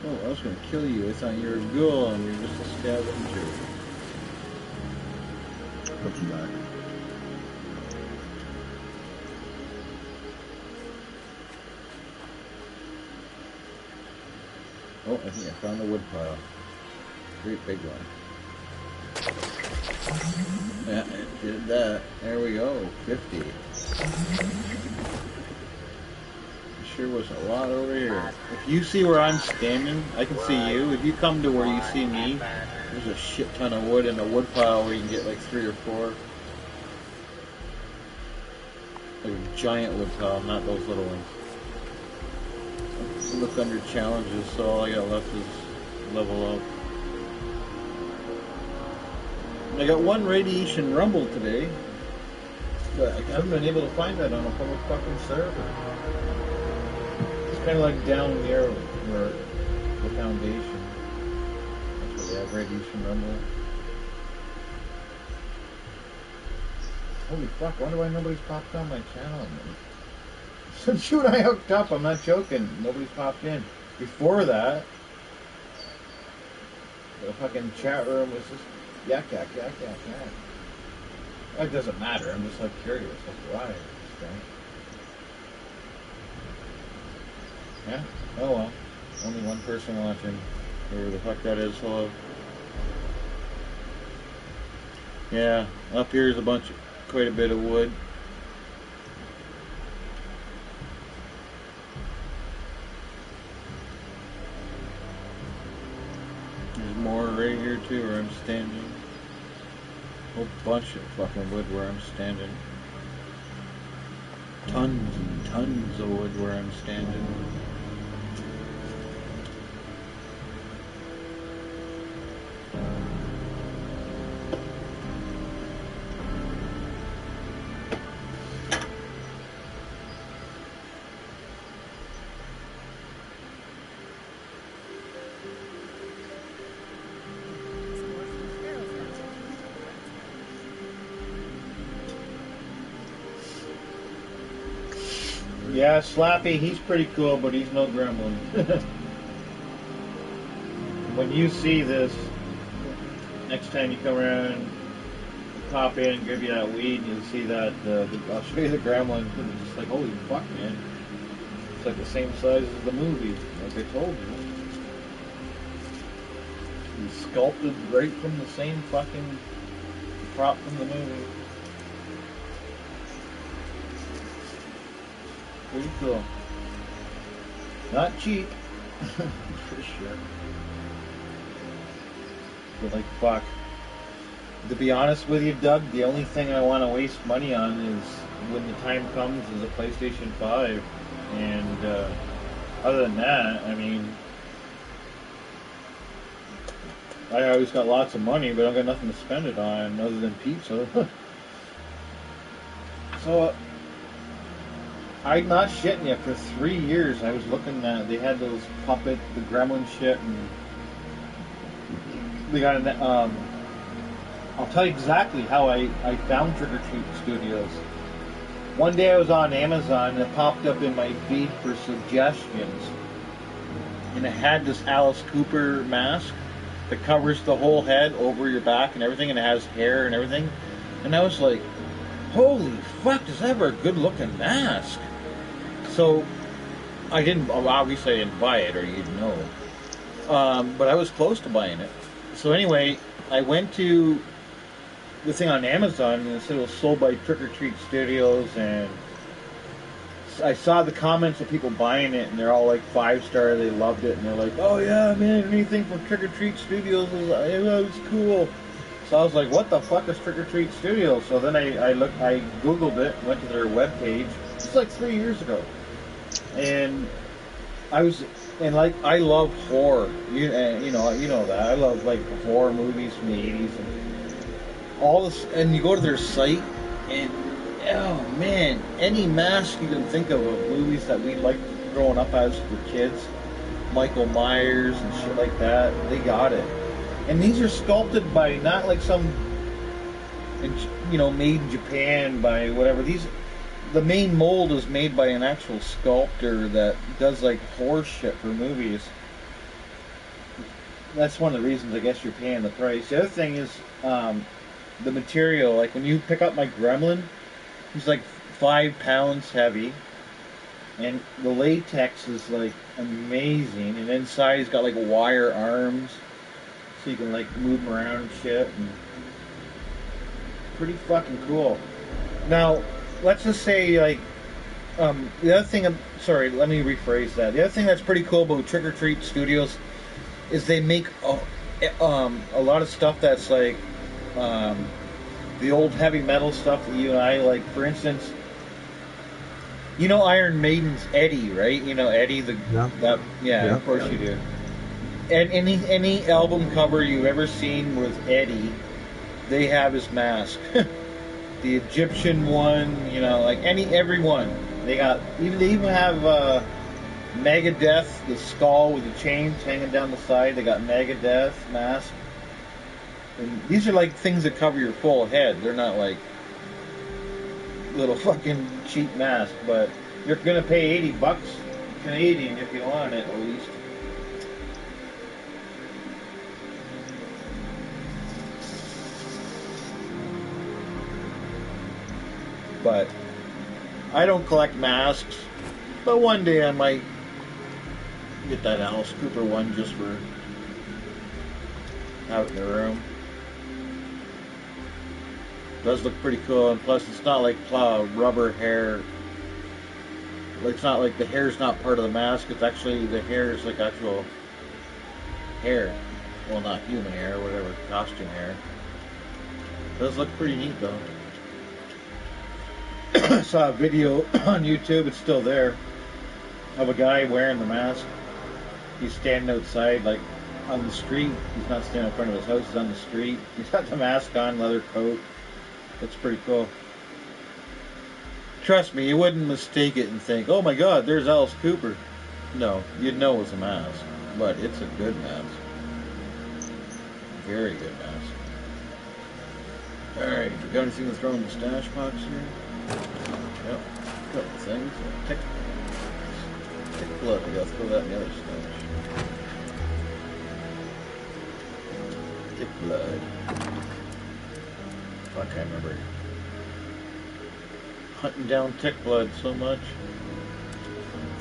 Speaker 1: Oh, I was gonna kill you. I thought you were a ghoul and you're just a scavenger.
Speaker 8: Put you back.
Speaker 1: Oh, I think I found the wood pile. Great big one. Yeah, it did that. There we go. 50. Sure was a lot over here. If you see where I'm standing, I can see you. If you come to where you see me, there's a shit ton of wood in a wood pile where you can get like 3 or 4. Like a giant wood pile, not those little ones. Look under challenges, so all I got left is level up. I got 1 radiation rumble today, but I haven't been able to find that on a public fucking server. It's kind of like down near where the foundation. That's where they have radiation rumble. Holy fuck, wonder why nobody's popped on my channel. Since you and I hooked up, I'm not joking, nobody's popped in. Before that, the fucking chat room was just yak. It doesn't matter, I'm just like curious as to why. Yeah? Oh well. Only one person watching. Whoever the fuck that is, hello. Yeah, up here is quite a bit of wood. There's more right here too where I'm standing. A whole bunch of fucking wood where I'm standing. Tons and tons of wood where I'm standing. Yeah, Slappy, he's pretty cool, but he's no gremlin. When you see this, next time you come around, pop in and give you that weed, and you'll see that, I'll show you the gremlin. It's just like, holy fuck, man. It's like the same size as the movie, like I told you. He's sculpted right from the same fucking prop from the movie. Pretty cool. Not cheap, for sure. But like, fuck. To be honest with you, Doug, the only thing I want to waste money on is, when the time comes, is a PlayStation 5. And other than that, I mean, I always got lots of money, but I've got nothing to spend it on other than pizza. So, I'm not shitting you. For 3 years, I was looking at. They had those puppet, the gremlin shit, and they got an. I'll tell you exactly how I found Trick or Treat Studios. One day I was on Amazon and it popped up in my feed for suggestions, and it had this Alice Cooper mask that covers the whole head over your back and everything, and it has hair and everything. And I was like, holy fuck, is that ever a good looking mask? So, obviously I didn't buy it, or you'd know. But I was close to buying it. So anyway, I went to the thing on Amazon, and it said it was sold by Trick or Treat Studios, and I saw the comments of people buying it, and they're all like 5-star, they loved it, and they're like, oh yeah, man, anything from Trick or Treat Studios was cool. So I was like, what the fuck is Trick or Treat Studios? So then I Googled it, went to their webpage, It's like 3 years ago, and I love horror. You know that I love like horror movies from the 80s and all this. And you go to their site, and oh man, any mask you can think of movies that we liked growing up as for kids, Michael Myers and shit like that, they got it. And these are sculpted by not like some, made in Japan by whatever. The main mold is made by an actual sculptor that does like horse shit for movies. That's one of the reasons I guess you're paying the price. The other thing is the material. Like when you pick up my Gremlin, he's like 5 pounds heavy, and the latex is like amazing. And inside he's got like wire arms, so you can like move him around and shit. And pretty fucking cool. Now, let's just say like the other thing. Let me rephrase that. The other thing that's pretty cool about Trick or Treat Studios is they make a lot of stuff that's like the old heavy metal stuff that you and I like. For instance, you know Iron Maiden's Eddie, right? You know Eddie, yeah, of course you do. And any album cover you've ever seen with Eddie, they have his mask. The Egyptian one, like every one. They even have Megadeth, the skull with the chains hanging down the side. They got Megadeth mask. And these are like things that cover your full head. They're not like little fucking cheap masks, but you're gonna pay $80 Canadian if you want it, at least. But I don't collect masks, but one day I might get that Alice Cooper one just for out in the room. It does look pretty cool, and plus it's not like rubber hair. It's not like the hair's not part of the mask. It's actually the hair is like actual hair. Well, not human hair, whatever, costume hair. It does look pretty neat though. I saw a video on YouTube, it's still there, of a guy wearing the mask. He's standing outside, like, on the street. He's not standing in front of his house, he's on the street. He's got the mask on, leather coat. It's pretty cool. Trust me, you wouldn't mistake it and think, oh my god, there's Alice Cooper. No, you'd know it was a mask. But it's a good mask. Very good mask. Alright, we got anything to throw in the stash box here? Yep, a couple things. Tick blood, I gotta throw that in the other stash. Tick blood. Fuck, I remember hunting down tick blood so much.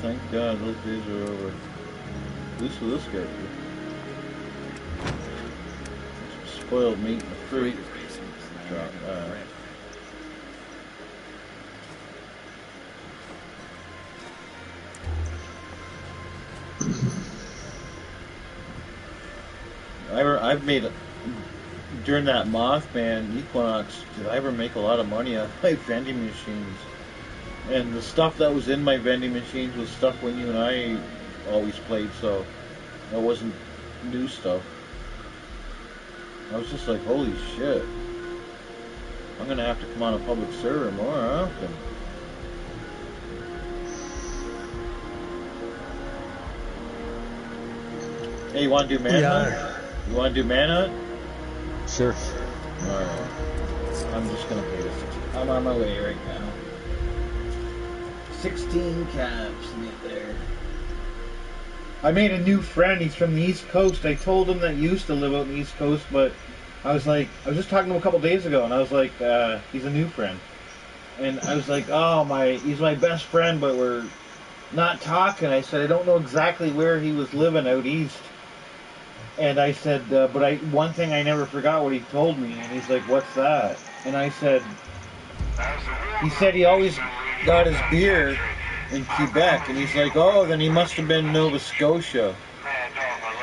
Speaker 1: Thank God those days are over. At least with this character. Some spoiled meat and fruit. I've made during that Mothman Equinox. Did I ever make a lot of money on my vending machines? And the stuff that was in my vending machines was stuff when you and I always played, so that wasn't new stuff. I was just like, holy shit! I'm gonna have to come on a public server more often. Hey, you want to do manhunt?
Speaker 8: Yeah.
Speaker 1: You want to do manhunt?
Speaker 8: Sure.
Speaker 1: Alright. I'm just going to pay the 16. I'm on my way right now. 16 caps to get there. I made a new friend. He's from the East Coast. I told him that he used to live out in the East Coast, but I was just talking to him a couple days ago, and I was like, he's a new friend. And I was like, he's my best friend, but we're not talking. I said, I don't know exactly where he was living out east. And I said, one thing I never forgot what he told me. And he's like, what's that? And I said, he said he always got his beer in Quebec. And he's like, oh, then he must have been Nova Scotia.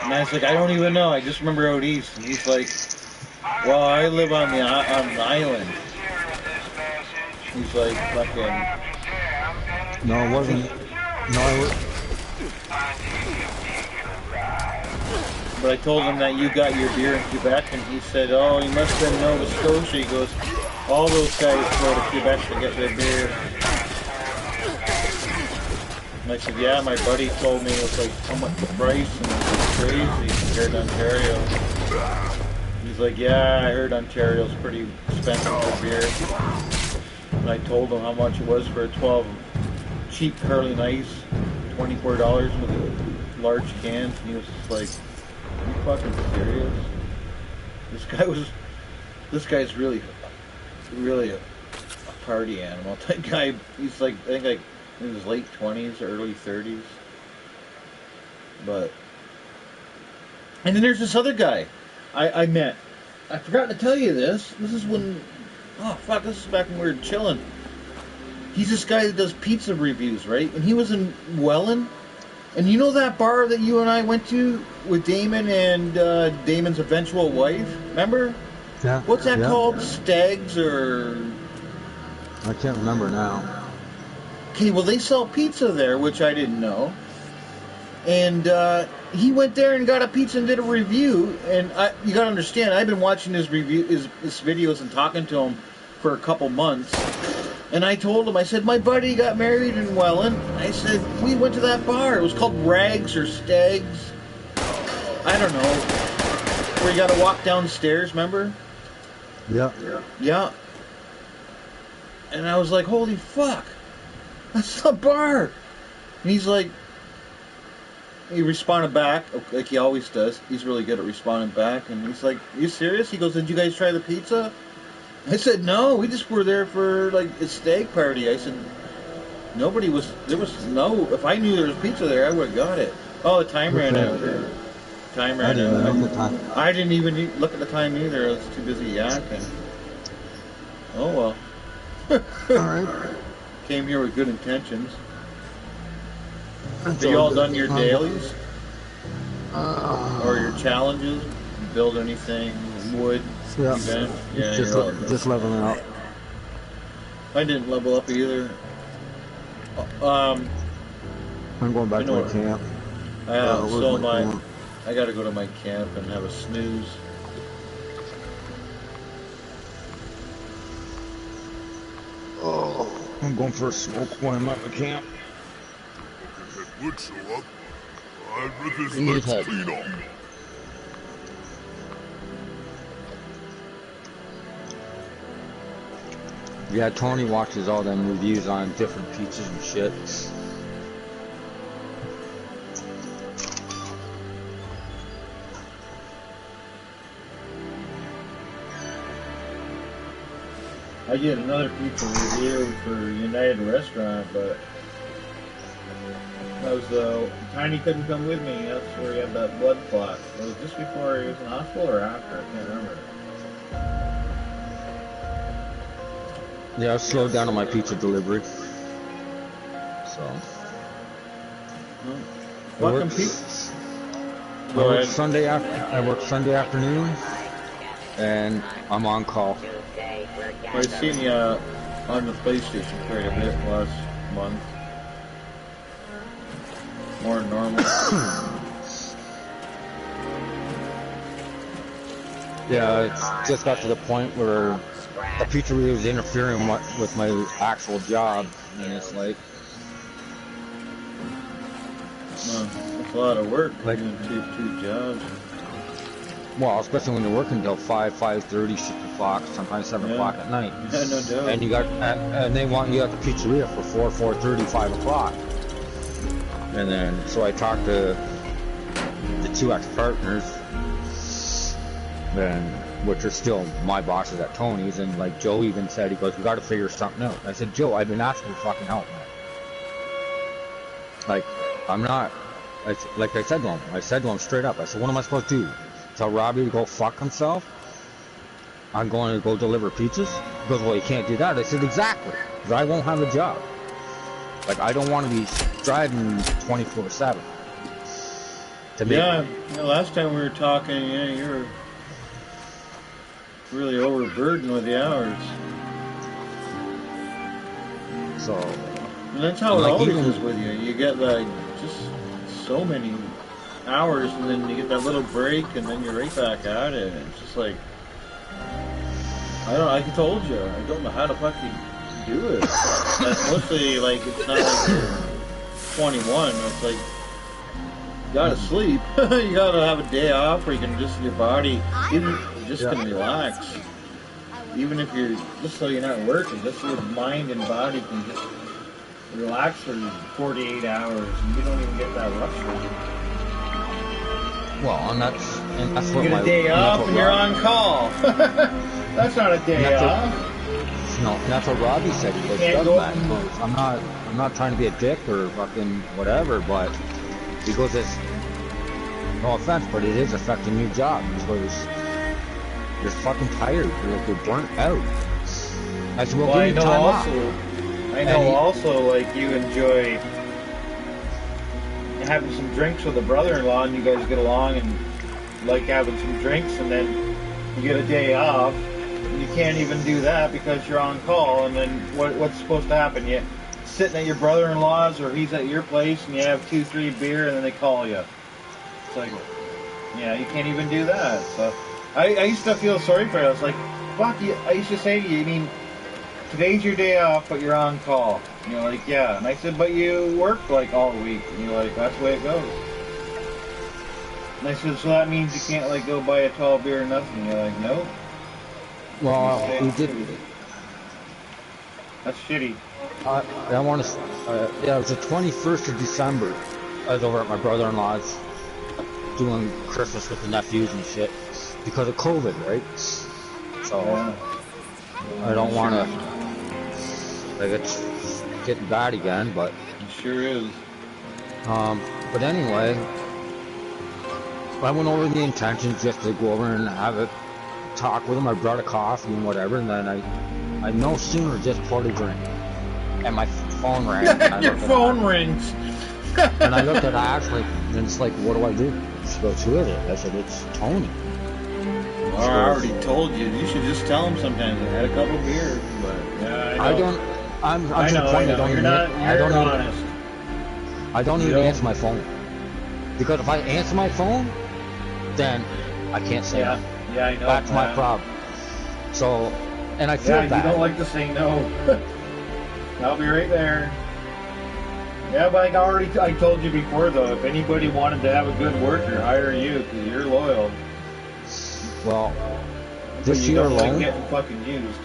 Speaker 1: And I was like, I don't even know. I just remember out east. And he's like, well, I live on the island. He's like, fucking,
Speaker 8: No, it wasn't. No, it was.
Speaker 1: But I told him that you got your beer in Quebec, and he said, "Oh, you must have been Nova Scotia." He goes, "All those guys go to Quebec to get their beer." And I said, "Yeah, my buddy told me it was like how much the price, and it was crazy compared to Ontario." He's like, "Yeah, I heard Ontario's pretty expensive for beer." And I told him how much it was for a 12 cheap Carling Ice, $24 with a large can. And he was just like, "Are you fucking serious?" This guy's really a party animal. That guy, he's like, I think like in his late 20s, early 30s. And then there's this other guy I met. I forgot to tell you this. This is this is back when we were chilling. He's this guy that does pizza reviews, right? And he was in Welland. And you know that bar that you and I went to with Damon and Damon's eventual wife? Remember?
Speaker 8: Yeah.
Speaker 1: What's that called? Stags or...
Speaker 8: I can't remember now.
Speaker 1: Okay, well, they sell pizza there, which I didn't know. And he went there and got a pizza and did a review. And you got to understand, I've been watching his videos and talking to him for a couple months. And I told him, I said, my buddy got married in Welland. I said, we went to that bar. It was called Rags or Stags. I don't know. Where you got to walk downstairs, remember?
Speaker 8: Yeah.
Speaker 1: Yeah. And I was like, holy fuck. That's the bar. And he's like, he responded back, like he always does. He's really good at responding back. And he's like, you serious? He goes, did you guys try the pizza? I said, no, we just were there for, like, a steak party. I said, if I knew there was pizza there, I would have got it. Oh, the time ran out. I didn't even look at the time either. I was too busy yakking. Oh, well.
Speaker 8: Alright.
Speaker 1: Came here with good intentions. Have you all done your dailies? Or your challenges? Build anything? Wood?
Speaker 8: Yeah.
Speaker 1: Event? Yeah,
Speaker 8: just leveling up.
Speaker 1: I didn't level up either.
Speaker 8: I'm going back to my camp.
Speaker 1: I gotta go to my camp and have a snooze.
Speaker 8: Oh, I'm going for a smoke when I'm at my camp.
Speaker 11: If it would show up, I'd rip his
Speaker 8: You need
Speaker 11: legs
Speaker 8: help.
Speaker 11: clean off.
Speaker 8: Yeah, Tony watches all them reviews on different pizzas and shit.
Speaker 1: I did another pizza review for United Restaurant, but that was Tiny couldn't come with me. That's where he had that blood clot. It was just before he was in hospital or after? I can't remember.
Speaker 8: Yeah, I slowed down on my pizza delivery. So.
Speaker 1: Welcome, Pete.
Speaker 8: I work Sunday afternoon, and I'm on call.
Speaker 1: I've seen you on the PlayStation quite a bit last month. More than normal.
Speaker 8: Yeah, it's just got to the point where the pizzeria was interfering with my actual job, and it's like...
Speaker 1: That's a lot of work, like doing two jobs.
Speaker 8: Well, especially when you're working until 5:30, 6 o'clock, sometimes 7 o'clock at night.
Speaker 1: Yeah, no doubt.
Speaker 8: And they want you at the pizzeria for 4:30, 5 o'clock. And then, so I talked to the two ex-partners, which are still my bosses at Tony's, and like Joe even said, he goes, we got to figure something out. I said, Joe, I've been asking for fucking help, man. Like, I'm not, like I said to him straight up, I said, what am I supposed to do? Tell Robbie to go fuck himself? I'm going to go deliver pizzas? He goes, well, you can't do that. I said, exactly, because I won't have a job. Like, I don't want to be driving 24/7.
Speaker 1: Yeah, last time we were talking, you were really overburdened with the hours.
Speaker 8: So,
Speaker 1: And that's how
Speaker 8: And
Speaker 1: it
Speaker 8: like
Speaker 1: always
Speaker 8: even
Speaker 1: is with you. You get like just so many hours, and then you get that little break, and then you're right back at it. It's just like I don't. Like I told you, I don't know how to fucking do it. That's mostly like it's not like you're 21. It's like you gotta sleep. You gotta have a day off where you can just your body even just can relax. Even if you're just so you're not working, just so your mind and body can just relax for 48 hours, and you don't even get that luxury.
Speaker 8: well, and that's
Speaker 1: You
Speaker 8: what
Speaker 1: get
Speaker 8: my
Speaker 1: a day off and you're
Speaker 8: Rob-
Speaker 1: on call. That's not a day off.
Speaker 8: No, and that's what Robbie said. He goes,
Speaker 1: Can't
Speaker 8: "Doug,
Speaker 1: go
Speaker 8: man," he goes, I'm not trying to be a dick or fucking whatever, but he goes, it's no offense, but it is affecting your job. He goes, you're fucking tired. You're burnt out. I said, well,
Speaker 1: Well, I
Speaker 8: give me
Speaker 1: know
Speaker 8: time
Speaker 1: also,
Speaker 8: off.
Speaker 1: I know also, like you enjoy having some drinks with a brother-in-law, and you guys get along and like having some drinks, and then you get a day off. You can't even do that because you're on call, and then what's supposed to happen? You sitting at your brother-in-law's or he's at your place, and you have 2-3 beer, and then they call you. It's like, yeah, you can't even do that. So I used to feel sorry for it. I was like, fuck you. I used to say to you, I mean, today's your day off, but you're on call. And you're like, yeah. And I said, but you work like all week. And you're like, that's the way it goes. And I said, so that means you can't like go buy a 12 beer or nothing. And you're like, no.
Speaker 8: Well, we did.
Speaker 1: That's shitty.
Speaker 8: I want to. Yeah, it was the 21st of December. I was over at my brother-in-law's doing Christmas with the nephews and shit because of COVID, right? So I don't want to. Like it's getting bad again, but
Speaker 1: it sure is.
Speaker 8: But anyway, I went over the intentions just to go over and have a talk with him. I brought a coffee and whatever, and then I no sooner just poured a drink, and my phone rang. And
Speaker 1: Your phone rings.
Speaker 8: And I looked at Ashley, and it's like, what do I do? She goes, who is it? I said, it's Tony.
Speaker 1: Well, I already told you. You should just tell him sometimes. I had a couple beers, but yeah, I know.
Speaker 8: I'm
Speaker 1: I
Speaker 8: to
Speaker 1: know,
Speaker 8: the point
Speaker 1: I know. You're not. You're honest.
Speaker 8: I don't even answer my phone. Because if I answer my phone, then I can't say no.
Speaker 1: Yeah, I know.
Speaker 8: That's my problem. So, and I feel bad.
Speaker 1: You don't like to say no. I'll be right there. Yeah, but I told you before though, if anybody wanted to have a good worker, hire you because you're loyal.
Speaker 8: Well, this year
Speaker 1: alone,
Speaker 8: alone,
Speaker 1: like getting fucking used.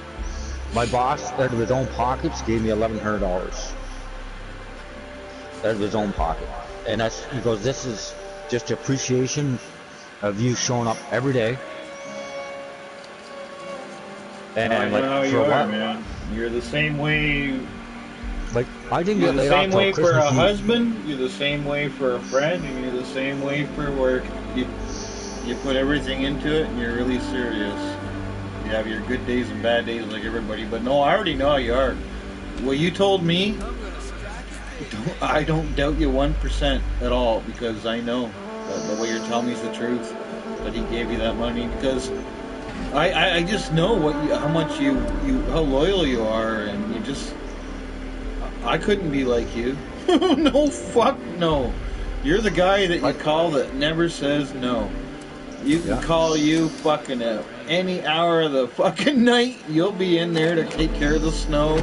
Speaker 8: My boss, out of his own pockets, gave me $1,100 out of his own pocket, and he goes, this is just appreciation of you showing up every day.
Speaker 1: And I know how you are, man. You're the same way.
Speaker 8: Like I didn't
Speaker 1: get
Speaker 8: laid
Speaker 1: off till Christmas. You're the same way for a husband. You're the same way for a friend, and you're the same way for work. You put everything into it, and you're really serious. You have your good days and bad days like everybody, but no, I already know how you are. What you told me, I don't doubt you 1% at all, because I know that the way you're telling me is the truth, that he gave you that money, because I just know how much how loyal you are, and you just, I couldn't be like you. No, fuck no. You're the guy that you call that never says no. You can call you fucking at any hour of the fucking night. You'll be in there to take care of the snow.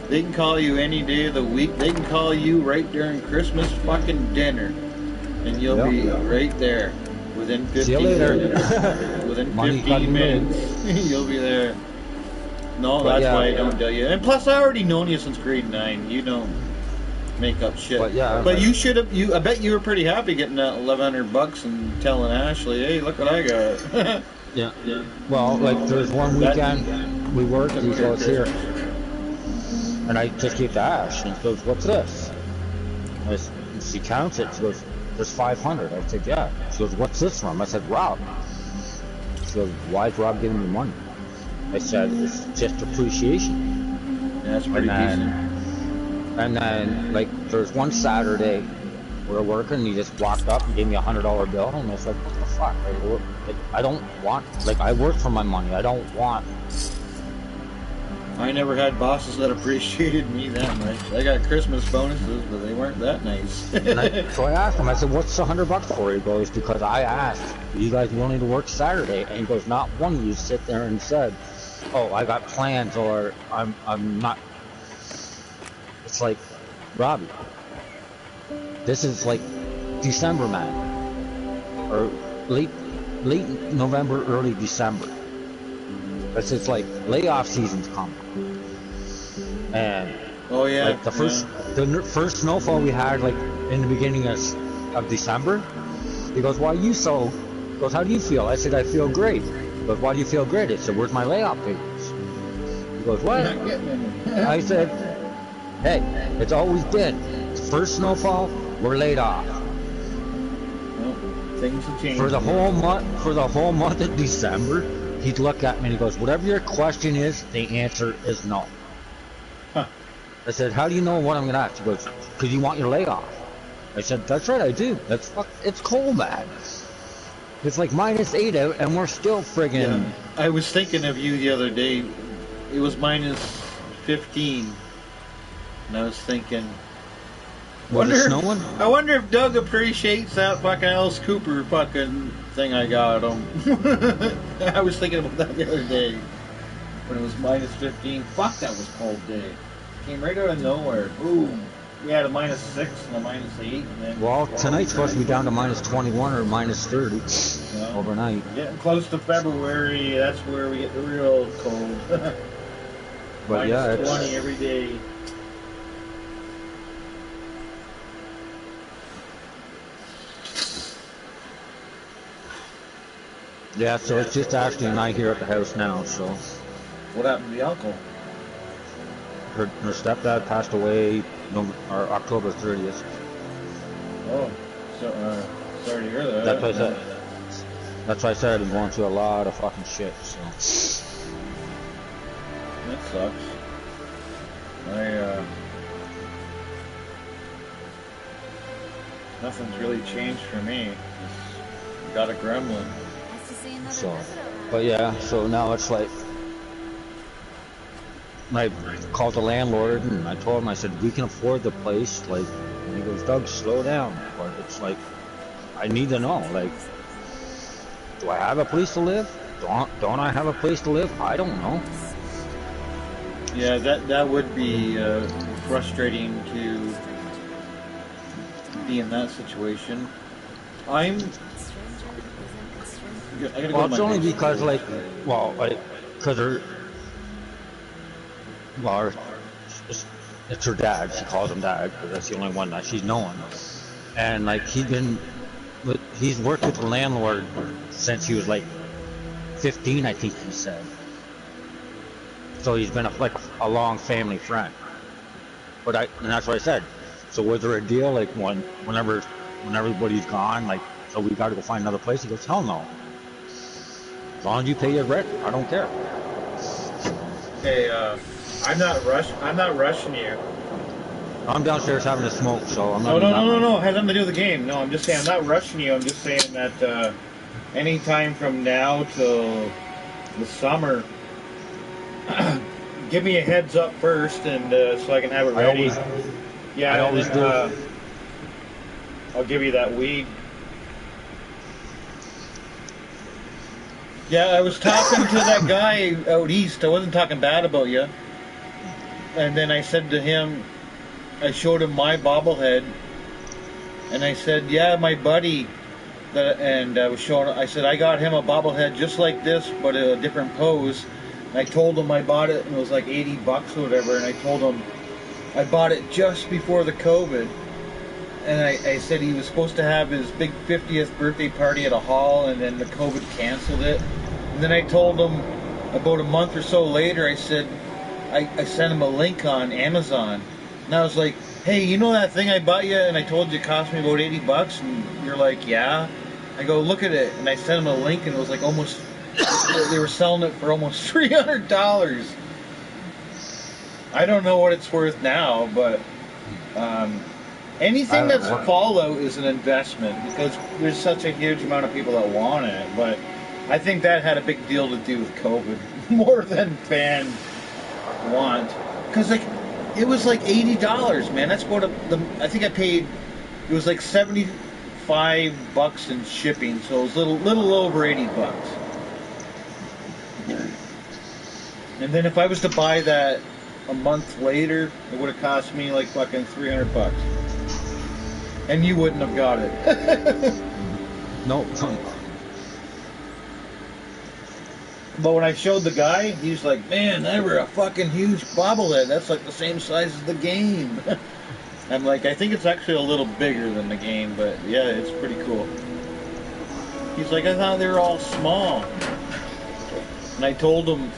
Speaker 1: They can call you any day of the week. They can call you right during Christmas fucking dinner. And you'll be right there within 15 minutes. Within 15 minutes. You'll be there. No, that's why I don't tell you. And plus, I already known you since grade 9. You don't make up shit. But you should have. I bet you were pretty happy getting that $1,100 and telling Ashley, "Hey, look what I got."
Speaker 8: Yeah. Well, like there was one weekend we worked. He goes here, and I just gave to Ash, and he goes, "What's this?" And she counts it. She goes, "There's 500." I said, "Yeah." She goes, "What's this from?" I said, "Rob." She goes, "Why is Rob giving me money?" I said, "It's just appreciation."
Speaker 1: Yeah, that's pretty decent.
Speaker 8: And then, like, there's one Saturday we were working, and he just walked up and gave me $100 bill, and I was like, what the fuck? I don't want, like, I work for my money. I don't want
Speaker 1: I never had bosses that appreciated me that much. I got Christmas bonuses, but they weren't that nice.
Speaker 8: So I asked him, I said, what's the $100 for? He goes, because I asked, are you guys willing to work Saturday? And he goes, not one of you sit there and said, oh, I got plans, or I'm not. It's like, Robbie, this is like December, man, or late November, early December. It's like layoff season's coming, and
Speaker 1: oh yeah,
Speaker 8: like the first snowfall we had, like in the beginning of December. He goes, why are you so? He goes, how do you feel? I said, I feel great. He goes, why do you feel great? I said, where's my layoff papers? He goes, what? I said, hey, it's always been first snowfall, we're laid off.
Speaker 1: Well, things have changed
Speaker 8: For the whole month of December, he'd look at me and he goes, whatever your question is, the answer is no.
Speaker 1: Huh.
Speaker 8: I said, how do you know what I'm gonna ask? He goes, because you want your layoff. I said, that's right, I do. It's cold, man. It's like -8 out, and we're still friggin'.
Speaker 1: Yeah. I was thinking of you the other day. It was -15, and I was thinking, I wonder if Doug appreciates that fucking Alice Cooper fucking thing I got him. I was thinking about that the other day when it was -15. Fuck, that was a cold day. Came right out of nowhere. Boom. We had a -6 and a -8. And then
Speaker 8: well, tonight's supposed to be down to -21 or -30 overnight.
Speaker 1: Getting close to February, that's where we get the real cold.
Speaker 8: But yeah, it's
Speaker 1: -20 every day.
Speaker 8: Yeah, so it's just Ashley and I here at the house now, so.
Speaker 1: What happened to the uncle?
Speaker 8: Her stepdad passed away October 30th.
Speaker 1: Oh, so, sorry to hear that.
Speaker 8: That's what I said. That's why I said I'm going through a lot of fucking shit, so.
Speaker 1: That sucks. Nothing's really changed for me. Just got a gremlin.
Speaker 8: So, but yeah, so now it's like, I called the landlord and I told him, I said, we can afford the place, like, and he goes, Doug, slow down. But it's like, I need to know, like, do I have a place to live? Don't I have a place to live? I don't know.
Speaker 1: Yeah, that would be frustrating to be in that situation.
Speaker 8: Well, it's only because, like, because it's her dad. She calls him dad because that's the only one that she's known. And like he's worked with the landlord since he was like 15, I think he said. So he's been a long family friend. And that's what I said. So was there a deal like when everybody's gone, like, so we got to go find another place? He goes, hell no. As long as you pay your rent, I don't care.
Speaker 1: Hey, I'm not rushing you.
Speaker 8: I'm downstairs having a smoke, so I'm not.
Speaker 1: No. It has nothing to do with the game. No, I'm just saying I'm not rushing you. I'm just saying that any time from now till the summer, give me a heads up first, and so I can have it ready. I always do. I'll give you that weed. Yeah, I was talking to that guy out east. I wasn't talking bad about you. And then I said to him, I showed him my bobblehead, and I said, yeah, my buddy, and I was showing, I said, I got him a bobblehead just like this, but a different pose. And I told him I bought it, and it was like $80 or whatever, and I told him I bought it just before the COVID. And I said he was supposed to have his big 50th birthday party at a hall, and then the COVID canceled it. And then I told him about a month or so later, I said, I sent him a link on Amazon. And I was like, hey, you know that thing I bought you and I told you it cost me about $80? And you're like, yeah. I go, look at it. And I sent him a link, and it was like almost, they were selling it for almost $300. I don't know what it's worth now, but anything that's Fallout is an investment because there's such a huge amount of people that want it. But I think that had a big deal to do with COVID more than fan want, because like it was like $80, man. That's what I think I paid. It was like $75 in shipping, so it was little over $80. And then if I was to buy that a month later, it would have cost me like fucking $300. And you wouldn't have got it.
Speaker 8: No.
Speaker 1: But when I showed the guy, he's like, man, that were a fucking huge bobblehead. That's like the same size as the game. I'm like, I think it's actually a little bigger than the game, but yeah, it's pretty cool. He's like, I thought they were all small. And I told him,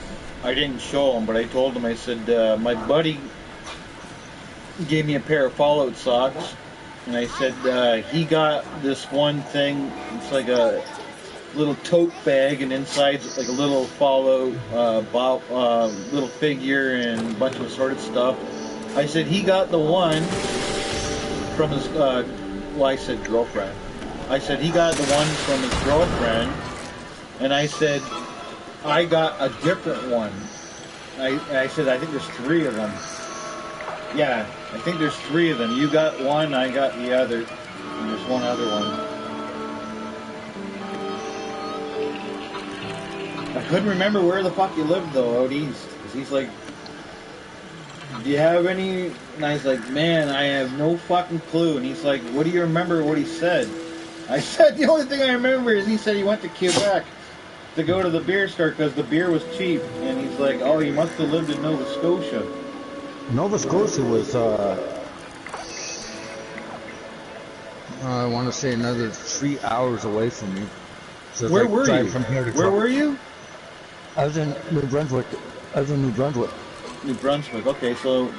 Speaker 1: I didn't show him, but I told him, I said, my buddy gave me a pair of Fallout socks. And I said, he got this one thing, it's like a little tote bag, and inside's like a little Fallout little figure and a bunch of assorted stuff. I said, he got the one from his, I said girlfriend. I said, he got the one from his girlfriend, and I said, I got a different one. I said, I think there's 3 of them. Yeah, I think there's 3 of them. You got one, I got the other, and there's one other one. I couldn't remember where the fuck you lived, though, out east. Because he's like, do you have any? And I was like, man, I have no fucking clue. And he's like, what do you remember what he said? I said, the only thing I remember is he said he went to Quebec to go to the beer store because the beer was cheap. And he's like, oh, he must have lived in Nova Scotia.
Speaker 8: Nova Scotia was, I want to say another 3 hours away from me. So
Speaker 1: where were you?
Speaker 8: From here to
Speaker 1: where were you?
Speaker 8: I was in New Brunswick.
Speaker 1: New Brunswick, okay, so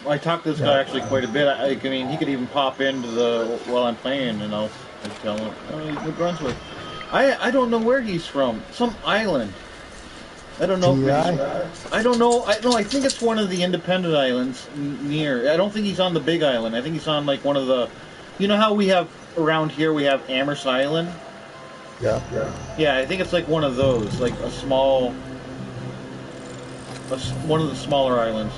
Speaker 1: I talked to this guy actually quite a bit. I mean, he could even pop into while I'm playing, and I'll tell him, oh, he's New Brunswick. I don't know where he's from. Some island. I don't know. I don't know. I think it's one of the independent islands near. I don't think he's on the big island. I think he's on like one of the. You know how we have around here? We have Amherst Island.
Speaker 8: Yeah.
Speaker 1: Yeah, I think it's like one of those, like a small, one of the smaller islands.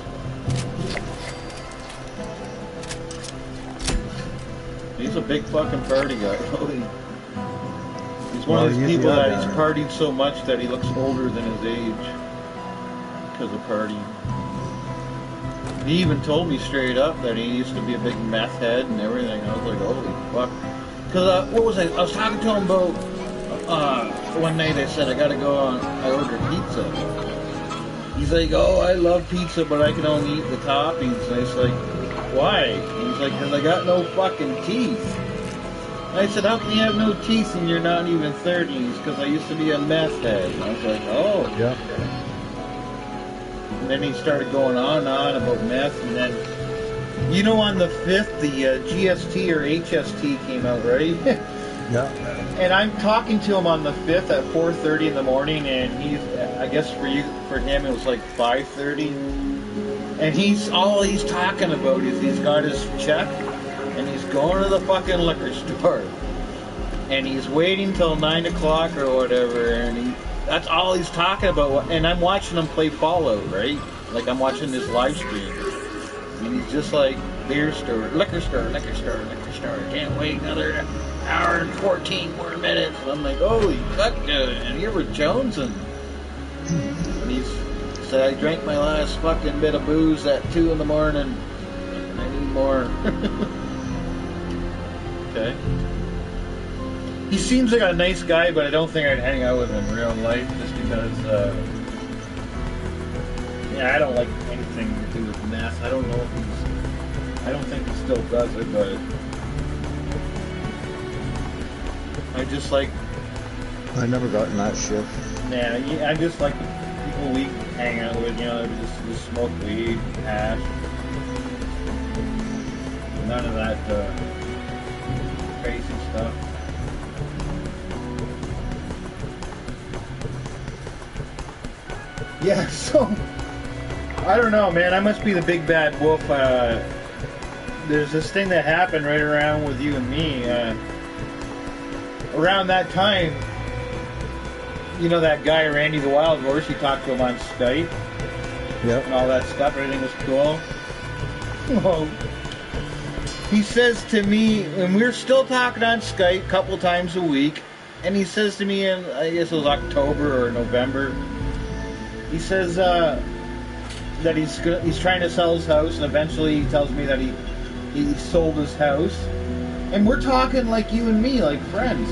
Speaker 1: He's a big fucking party guy. He's one of those people that he's partied so much that he looks older than his age because of partying. He even told me straight up that he used to be a big meth head and everything. I was like, holy fuck. Because, what was I was talking to him about, one night I said, I gotta go on, I ordered pizza. He's like, oh, I love pizza, but I can only eat the toppings. And I was like, why? And he's like, because I got no fucking teeth. And I said, how can you have no teeth and you're not even 30s? Because I used to be a meth head. And I was like, oh.
Speaker 8: Yeah.
Speaker 1: And then he started going on about meth, and then, you know, on the 5th, the GST or HST came out, right?
Speaker 8: Yeah.
Speaker 1: And I'm talking to him on the 5th at 4:30 in the morning, and he's, I guess for him it was like 5:30. And all he's talking about is he's got his check, and he's going to the fucking liquor store. And he's waiting till 9 o'clock or whatever, and that's all he's talking about. And I'm watching him play Fallout, right? Like I'm watching this live stream. And he's just like, beer store, liquor store, liquor store, liquor store. Can't wait another hour and 14 more minutes. And I'm like, holy fuck, and you were jonesing. And he said, I drank my last fucking bit of booze at 2 in the morning. And I need more. Okay. He seems like a nice guy, but I don't think I'd hang out with him in real life just because, I don't like anything to do with meth. I don't know if I don't think he still does it, but I just like...
Speaker 8: I never got in that shit.
Speaker 1: Yeah, I just like the people we hang out with, just smoke weed, hash. None of that crazy stuff. Yeah, so I don't know, man. I must be the big bad wolf. There's this thing that happened right around with you and me. Around that time, you know that guy Randy the Wild Horse. You talked to him on Skype.
Speaker 8: Yep.
Speaker 1: and all that stuff. Everything was cool. Well, he says to me, and we're still talking on Skype a couple times a week, and he says to me in, I guess it was October or November, he says that he's trying to sell his house, and eventually he tells me that he sold his house. And we're talking like you and me, like friends.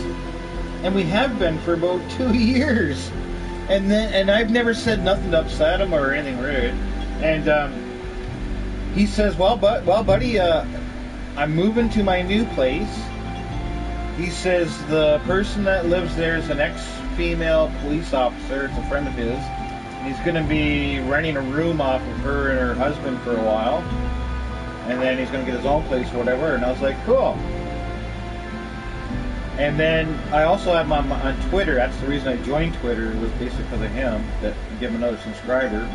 Speaker 1: And we have been for about 2 years. And I've never said nothing to upset him or anything rude. And he says, well, buddy, I'm moving to my new place. He says the person that lives there is an ex-female police officer. It's a friend of his. And he's going to be renting a room off of her and her husband for a while. And then he's going to get his own place or whatever. And I was like, cool. And then I also have him on Twitter. That's the reason I joined Twitter, was basically because of him, that give him another subscriber.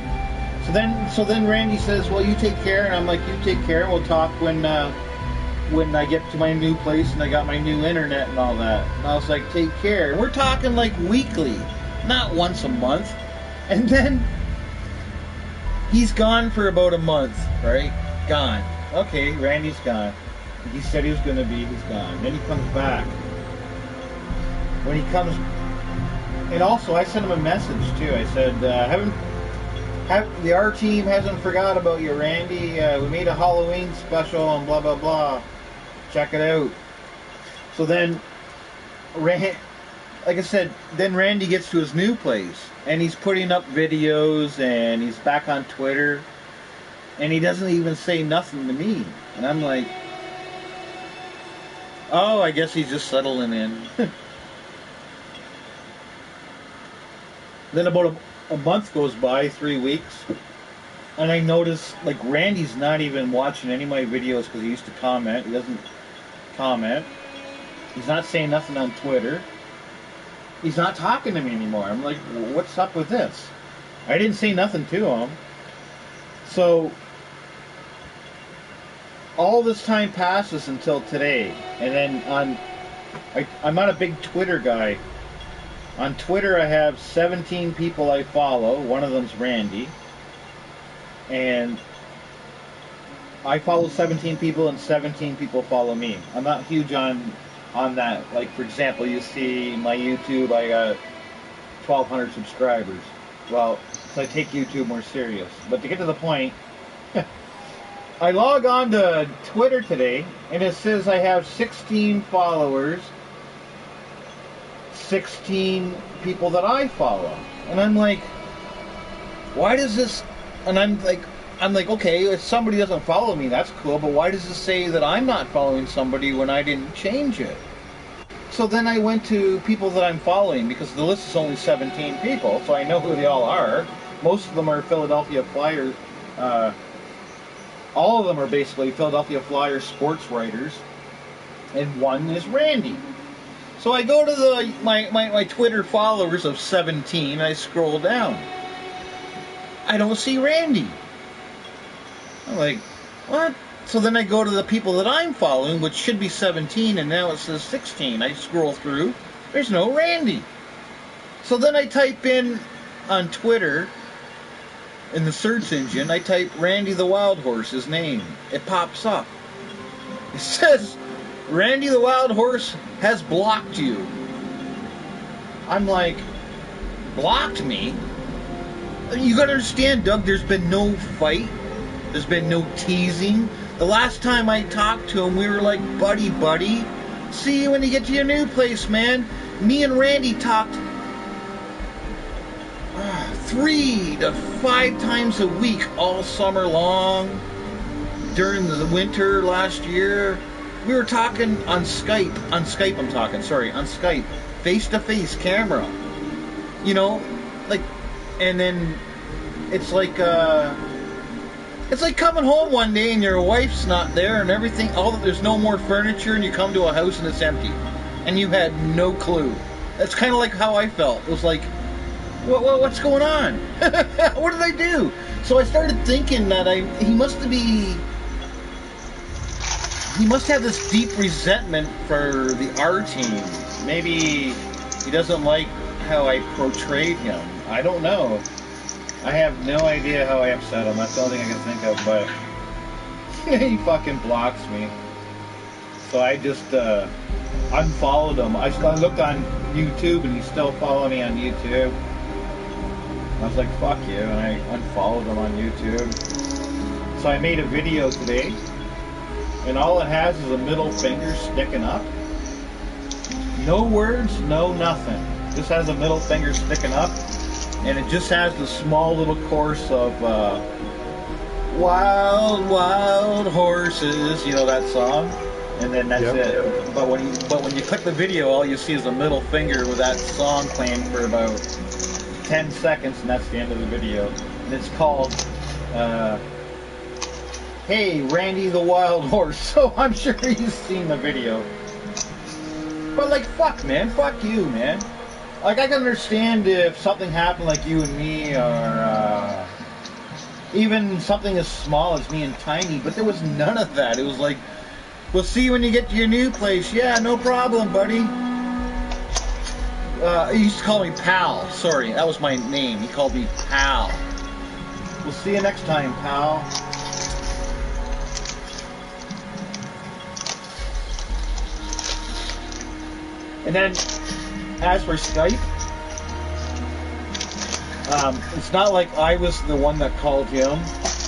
Speaker 1: So then Randy says, well, you take care. And I'm like, you take care. We'll talk when I get to my new place and I got my new internet and all that. And I was like, take care. And we're talking like weekly, not once a month. And then he's gone for about a month, right? Gone. Okay, Randy's gone. He said he was going to be, he's gone. Then he comes back. When he comes, and also I sent him a message too. I said, the R team hasn't forgot about you, Randy. We made a Halloween special and blah blah blah. Check it out. So then, like I said, then Randy gets to his new place and he's putting up videos and he's back on Twitter, and he doesn't even say nothing to me. And I'm like, oh, I guess he's just settling in. Then about a month goes by, 3 weeks, and I notice, like, Randy's not even watching any of my videos because he used to comment. He doesn't comment. He's not saying nothing on Twitter. He's not talking to me anymore. I'm like, what's up with this? I didn't say nothing to him. So all this time passes until today, and then I'm not a big Twitter guy. On Twitter, I have 17 people I follow. One of them's Randy. And I follow 17 people, and 17 people follow me. I'm not huge on that. Like, for example, you see my YouTube, I got 1,200 subscribers. Well, so I take YouTube more serious. But to get to the point, I log on to Twitter today, and it says I have 16 followers, 16 people that I follow. And I'm like, why does this, and I'm like, okay, if somebody doesn't follow me, that's cool, but why does it say that I'm not following somebody when I didn't change it? So then I went to people that I'm following, because the list is only 17 people, so I know who they all are. Most of them are Philadelphia Flyers, all of them are basically Philadelphia Flyers sports writers, and one is Randy. So I go to my Twitter followers of 17, and I scroll down. I don't see Randy. I'm like, what? So then I go to the people that I'm following, which should be 17, and now it says 16. I scroll through. There's no Randy. So then I type in on Twitter, in the search engine, I type Randy the Wild Horse, his name. It pops up. It says, Randy the Wild Horse has blocked you. I'm like, blocked me? You gotta understand, Doug, there's been no fight. There's been no teasing. The last time I talked to him, we were like buddy. See you when you get to your new place, man. Me and Randy talked 3 to 5 times a week all summer long. During the winter last year, we were talking on Skype. On Skype. Face-to-face camera. You know, like, and then it's like coming home one day and your wife's not there and everything, there's no more furniture, and you come to a house and it's empty. And you had no clue. That's kind of like how I felt. It was like, what's going on? What did I do? So I started thinking that he must have this deep resentment for the R team. Maybe he doesn't like how I portrayed him. I don't know. I have no idea how I upset him. That's the only thing I can think of, but he fucking blocks me. So I just unfollowed him. I looked on YouTube and he's still following me on YouTube. I was like, fuck you, and I unfollowed him on YouTube. So I made a video today, and all it has is a middle finger sticking up. No words, no nothing. Just has a middle finger sticking up, and it just has the small little chorus of Wild, Wild Horses, you know that song? And then that's it. But when you click the video, all you see is a middle finger with that song playing for about 10 seconds, and that's the end of the video. And it's called Hey, Randy the Wild Horse. So I'm sure he's seen the video. But like, fuck, man. Fuck you, man. Like, I can understand if something happened like you and me, or even something as small as me and Tiny, but there was none of that. It was like, we'll see you when you get to your new place. Yeah, no problem, buddy. He used to call me Pal. Sorry, that was my name. He called me Pal. We'll see you next time, pal. And then, as for Skype, it's not like I was the one that called him.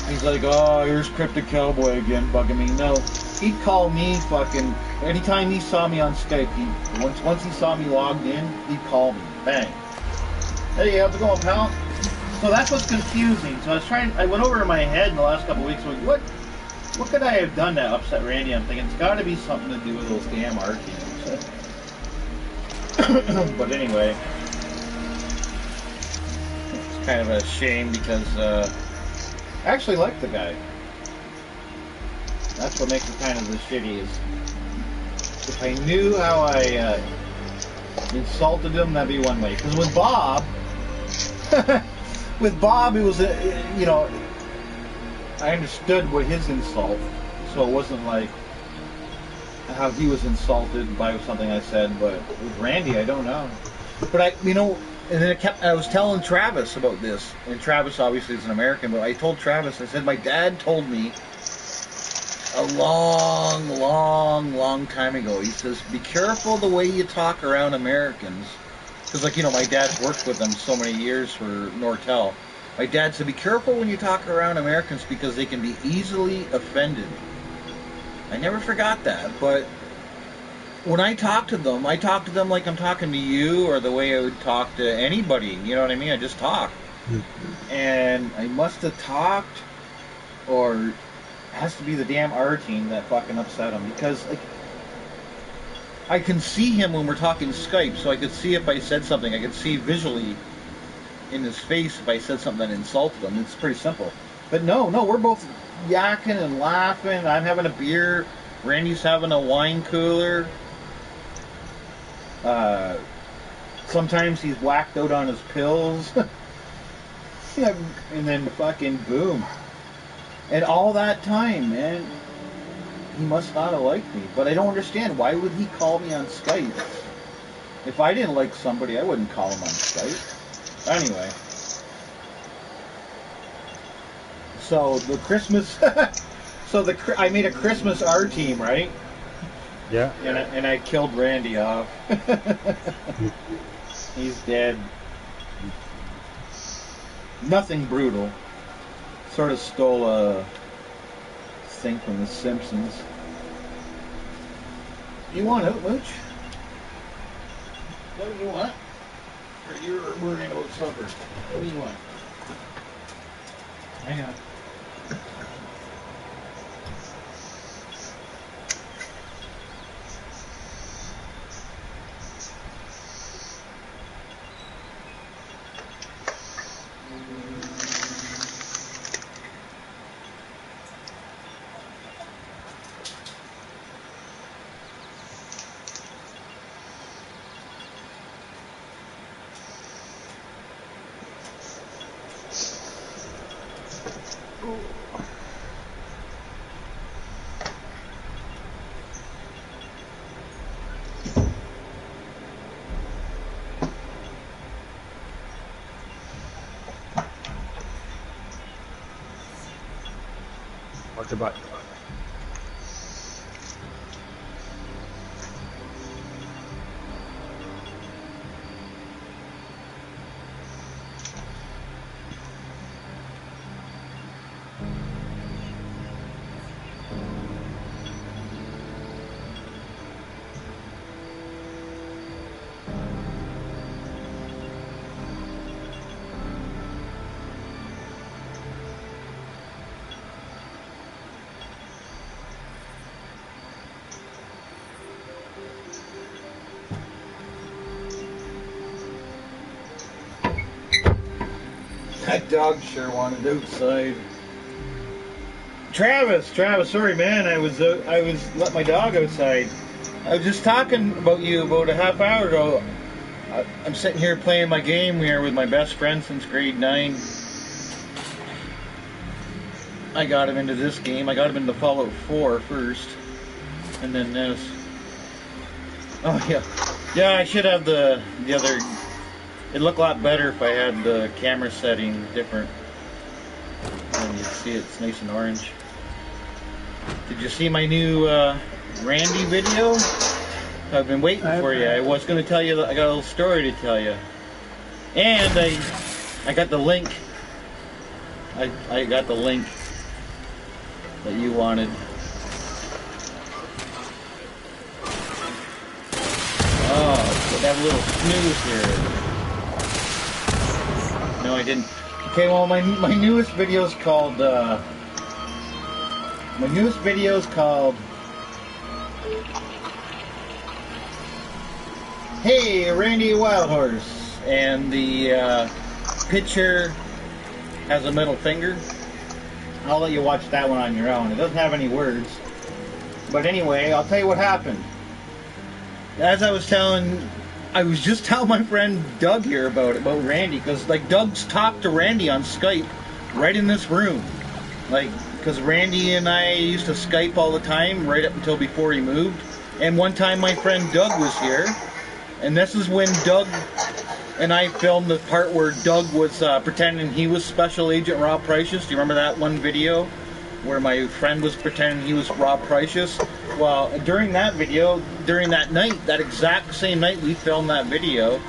Speaker 1: He's like, oh, here's Cryptic Cowboy again bugging me. No, he'd call me fucking, anytime he saw me on Skype, once he saw me logged in, he'd call me. Bang. Hey, how's it going, pal? So that's what's confusing. So I went over in my head in the last couple of weeks, like, what could I have done to upset Randy? I'm thinking, it's got to be something to do with those damn art teams. But anyway, it's kind of a shame because I actually like the guy. That's what makes it kind of the shitty is if I knew how I insulted him, that'd be one way. Because with Bob, it was you know, I understood what his insult, so it wasn't like how he was insulted by something I said. But with Randy, I don't know. But and then I was telling Travis about this, and Travis obviously is an American, but I told Travis, I said, my dad told me a long, long, long time ago, he says, be careful the way you talk around Americans. Because, like, my dad's worked with them so many years for Nortel. My dad said, be careful when you talk around Americans because they can be easily offended. I never forgot that, but when I talk to them like I'm talking to you, or the way I would talk to anybody, you know what I mean? I just talk. And I must have talked, or it has to be the damn R team that fucking upset him, because, like, I can see him when we're talking Skype, so I could see if I said something. I could see visually in his face if I said something that insulted him. It's pretty simple. But no, we're both yakking and laughing. I'm having a beer. Randy's having a wine cooler. Sometimes he's whacked out on his pills. And then fucking boom. And all that time, man, he must not have liked me. But I don't understand. Why would he call me on Skype? If I didn't like somebody, I wouldn't call him on Skype. Anyway. So the Christmas... I made a Christmas R team, right?
Speaker 8: Yeah.
Speaker 1: And I killed Randy off. He's dead. Nothing brutal. Sort of stole a thing from The Simpsons. You want out, Mooch? What do you want? Or you're worrying about supper? What do you want? Hang on.
Speaker 8: Watch your butt.
Speaker 1: That dog sure wanted outside. Travis, sorry man, I was let my dog outside. I was just talking about you about a half hour ago. I'm sitting here playing my game here with my best friend since grade 9. I got him into this game. I got him into Fallout 4 first, and then this. Oh yeah, yeah. I should have the other. It'd look a lot better if I had the camera setting different. And you'd see it's nice and orange. Did you see my new Randy video? I've been waiting for you. I was going to tell you that I got a little story to tell you. And I got the link. I got the link that you wanted. Oh, so have a little snooze here. No, I didn't. Okay, well, my newest video is called. Hey, Randy Wildhorse, and the picture has a middle finger. I'll let you watch that one on your own. It doesn't have any words, but anyway, I'll tell you what happened. As I was just telling my friend Doug here about Randy, because like Doug's talked to Randy on Skype right in this room, like because Randy and I used to Skype all the time right up until before he moved. And one time my friend Doug was here, and this is when Doug and I filmed the part where Doug was pretending he was Special Agent Rob Precious. Do you remember that one video where my friend was pretending he was Rob Precious? Well, during that video, during that night, that exact same night we filmed that video,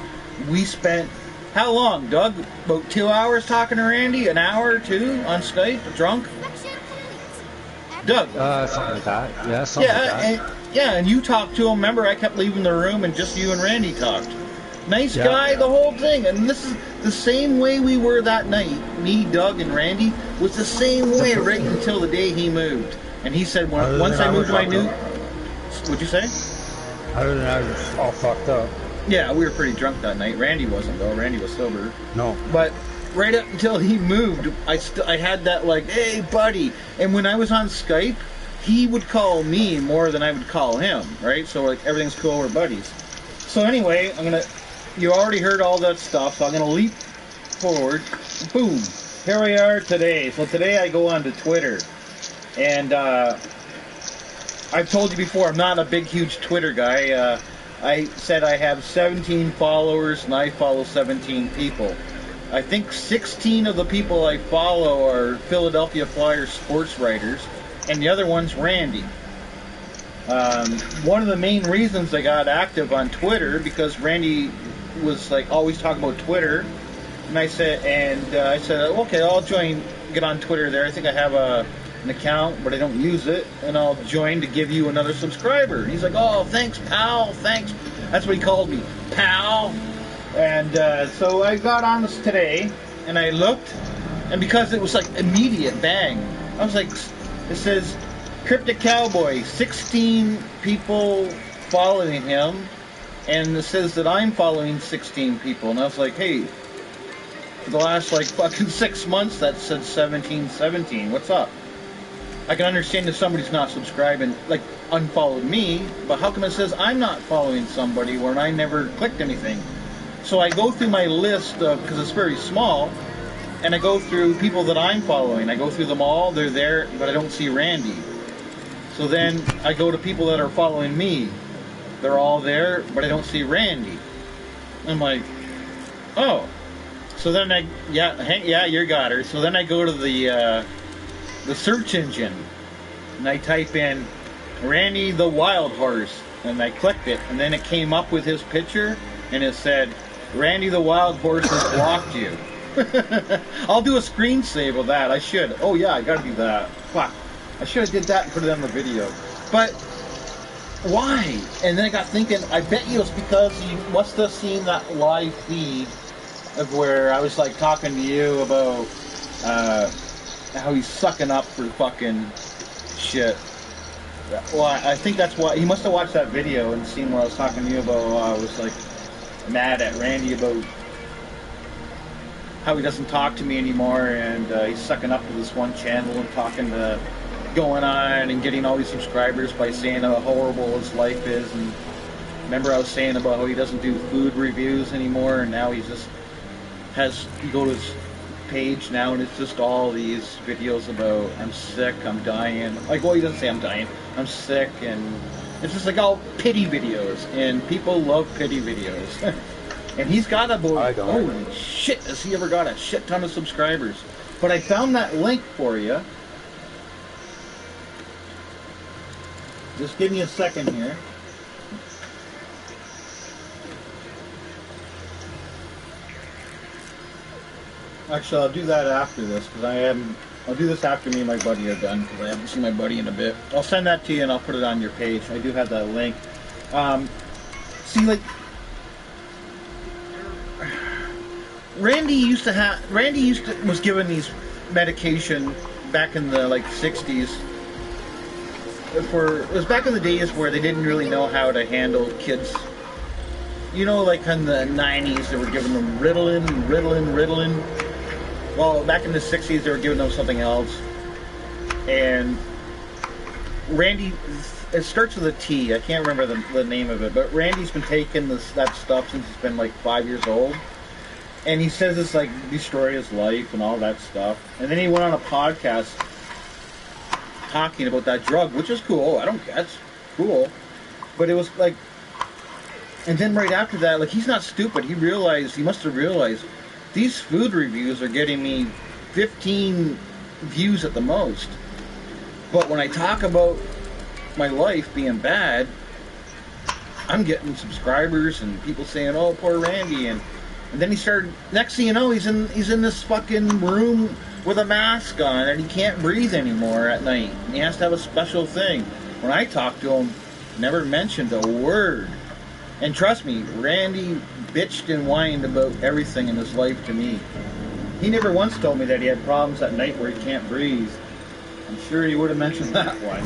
Speaker 1: we spent, how long, Doug? About 2 hours talking to Randy? An hour or two on Skype, drunk? Doug?
Speaker 8: Something like that. Yeah, something like that.
Speaker 1: And you talked to him. Remember, I kept leaving the room and just you and Randy talked. Nice guy, the whole thing. And this is the same way we were that night. Me, Doug, and Randy was the same way right until the day he moved. And he said, once I moved to my new... What'd you say?
Speaker 8: Other than I was all fucked up.
Speaker 1: Yeah, we were pretty drunk that night. Randy wasn't, though. Randy was sober.
Speaker 8: No.
Speaker 1: But right up until he moved, I had that, like, hey, buddy. And when I was on Skype, he would call me more than I would call him, right? So, like, everything's cool, we're buddies. So anyway, you already heard all that stuff, so I'm going to leap forward. Boom. Here we are today. So today I go onto Twitter. And I've told you before, I'm not a big, huge Twitter guy. I said I have 17 followers, and I follow 17 people. I think 16 of the people I follow are Philadelphia Flyers sports writers, and the other one's Randy. One of the main reasons I got active on Twitter, because Randy was like always talking about Twitter, and I said, okay, I'll get on Twitter there. I think I have an account, but I don't use it, and I'll join to give you another subscriber. And he's like, oh, thanks, pal, thanks. That's what he called me, pal. And so I got on this today, and I looked, and because it was like immediate, bang, I was like, it says, Cryptic Cowboy, 16 people following him, and it says that I'm following 16 people, and I was like, hey, for the last like fucking 6 months that said 17, what's up? I can understand if somebody's not subscribing, like unfollowed me, but how come it says I'm not following somebody when I never clicked anything? So I go through my list, because it's very small, and I go through people that I'm following. I go through them all, they're there, but I don't see Randy. So then I go to people that are following me. They're all there, but I don't see Randy. I'm like, oh. So then you got her. So then I go to the search engine, and I type in Randy the Wild Horse, and I clicked it, and then it came up with his picture, and it said, Randy the Wild Horse has blocked you. I'll do a screen save of that. I should. Oh yeah, I gotta do that. Fuck. I should have did that and put it on the video. But why? And then I got thinking, I bet you it's because you must have seen that live feed of where I was like talking to you about how he's sucking up for fucking shit. Well, I think that's why he must have watched that video and seen what I was talking to you about. I was like mad at Randy about how he doesn't talk to me anymore, and he's sucking up to this one channel and talking to, going on and getting all these subscribers by saying how horrible his life is. And remember I was saying about how he doesn't do food reviews anymore, and now he's just you go to his page now and it's just all these videos about I'm sick, I'm dying. Like, well, he doesn't say I'm dying, I'm sick, and it's just like all pity videos, and people love pity videos. And he's got about, holy shit, has he ever got a shit ton of subscribers. But I found that link for you. Just give me a second here. Actually, I'll do that after this, because I'll do this after me and my buddy are done, because I haven't seen my buddy in a bit. I'll send that to you and I'll put it on your page. I do have that link. See, like, Randy was given these medication back in the like 60s. It was back in the days where they didn't really know how to handle kids. You know, like in the 90s, they were giving them Ritalin. Well, back in the 60s, they were giving them something else. And Randy, it starts with a T. I can't remember the name of it, but Randy's been taking that stuff since he's been like 5 years old. And he says it's like destroy his life and all that stuff. And then he went on a podcast talking about that drug, which is cool. That's cool. But it was like, and then right after that, like, he's not stupid. He must have realized these food reviews are getting me 15 views at the most. But when I talk about my life being bad, I'm getting subscribers and people saying, oh, poor Randy. And then he started, next thing you know, he's in this fucking room with a mask on, and he can't breathe anymore at night. And he has to have a special thing. When I talked to him, never mentioned a word. And trust me, Randy bitched and whined about everything in his life to me. He never once told me that he had problems at night where he can't breathe. I'm sure he would have mentioned that one.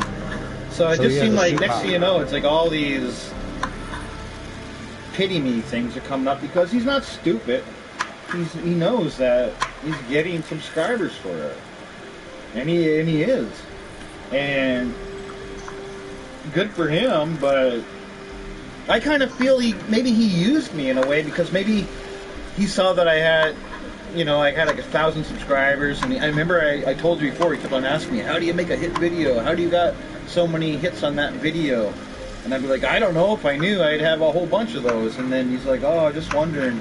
Speaker 1: So it just seemed like, next thing you know, it's like all these pity me things are coming up, because he's not stupid. He knows that he's getting subscribers for it, and he is, and good for him. But I kind of feel maybe he used me in a way, because maybe he saw that I had like 1,000 subscribers, and I remember I told you before, he kept on asking me, how do you make a hit video? How do you got so many hits on that video? And I'd be like, I don't know. If I knew, I'd have a whole bunch of those. And then he's like, oh, just wondering.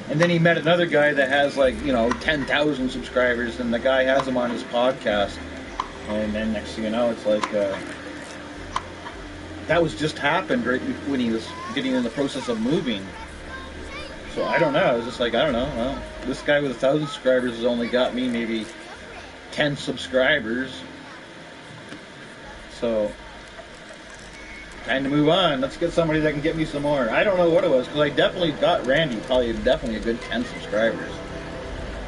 Speaker 1: And then he met another guy that has 10,000 subscribers, and the guy has him on his podcast. And then next thing you know, it's like, that was just happened right when he was getting in the process of moving. So I don't know. I was just like, I don't know. Well, this guy with 1,000 subscribers has only got me maybe 10 subscribers. So time to move on. Let's get somebody that can get me some more. I don't know what it was, because I definitely got Randy definitely a good 10 subscribers.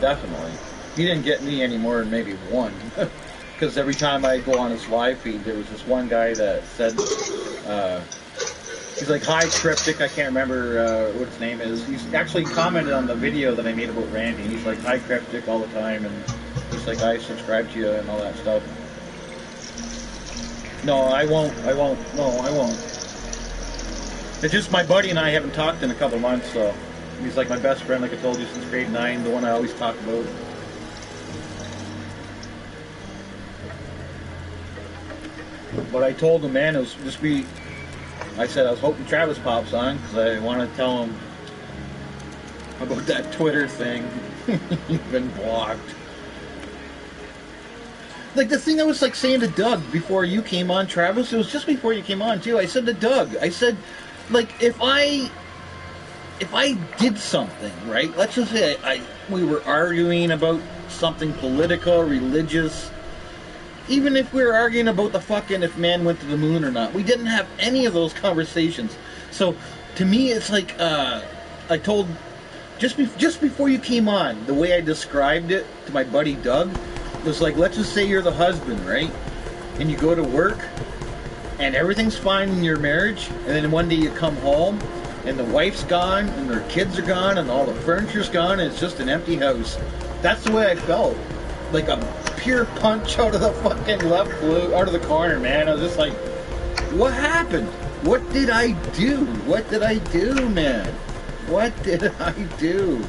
Speaker 1: Definitely. He didn't get me any more than maybe one. Because every time I go on his live feed, there was this one guy that said, he's like, hi Cryptic, I can't remember what his name is. He's actually commented on the video that I made about Randy. He's like, hi Cryptic all the time, and he's like, I subscribe to you and all that stuff. No, I won't. No, I won't. It's just my buddy and I haven't talked in a couple months, so he's like my best friend, like I told you, since grade 9, the one I always talk about. But I told him, man, it was just I said I was hoping Travis pops on, because I want to tell him about that Twitter thing. You've been blocked. Like the thing I was like saying to Doug before you came on, Travis, it was just before you came on too. I said to Doug, I said, like, if I did something, right? Let's just say we were arguing about something political, religious, even if we were arguing about the fucking if man went to the moon or not. We didn't have any of those conversations. So to me, it's like I told just before you came on, the way I described it to my buddy Doug was like, let's just say you're the husband, right? And you go to work, and everything's fine in your marriage, and then one day you come home, and the wife's gone, and their kids are gone, and all the furniture's gone, and it's just an empty house. That's the way I felt. Like a pure punch out of the fucking left blue, out of the corner, man. I was just like, what happened? What did I do? What did I do, man? What did I do?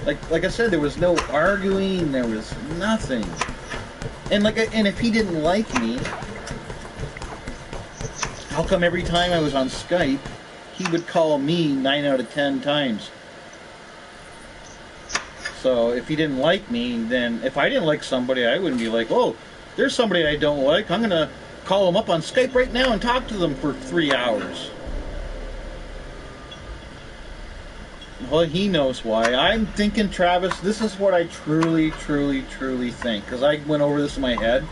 Speaker 1: Like I said, there was no arguing, there was nothing. And if he didn't like me, how come every time I was on Skype, he would call me 9 out of 10 times? So if he didn't like me, then if I didn't like somebody, I wouldn't be like, oh, there's somebody I don't like, I'm going to call them up on Skype right now and talk to them for 3 hours. Well, he knows why. I'm thinking, Travis, this is what I truly, truly, truly think. Because I went over this in my head.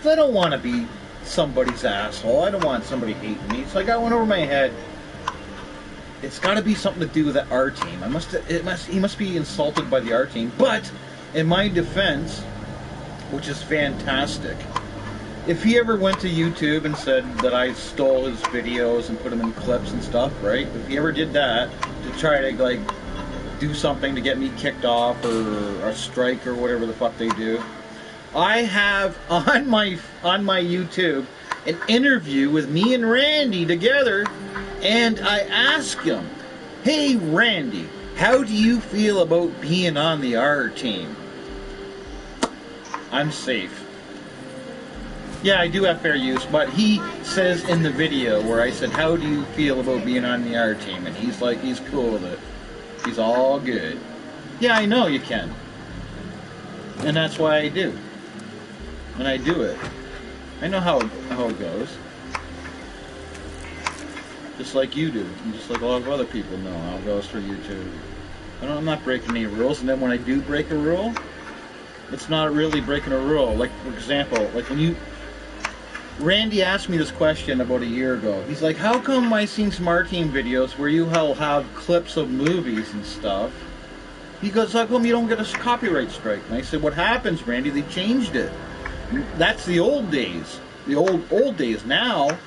Speaker 1: I don't want to be somebody's asshole. I don't want somebody hating me. So I went over my head. It's got to be something to do with the R team. He must be insulted by the R team. But in my defense, which is fantastic, if he ever went to YouTube and said that I stole his videos and put them in clips and stuff, right? If he ever did that to try to like do something to get me kicked off or a strike or whatever the fuck they do, I have on my YouTube an interview with me and Randy together, and I ask him, hey Randy, how do you feel about being on the R team? I'm safe. Yeah, I do have fair use, but he says in the video where I said, how do you feel about being on the R team? And he's like, he's cool with it. He's all good. Yeah, I know you can. And that's why I do. And I do it. I know how it goes. Just like you do. And just like a lot of other people know how it goes for YouTube. I'm not breaking any rules, and then when I do break a rule, it's not really breaking a rule. Like, for example, like when you... Randy asked me this question about a year ago. He's like, how come I seen some R team videos where you have clips of movies and stuff? He goes, how come you don't get a copyright strike? And I said, what happens, Randy? They changed it. That's the old days. The old days. Now,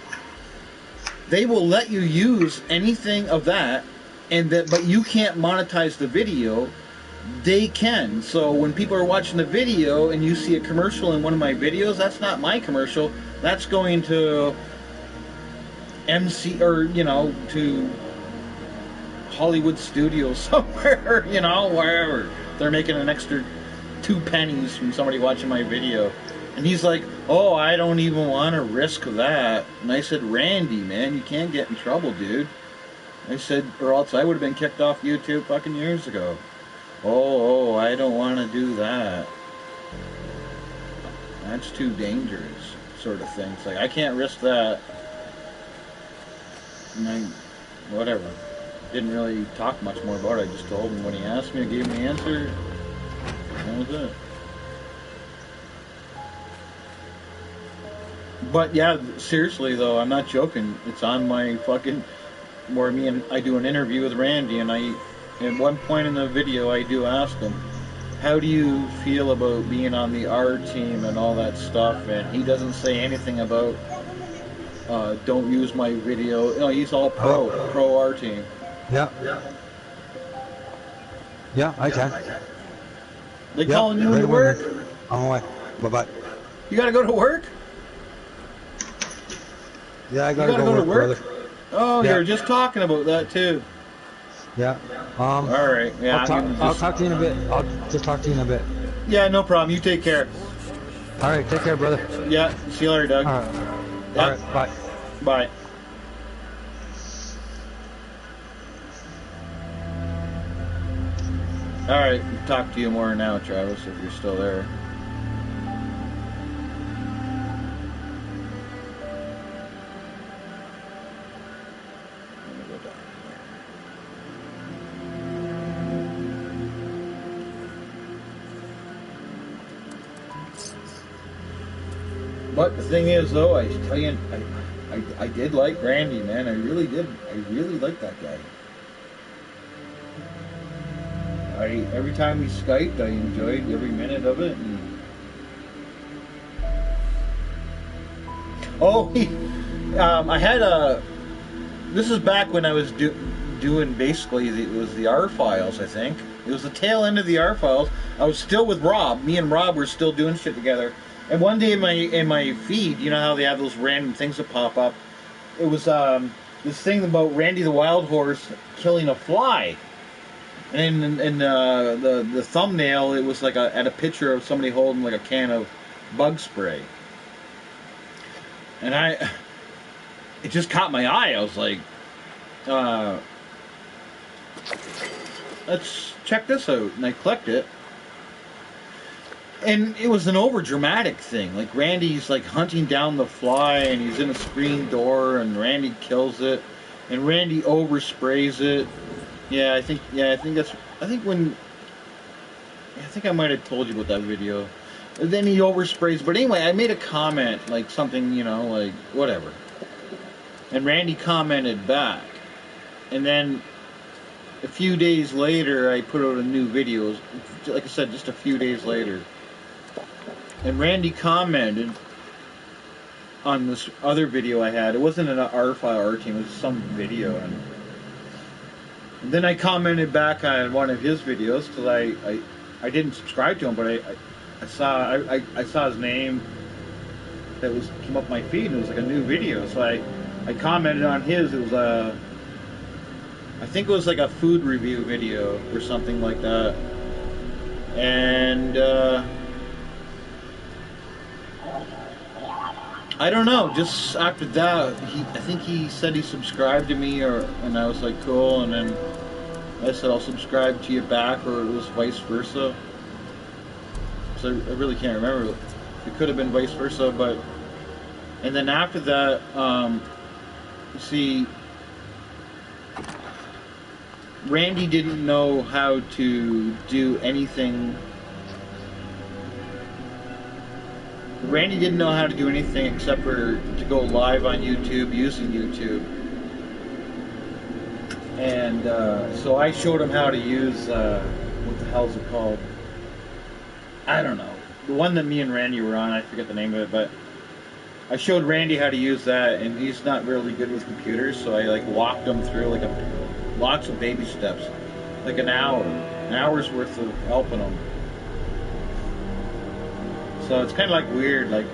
Speaker 1: they will let you use anything of that, but you can't monetize the video. They can. So when people are watching the video and you see a commercial in one of my videos, that's not my commercial. That's going to MC or to Hollywood Studios somewhere, wherever. They're making an extra 2 pennies from somebody watching my video. And he's like, oh, I don't even want to risk that. And I said, Randy, man, you can't get in trouble, dude. I said, or else I would have been kicked off YouTube fucking years ago. Oh, I don't want to do that. That's too dangerous, sort of thing. It's like, I can't risk that. And whatever. Didn't really talk much more about it. I just told him when he asked me, I gave him the answer. That was it. But yeah, seriously though, I'm not joking. It's on my fucking... where I do an interview with Randy, and at one point in the video, I do ask him, how do you feel about being on the R team and all that stuff? And he doesn't say anything about, don't use my video. No, he's all pro R team.
Speaker 8: Yeah. Yeah, I can.
Speaker 1: They calling you into work?
Speaker 8: On my way. Bye-bye.
Speaker 1: You gotta go to work?
Speaker 8: Yeah, I gotta go to work, brother.
Speaker 1: Oh,
Speaker 8: yeah.
Speaker 1: You were just talking about that too.
Speaker 8: Yeah.
Speaker 1: All right. Yeah.
Speaker 8: I'll talk to you in a bit. I'll just talk to you in a bit.
Speaker 1: Yeah, no problem. You take care.
Speaker 8: All right. Take care, brother.
Speaker 1: Yeah. See you later, Doug.
Speaker 8: All right.
Speaker 1: Yeah.
Speaker 8: All right. Bye.
Speaker 1: Bye. All right. Talk to you more now, Travis, if you're still there. But the thing is, though, I tell you, I did like Randy, man. I really did. I really liked that guy. Every time we Skyped, I enjoyed every minute of it. And... Oh, I had a. This is back when I was doing basically it was the R files. I think it was the tail end of the R files. I was still with Rob. Me and Rob were still doing shit together. And one day in my feed, you know how they have those random things that pop up. It was this thing about Randy the Wild Horse killing a fly. And in the thumbnail, it was like at a picture of somebody holding like a can of bug spray. And it just caught my eye. I was like, let's check this out. And I clicked it. And it was an over-dramatic thing. Like, Randy's like hunting down the fly, and he's in a screen door, and Randy kills it. And Randy oversprays it. I think I might have told you about that video. And then he oversprays, but anyway, I made a comment, like something, you know, like, whatever. And Randy commented back. And then, a few days later, I put out a new video, like I said, just a few days later. And Randy commented on this other video I had. It wasn't an R file R team, it was some video. And then I commented back on one of his videos because I didn't subscribe to him, but I saw his name that came up my feed, and it was like a new video. So I commented on his. It was I think it was like a food review video or something like that. And I don't know. Just after that, I think he said he subscribed to me, and I was like, cool. And then I said I'll subscribe to you back, or it was vice versa. So I really can't remember. It could have been vice versa, but. And then after that, you see, Randy didn't know how to do anything. Randy didn't know how to do anything except for to go live on YouTube using YouTube. And so I showed him how to use, what the hell's it called? I don't know. The one that me and Randy were on, I forget the name of it, but I showed Randy how to use that, and he's not really good with computers, so I like walked him through like lots of baby steps, like an hour's worth of helping him. So it's kind of like weird, like,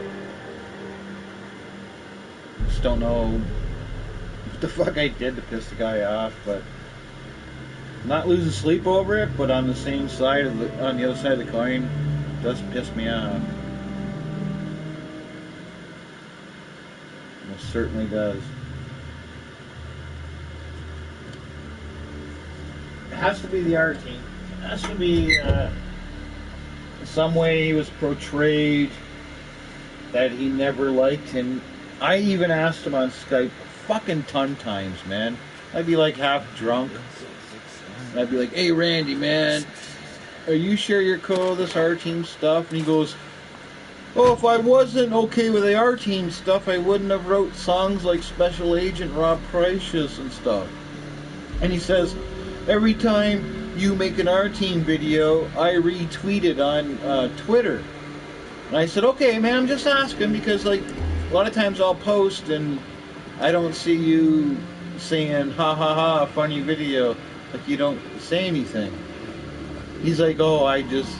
Speaker 1: just don't know what the fuck I did to piss the guy off, but not losing sleep over it, but on the same side on the other side of the coin, does piss me off. It certainly does. It has to be the art team. It has to be, in some way he was portrayed that he never liked him. I even asked him on Skype fucking ton times, man. I'd be like half drunk. And I'd be like, hey Randy, man, are you sure you're cool with this R-Team stuff? And he goes, oh, if I wasn't okay with the R-Team stuff, I wouldn't have wrote songs like Special Agent Rob Precious and stuff. And he says, every time you make an R-Team video, I retweet it on Twitter. And I said, okay, man, I'm just asking because, like, a lot of times I'll post and I don't see you saying, ha ha ha, funny video. Like, you don't say anything. He's like, oh, I just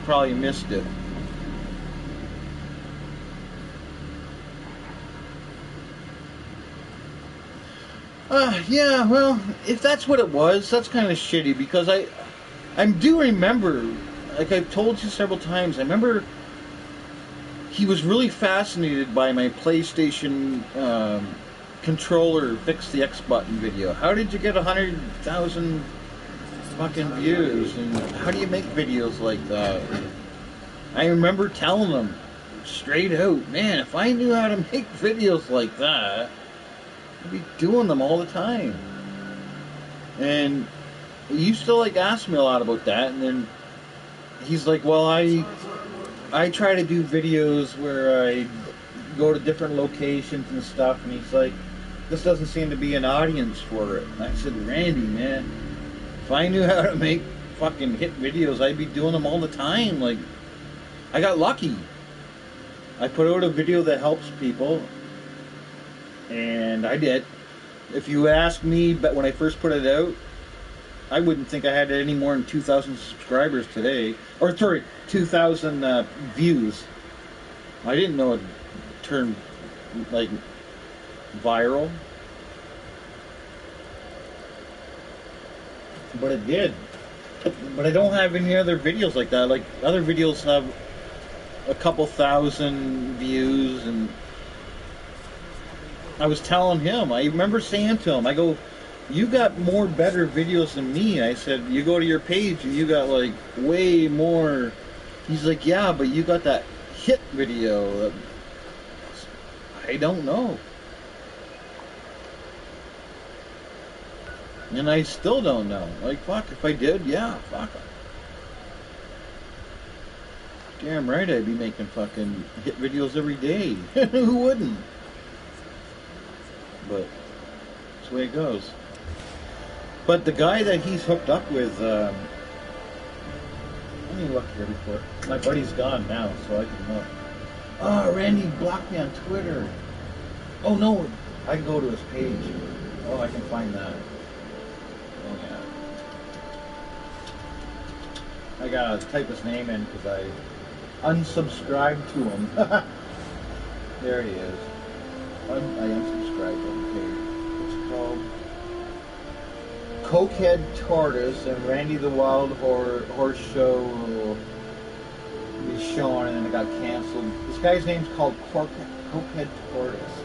Speaker 1: probably missed it. Yeah, well, if that's what it was, that's kind of shitty because I do remember, like I've told you several times, I remember he was really fascinated by my PlayStation controller fix the X button video. How did you get 100,000 fucking views? And how do you make videos like that? I remember telling him straight out, man, if I knew how to make videos like that, I'd be doing them all the time. And he used to like ask me a lot about that, and then he's like, well, I try to do videos where go to different locations and stuff, and he's like, this doesn't seem to be an audience for it. And I said, Randy, man, if I knew how to make fucking hit videos, I'd be doing them all the time. Like, I got lucky. I put out a video that helps people, and I did. If you ask me, but when I first put it out, I wouldn't think I had any more than 2,000 subscribers today. Or, sorry, 2,000 views. I didn't know it turned, like, viral. But it did. But I don't have any other videos like that. Like, other videos have a couple thousand views, and I was telling him, I remember saying to him, I go, you got more better videos than me. I said, you go to your page and you got like way more. He's like, yeah, but you got that hit video. I don't know. And I still don't know. Like, fuck, if I did, yeah, fuck. Damn right I'd be making fucking hit videos every day. Who wouldn't? But that's the way it goes. But the guy that he's hooked up with, let me look here before. My buddy's gone now, so I can look. Oh, Randy blocked me on Twitter. Oh no, I can go to his page. Oh, I can find that. Oh yeah. I gotta type his name in because I unsubscribed to him. There he is. I unsubscribed to him. Okay. It's called Cokehead Tortoise, and Randy the Wild Horse Show will be shown, and then it got canceled. This guy's name's called Cokehead Tortoise.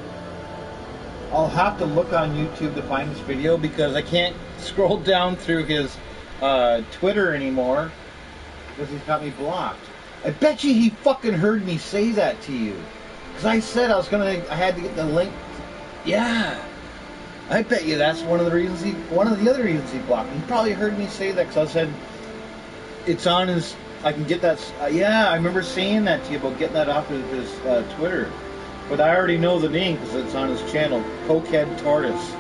Speaker 1: I'll have to look on YouTube to find this video because I can't scroll down through his Twitter anymore because he's got me blocked. I bet you he fucking heard me say that to you. Because I said I had to get the link. Yeah. I bet you that's one of the other reasons he blocked me. He probably heard me say that because I said, it's on his, I can get that, yeah, I remember saying that to you about getting that off of his Twitter. But I already know the name because it's on his channel, Cokehead Tortoise.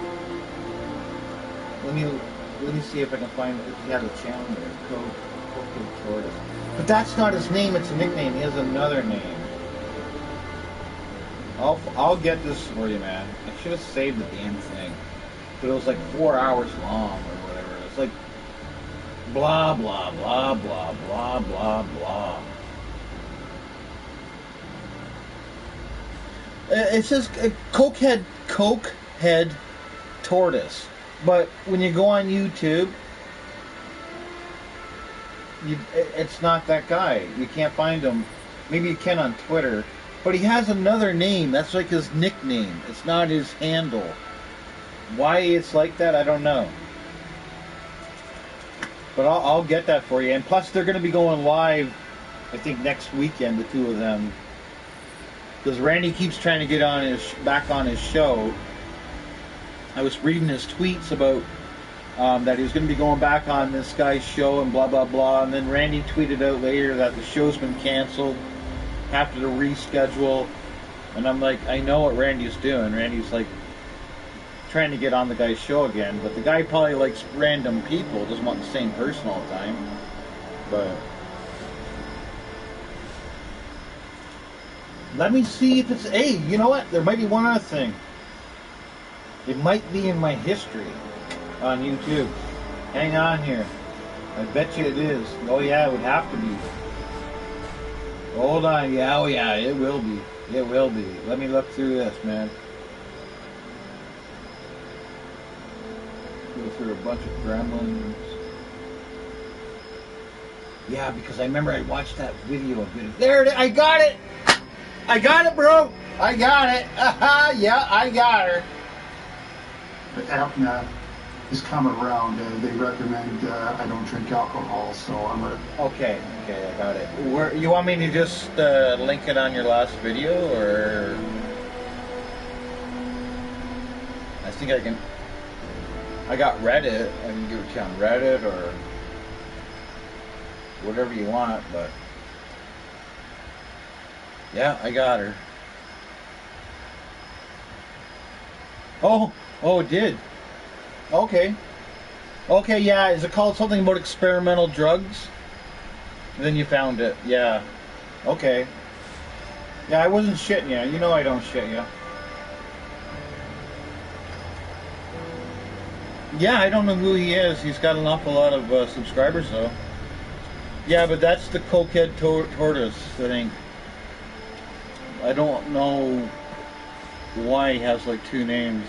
Speaker 1: Let me see if I can find if he has a channel there, Cokehead Tortoise. But that's not his name, it's a nickname. He has another name. I'll get this for you, man. I should have saved the damn thing. But it was like 4 hours long or whatever. It's like blah, blah, blah, blah, blah, blah, blah. It says Cokehead Tortoise. But when you go on YouTube, it's not that guy. You can't find him. Maybe you can on Twitter. But he has another name. That's like his nickname. It's not his handle. Why it's like that, I don't know. But I'll get that for you. And plus, they're going to be going live, I think, next weekend, the two of them. Because Randy keeps trying to get on back on his show. I was reading his tweets about that he was going to be going back on this guy's show and blah, blah, blah. And then Randy tweeted out later that the show's been canceled. Have to reschedule, and I'm like, I know what Randy's doing. Randy's like trying to get on the guy's show again, but the guy probably likes random people, doesn't want the same person all the time. But let me see if it's. Hey, you know what? There might be one other thing. It might be in my history on YouTube. Hang on here. I bet you it is. Oh yeah, it would have to be. Hold on, yeah, oh yeah, it will be. It will be. Let me look through this, man. Go through a bunch of gremlins. Yeah, because I remember I watched that video a bit. There it is. I got it! I got it, bro! I got it! Yeah, I got her.
Speaker 12: The apnea is coming around. They recommend I don't drink alcohol, so I'm gonna.
Speaker 1: Okay, I got it. You want me to just link it on your last video, or I think I can. I got Reddit. I can give it to you on Reddit or whatever you want, but yeah, I got her. Oh, it did. Okay. Okay, yeah. Is it called something about experimental drugs? Then you found it. Yeah. Okay. Yeah, I wasn't shitting you. You know I don't shit you. Yeah, I don't know who he is. He's got an awful lot of subscribers, though. Yeah, but that's the cokehead tortoise, I think. I don't know why he has like two names.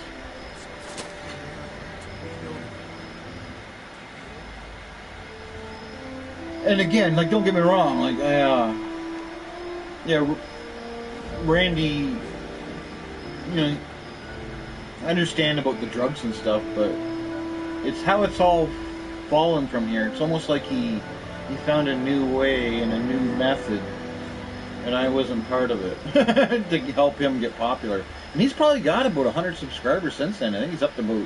Speaker 1: And again, like, don't get me wrong, like, yeah, Randy, you know, I understand about the drugs and stuff, but it's how it's all fallen from here. It's almost like he found a new way and a new method, and I wasn't part of it to help him get popular. And he's probably got about 100 subscribers since then. I think he's up to about,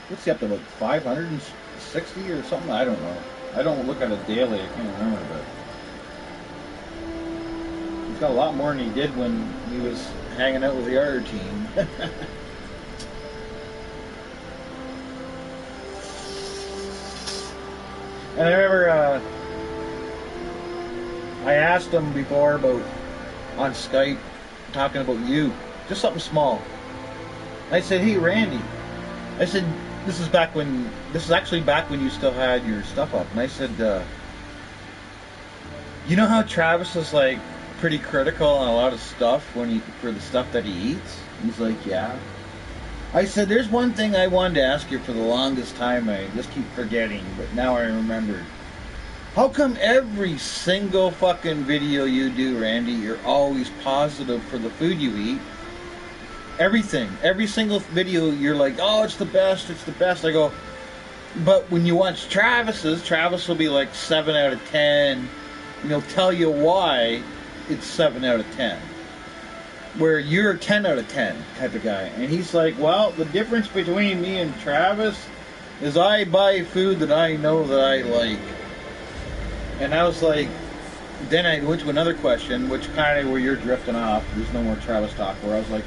Speaker 1: what's he up to, about 560 or something? I don't know. I don't look at it daily. I can't remember, but he's got a lot more than he did when he was hanging out with the other team. And I remember I asked him before about, on Skype, talking about you, just something small. I said, hey Randy, I said, this is actually back when you still had your stuff up. And I said, you know how Travis is like pretty critical on a lot of stuff for the stuff that he eats? He's like, yeah. I said, there's one thing I wanted to ask you for the longest time. I just keep forgetting, but now I remembered. How come every single fucking video you do, Randy, you're always positive for the food you eat? Everything. Every single video, you're like, oh, it's the best, it's the best. I go, but when you watch Travis's, Travis will be like 7 out of 10, and he'll tell you why it's 7 out of 10. Where you're a 10 out of 10 type of guy. And he's like, well, the difference between me and Travis is I buy food that I know that I like. And I was like, then I went to another question, which kind of where you're drifting off. There's no more Travis talk, where I was like,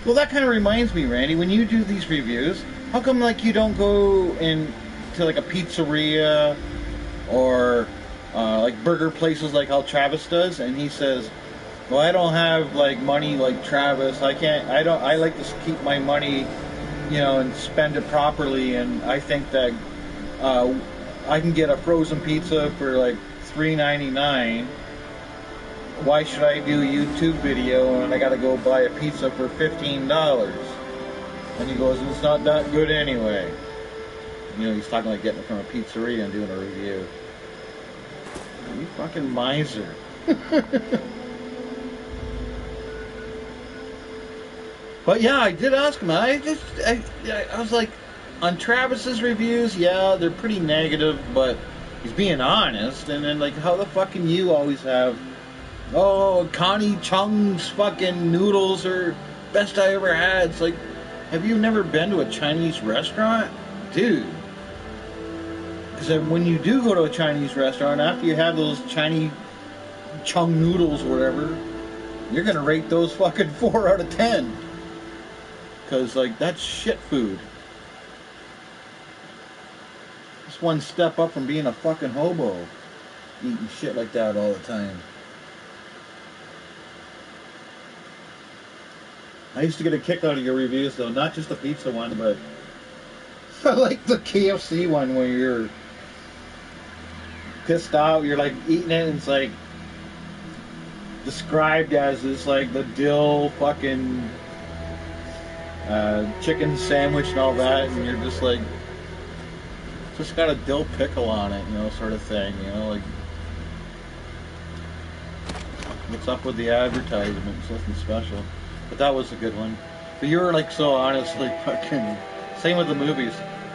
Speaker 1: well, that kind of reminds me, Randy, when you do these reviews, how come like you don't go in to like a pizzeria or like burger places like how Travis does? And he says, well, I don't have like money like Travis. I like to keep my money, you know, and spend it properly. And I think that I can get a frozen pizza for like $3.99. Why should I do a YouTube video and I gotta go buy a pizza for $15? And he goes, it's not that good anyway. You know, he's talking like getting it from a pizzeria and doing a review. You fucking miser. But yeah, I did ask him. I was like, on Travis's reviews, yeah, they're pretty negative, but he's being honest. And then like, how the fuck can you always have, oh, Connie Chung's fucking noodles are best I ever had? It's like, have you never been to a Chinese restaurant? Dude. Because when you do go to a Chinese restaurant, after you have those Chinese Chung noodles or whatever, you're going to rate those fucking 4 out of 10. Because, like, that's shit food. Just one step up from being a fucking hobo. Eating shit like that all the time. I used to get a kick out of your reviews, though. Not just the pizza one, but I like the KFC one where you're pissed out. You're, like, eating it, and it's, like, described as this, like, the dill fucking chicken sandwich and all that, and you're just like, just got a dill pickle on it, you know, sort of thing, you know, like, what's up with the advertisement? It's nothing special. But that was a good one. But you were like so honestly fucking, same with the movies.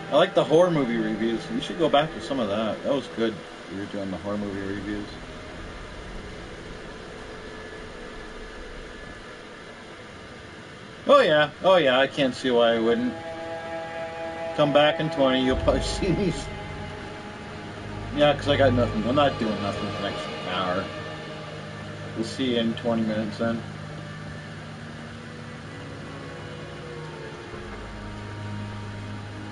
Speaker 1: I like the horror movie reviews. You should go back to some of that. That was good. You were doing the horror movie reviews. Oh yeah, I can't see why I wouldn't. Come back in 20, you'll probably see these. Yeah, because I got nothing. I'm not doing nothing for the next hour. We'll see you in 20 minutes then.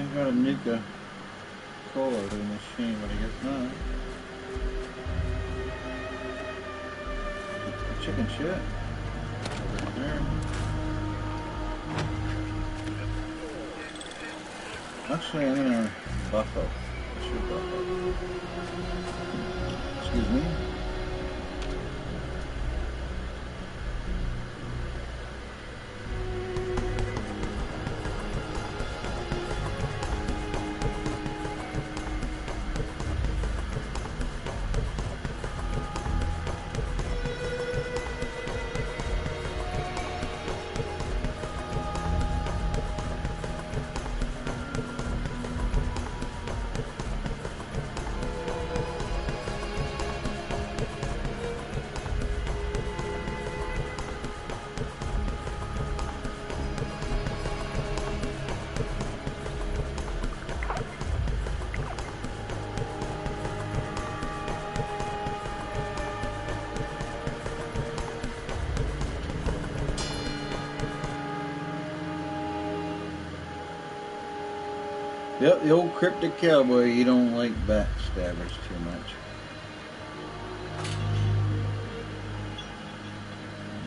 Speaker 1: I got a Nuka Cola in the machine, but I guess not. Chicken shit. Over there. Actually, I'm gonna buff up. I should buff up. Excuse me. Yep, the old cryptic cowboy, you don't like backstabbers too much.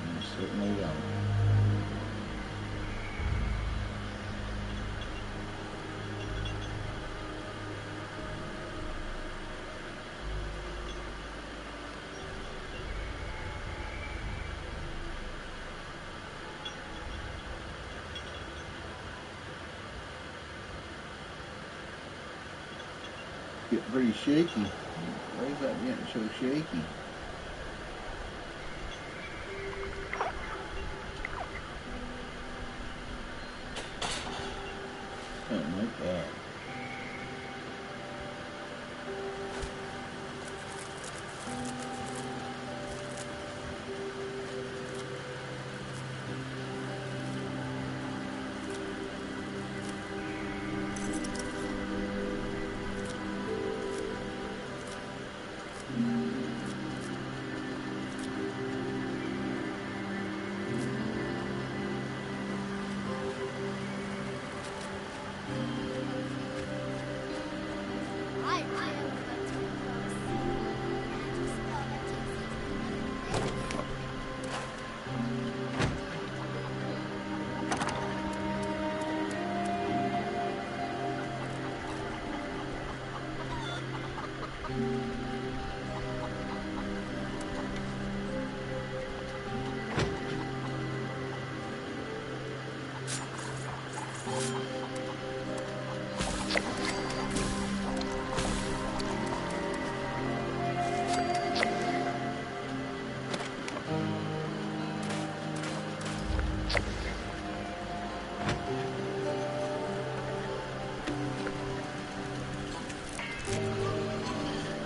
Speaker 1: You certainly don't. Get pretty shaky. Why is that getting so shaky? Something like that.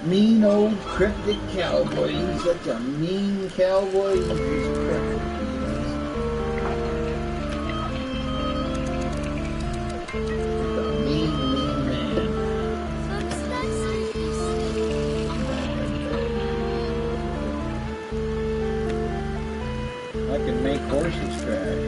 Speaker 1: Mean old cryptic cowboy. He's such a mean cowboy. He's cryptic. He's a mean man. I can make horses crash.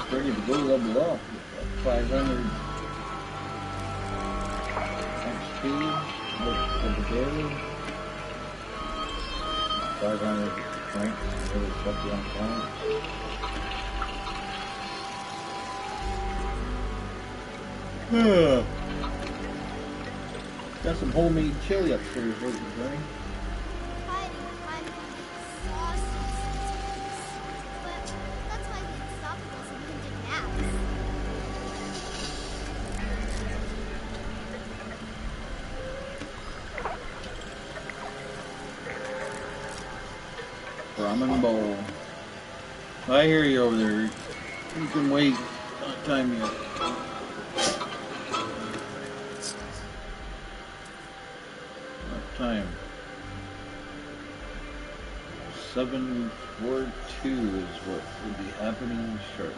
Speaker 1: Ready to go level up. 500 XP for the daily. 500 strength. Really stuff you on planet. Got some homemade chili upstairs waiting for me. Ramen bowl. I hear you over there. You can wait. Not time yet. Not time. 742 is what will be happening shortly.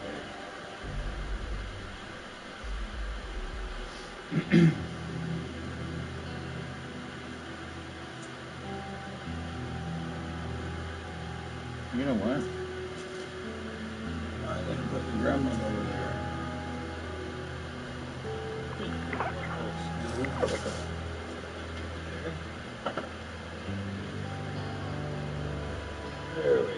Speaker 1: You know what? I'm gonna put the gremlin over there. There we go.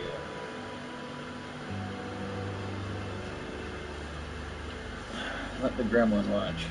Speaker 1: Let the gremlin watch.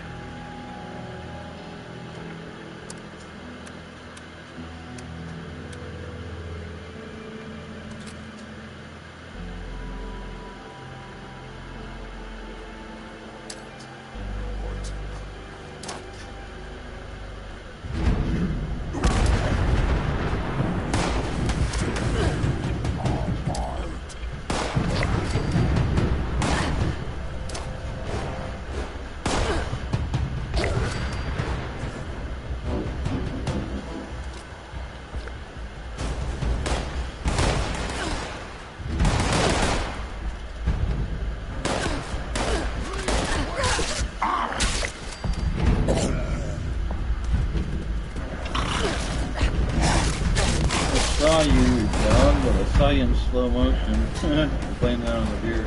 Speaker 1: Saw you, dog, but I saw you in slow motion. Playing that on the beer.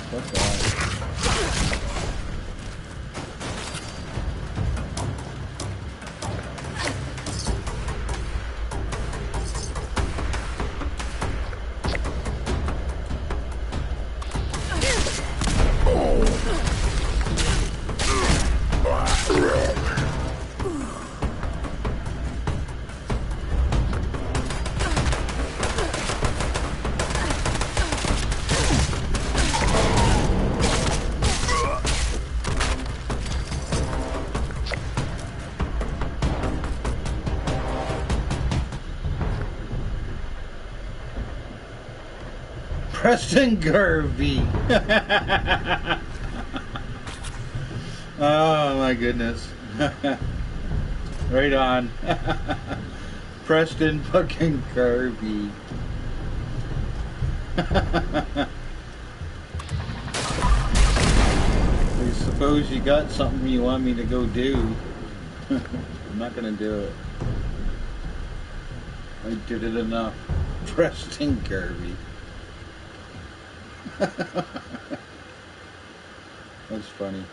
Speaker 1: What's that? Preston Garvey. Oh my goodness. Right on. Preston fucking Garvey. I suppose you got something you want me to go do. I'm not gonna do it. I did it enough. Preston Garvey. That's funny.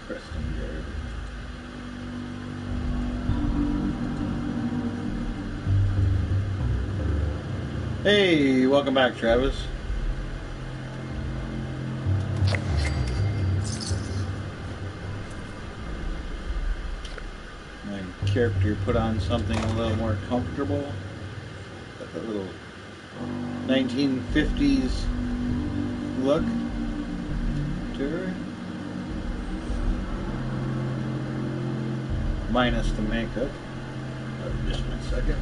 Speaker 1: Preston Garvey. Hey, welcome back, Travis. My character put on something a little more comfortable. Got that little 1950s look to her. Minus the makeup. Just one second.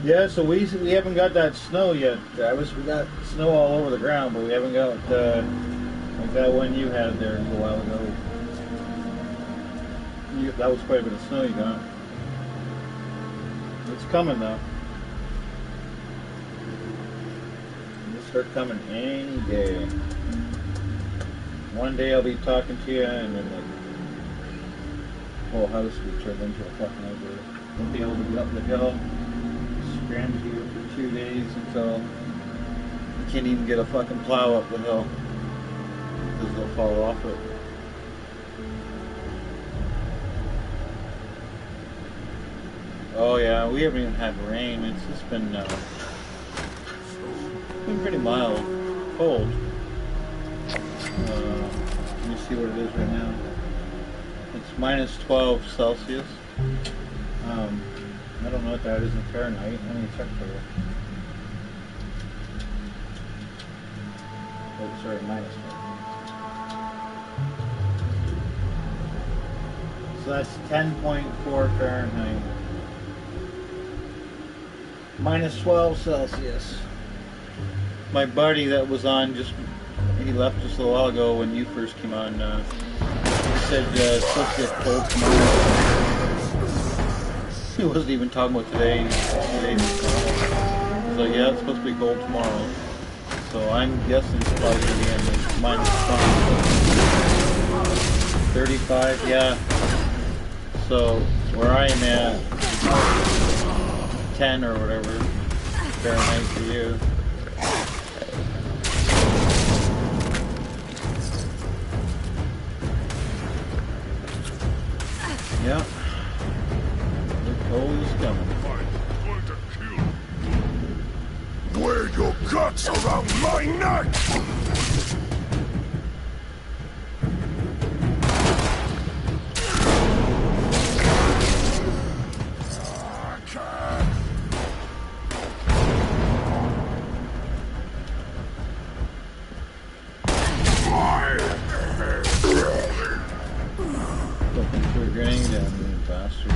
Speaker 1: Yeah, so we haven't got that snow yet, Travis. We got snow all over the ground, but we haven't got like that one you had there a little while ago. That was quite a bit of snow you got. It's coming though. It'll start coming any day. One day I'll be talking to you, and then the whole house will turn into a fucking outdoor. Won't be able to get up the hill. Stranded here for 2 days until you can't even get a fucking plow up the hill because they'll fall off it. Oh yeah, we haven't even had rain. It's just been pretty mild, cold. Let me see what it is right now. It's minus 12 Celsius. I don't know what that is in Fahrenheit. Let me check for you. Oh, sorry, minus 12. So that's 10.4 Fahrenheit. Minus 12 Celsius. My buddy that was on he left just a little while ago when you first came on, he said it's supposed to get cold tomorrow. He wasn't even talking about today. He's like, yeah, it's supposed to be cold tomorrow. So I'm guessing it's probably going to be in minus 20. 35, yeah. So where I am at, 10 or whatever Fahrenheit for you. Yeah. The cold is coming.
Speaker 11: I'm going to kill you. Wear your guts around my neck!
Speaker 1: Looking for a grenade down there, bastard.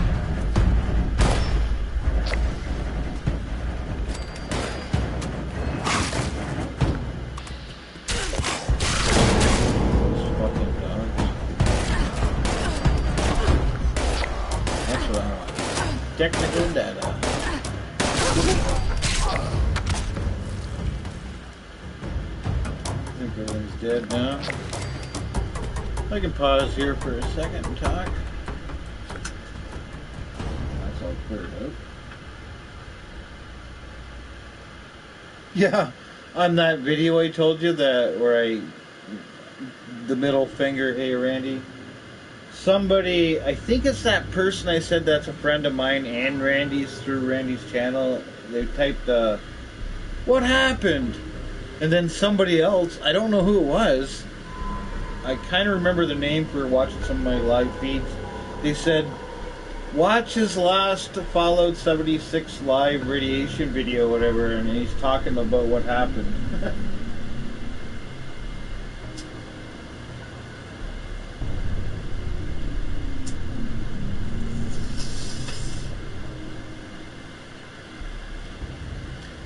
Speaker 1: Those fucking dogs. That's what I want. Technical data. I think everything's dead now. I can pause here for a second and talk. That's all cleared up. Yeah, on that video I told you that where the middle finger, hey Randy. Somebody, I think it's that person I said that's a friend of mine and Randy's through Randy's channel. They typed, what happened? And then somebody else, I don't know who it was. I kind of remember the name for watching some of my live feeds. They said, watch his last Fallout 76 live radiation video, whatever, and he's talking about what happened.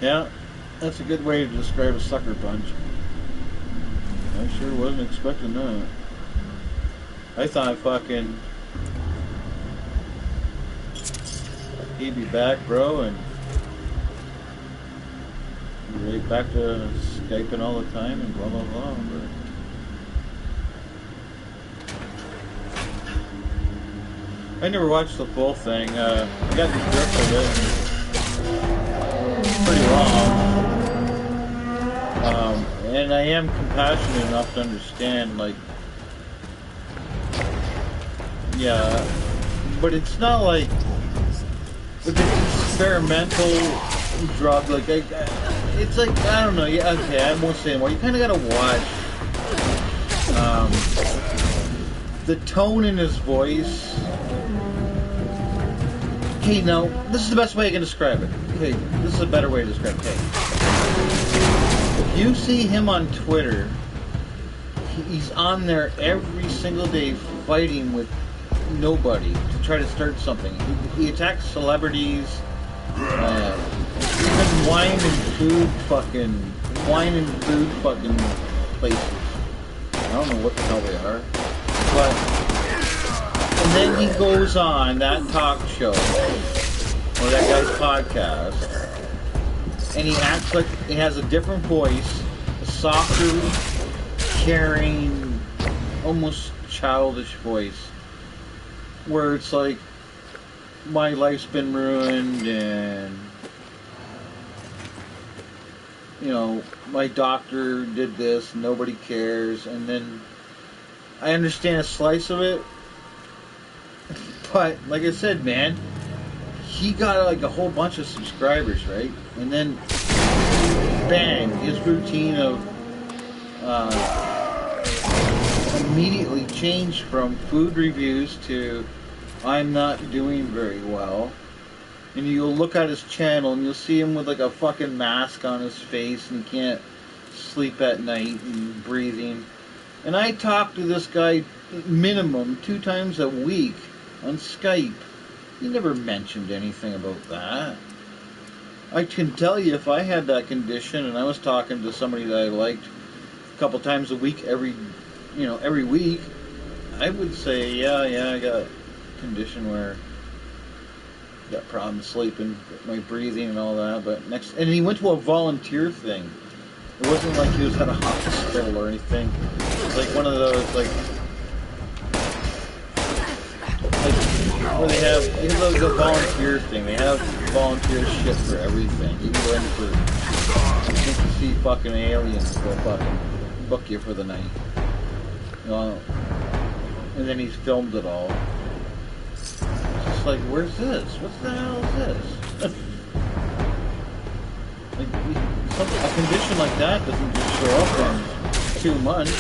Speaker 1: Yeah, that's a good way to describe a sucker punch. I sure wasn't expecting that. I thought fucking he'd be back, bro, and right back to Skyping all the time and blah blah blah. But I never watched the full thing. I got the grip of it. It's pretty long. And I am compassionate enough to understand, like, yeah, but it's not like with an experimental drug, like, it's like, I don't know, yeah, okay, I won't say anymore. You kind of gotta watch the tone in his voice. Okay, now, this is the best way I can describe it. Okay, this is a better way to describe it. Okay. If you see him on Twitter, he's on there every single day fighting with nobody to try to start something. He attacks celebrities, even wine and food fucking places. I don't know what the hell they are. But, and then he goes on that talk show, or that guy's podcast, and he acts like he has a different voice, a softer, caring, almost childish voice, where it's like, my life's been ruined, and, you know, my doctor did this, nobody cares, and then I understand a slice of it, but, like I said, man, he got like a whole bunch of subscribers, right? And then, bang, his routine of immediately changed from food reviews to I'm not doing very well. And you'll look at his channel and you'll see him with like a fucking mask on his face and he can't sleep at night and breathing. And I talk to this guy minimum 2 times a week on Skype. He never mentioned anything about that. I can tell you if I had that condition and I was talking to somebody that I liked a couple times a week every week, I would say, yeah, I got a condition where I got problems sleeping, my breathing and all that. But and he went to a volunteer thing. It wasn't like he was at a hospital or anything. It was like one of those like where they have the volunteer thing. They have volunteer shit for everything. You can go in for to see fucking aliens. They'll fucking book you for the night. And then he's filmed it all. It's just like, where's this? What the hell is this? Like, a condition like that doesn't just show up in 2 months.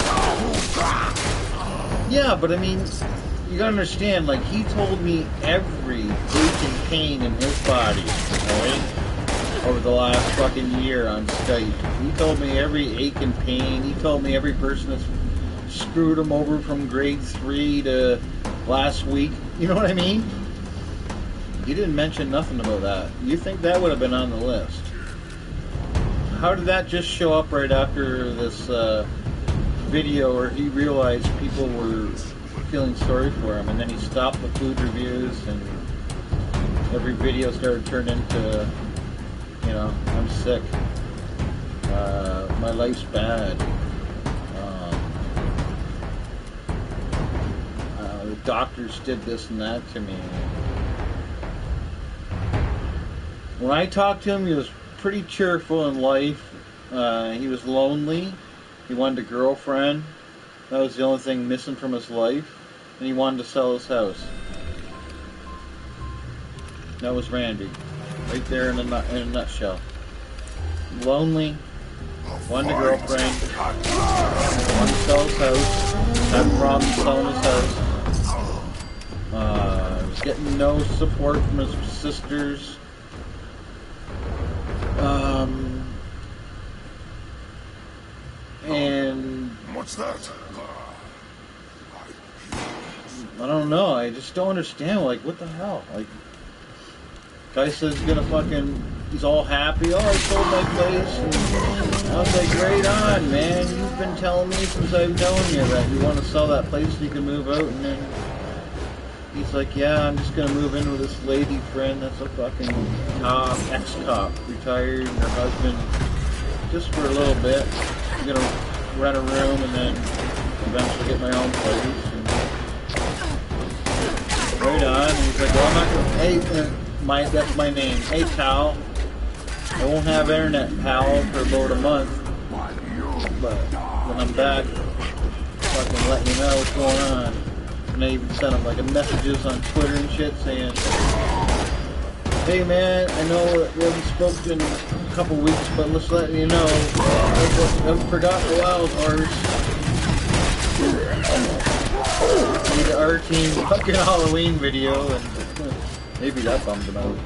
Speaker 1: Yeah, but I mean, you gotta understand, like, he told me every ache and pain in his body, alright? Over the last fucking year on Skype. He told me every ache and pain. He told me every person that's screwed him over from grade 3 to last week. You know what I mean? You didn't mention nothing about that. You think that would have been on the list. How did that just show up right after this video where he realized people were feeling sorry for him, and then he stopped the food reviews and every video started turning into, I'm sick, my life's bad, the doctors did this and that to me. When I talked to him, he was pretty cheerful in life. He was lonely. He wanted a girlfriend. That was the only thing missing from his life. And he wanted to sell his house. That was Randy. Right there in a nutshell. Lonely. Wanted a girlfriend. Wanted to sell his house. Had problems selling his house. Was getting no support from his sisters. And
Speaker 11: what's that?
Speaker 1: I don't know. I just don't understand. Like, what the hell? Like, guy says he's all happy. Oh, I sold my place. And I was like, right on, man. You've been telling me since I've known you that you want to sell that place so you can move out. And then he's like, yeah, I'm just going to move in with this lady friend that's a fucking cop, ex-cop, retired, and her husband, just for a little bit. I'm going to rent a room and then eventually get my own place. Right on. And he's like, well, I'm not going to... Hey, that's my name. Hey, pal. I won't have internet, pal, for about a month. But when I'm back, fucking let you know what's going on. And I even sent him like messages on Twitter and shit saying, hey man, I know we haven't spoken in a couple weeks, but let's let you know, I forgot the wild horse. The our team fucking Halloween video, and maybe that bummed him out.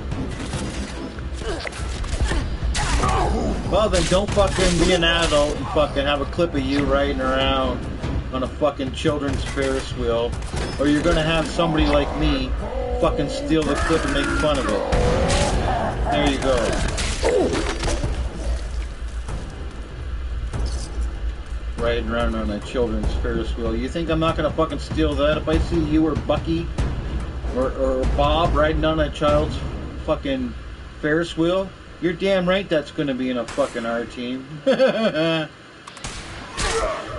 Speaker 1: Well then, don't fucking be an adult and fucking have a clip of you riding around on a fucking children's Ferris wheel, or you're gonna have somebody like me fucking steal the clip and make fun of it. There you go. Riding around on a children's Ferris wheel. You think I'm not gonna fucking steal that? If I see you or Bucky or Bob riding on a child's fucking Ferris wheel, you're damn right that's gonna be in a fucking R team.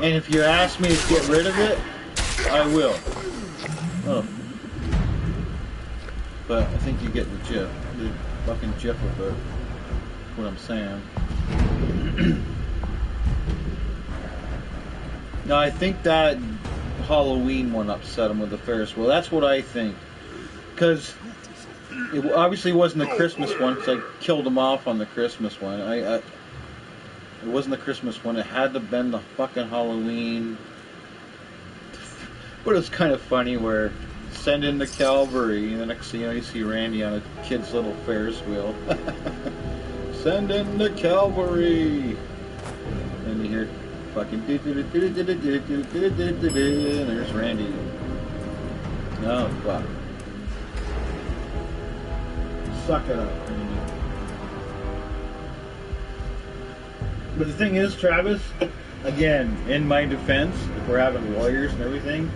Speaker 1: And if you ask me to get rid of it, I will. Oh. But I think you get the fucking gif of it. What I'm saying. Now I think that Halloween one upset him with the Ferris wheel. That's what I think. Because it obviously wasn't the Christmas one, because I killed him off on the Christmas one. It wasn't the Christmas one. It had to have been the fucking Halloween But it's kind of funny where send in the Calvary, and the next thing you know, you see Randy on a kid's little Ferris wheel. Send in the Calvary! And you hear fucking and there's Randy. Oh, fuck. Suck it up, Randy. But the thing is, Travis, again, in my defense, if we're having lawyers and everything,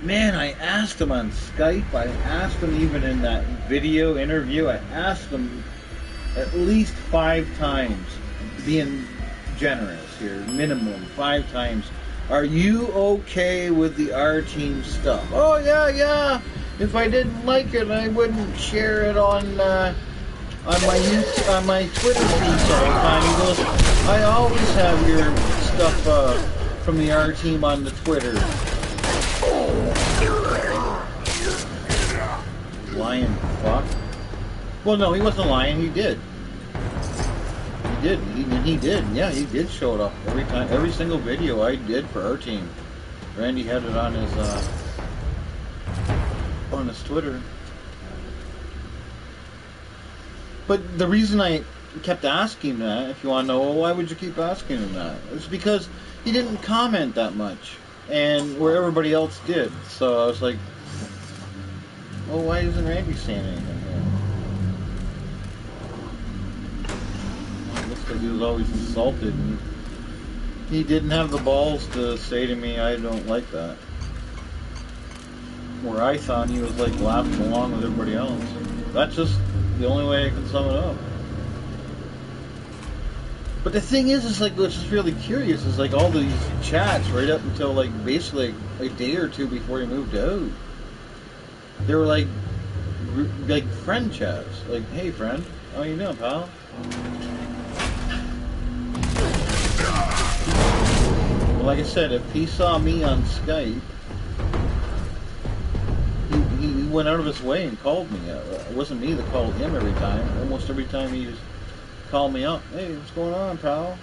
Speaker 1: man, I asked him on Skype, I asked him even in that video interview, I asked him at least 5 times, being generous here, minimum 5 times, are you okay with the R-Team stuff? Oh, yeah. If I didn't like it, I wouldn't share it on my Twitter feed all the time. He goes, I always have your stuff from the R-Team on the Twitter. Lying fuck. Well, no, he wasn't lying. He did. He did. Yeah, he did show it up every time. Every single video I did for our team. Randy had it on his Twitter. But the reason I kept asking him that, if you want to know, well, why would you keep asking him that? It's because he didn't comment that much, and where everybody else did. So I was like, well, why isn't Randy saying anything? Because he was always insulted, and he didn't have the balls to say to me, I don't like that. Where I thought he was like laughing along with everybody else. That's just the only way I can sum it up. But the thing is like, what's just really curious is like all these chats right up until like basically a day or two before he moved out. They were like friend chats. Like, hey friend, how you doing, pal? Well, like I said, if he saw me on Skype, he went out of his way and called me. It wasn't me that called him every time. Almost every time he just called me up. Hey, what's going on, pal?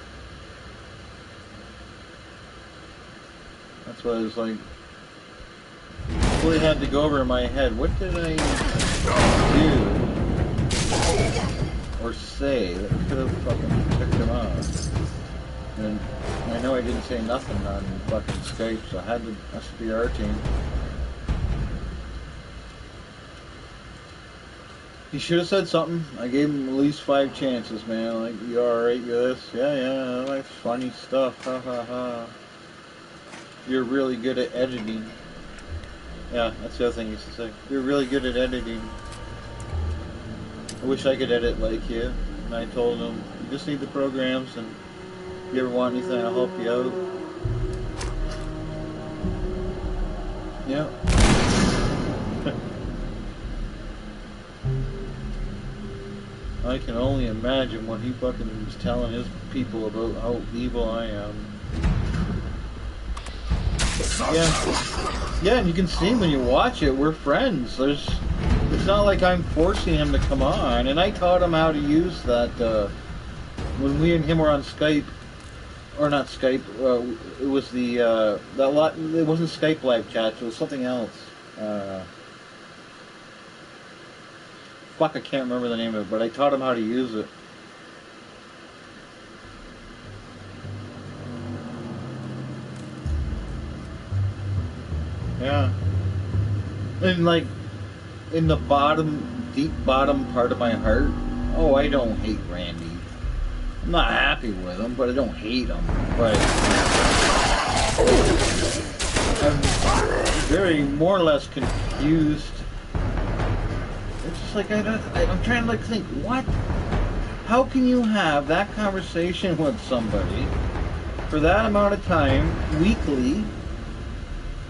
Speaker 1: That's what I was like. Really had to go over in my head. What did I do or say that could have fucking ticked him off? And I know I didn't say nothing on fucking Skype, so I had to be our team. He should have said something. I gave him at least 5 chances, man. Like, you alright with this? Yeah, that's funny stuff. Ha ha ha. You're really good at editing. Yeah, that's the other thing he used to say. You're really good at editing. I wish I could edit like you. And I told him, you just need the programs, and if you ever want anything, I'll help you out. Yeah. I can only imagine what he fucking was telling his people about how evil I am. Yeah, and you can see when you watch it, we're friends. It's not like I'm forcing him to come on. And I taught him how to use that, when we and him were on Skype, or not Skype, it was it wasn't Skype live chat, it was something else. Fuck, I can't remember the name of it, but I taught him how to use it. Yeah. And like, in the deep bottom part of my heart, oh, I don't hate Randy. I'm not happy with him, but I don't hate him. But I'm very more or less confused. It's just like, I'm trying to like think, what? How can you have that conversation with somebody for that amount of time, weekly,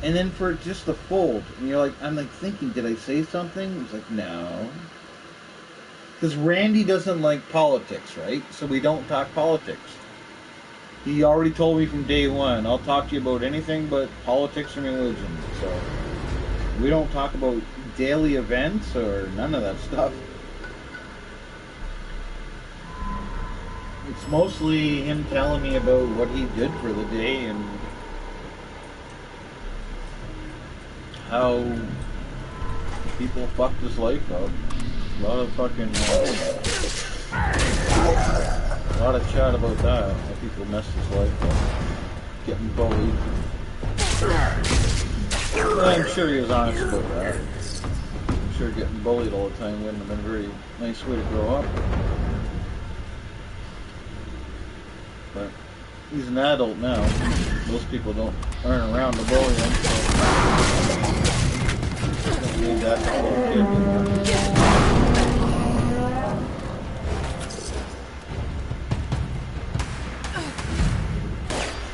Speaker 1: and then for it just to fold? And you're like, I'm like thinking, did I say something? He's like, no. Because Randy doesn't like politics, right? So we don't talk politics. He already told me from day one, I'll talk to you about anything but politics and religion. So we don't talk about daily events or none of that stuff. It's mostly him telling me about what he did for the day, and how people fucked his life up. A lot of fucking, a lot of chat about that. How people messed his life up, getting bullied. Well, I'm sure he was honest about that. I'm sure getting bullied all the time wouldn't have been a very nice way to grow up. But he's an adult now. Most people aren't around to bully him, so don't need that little kid anymore.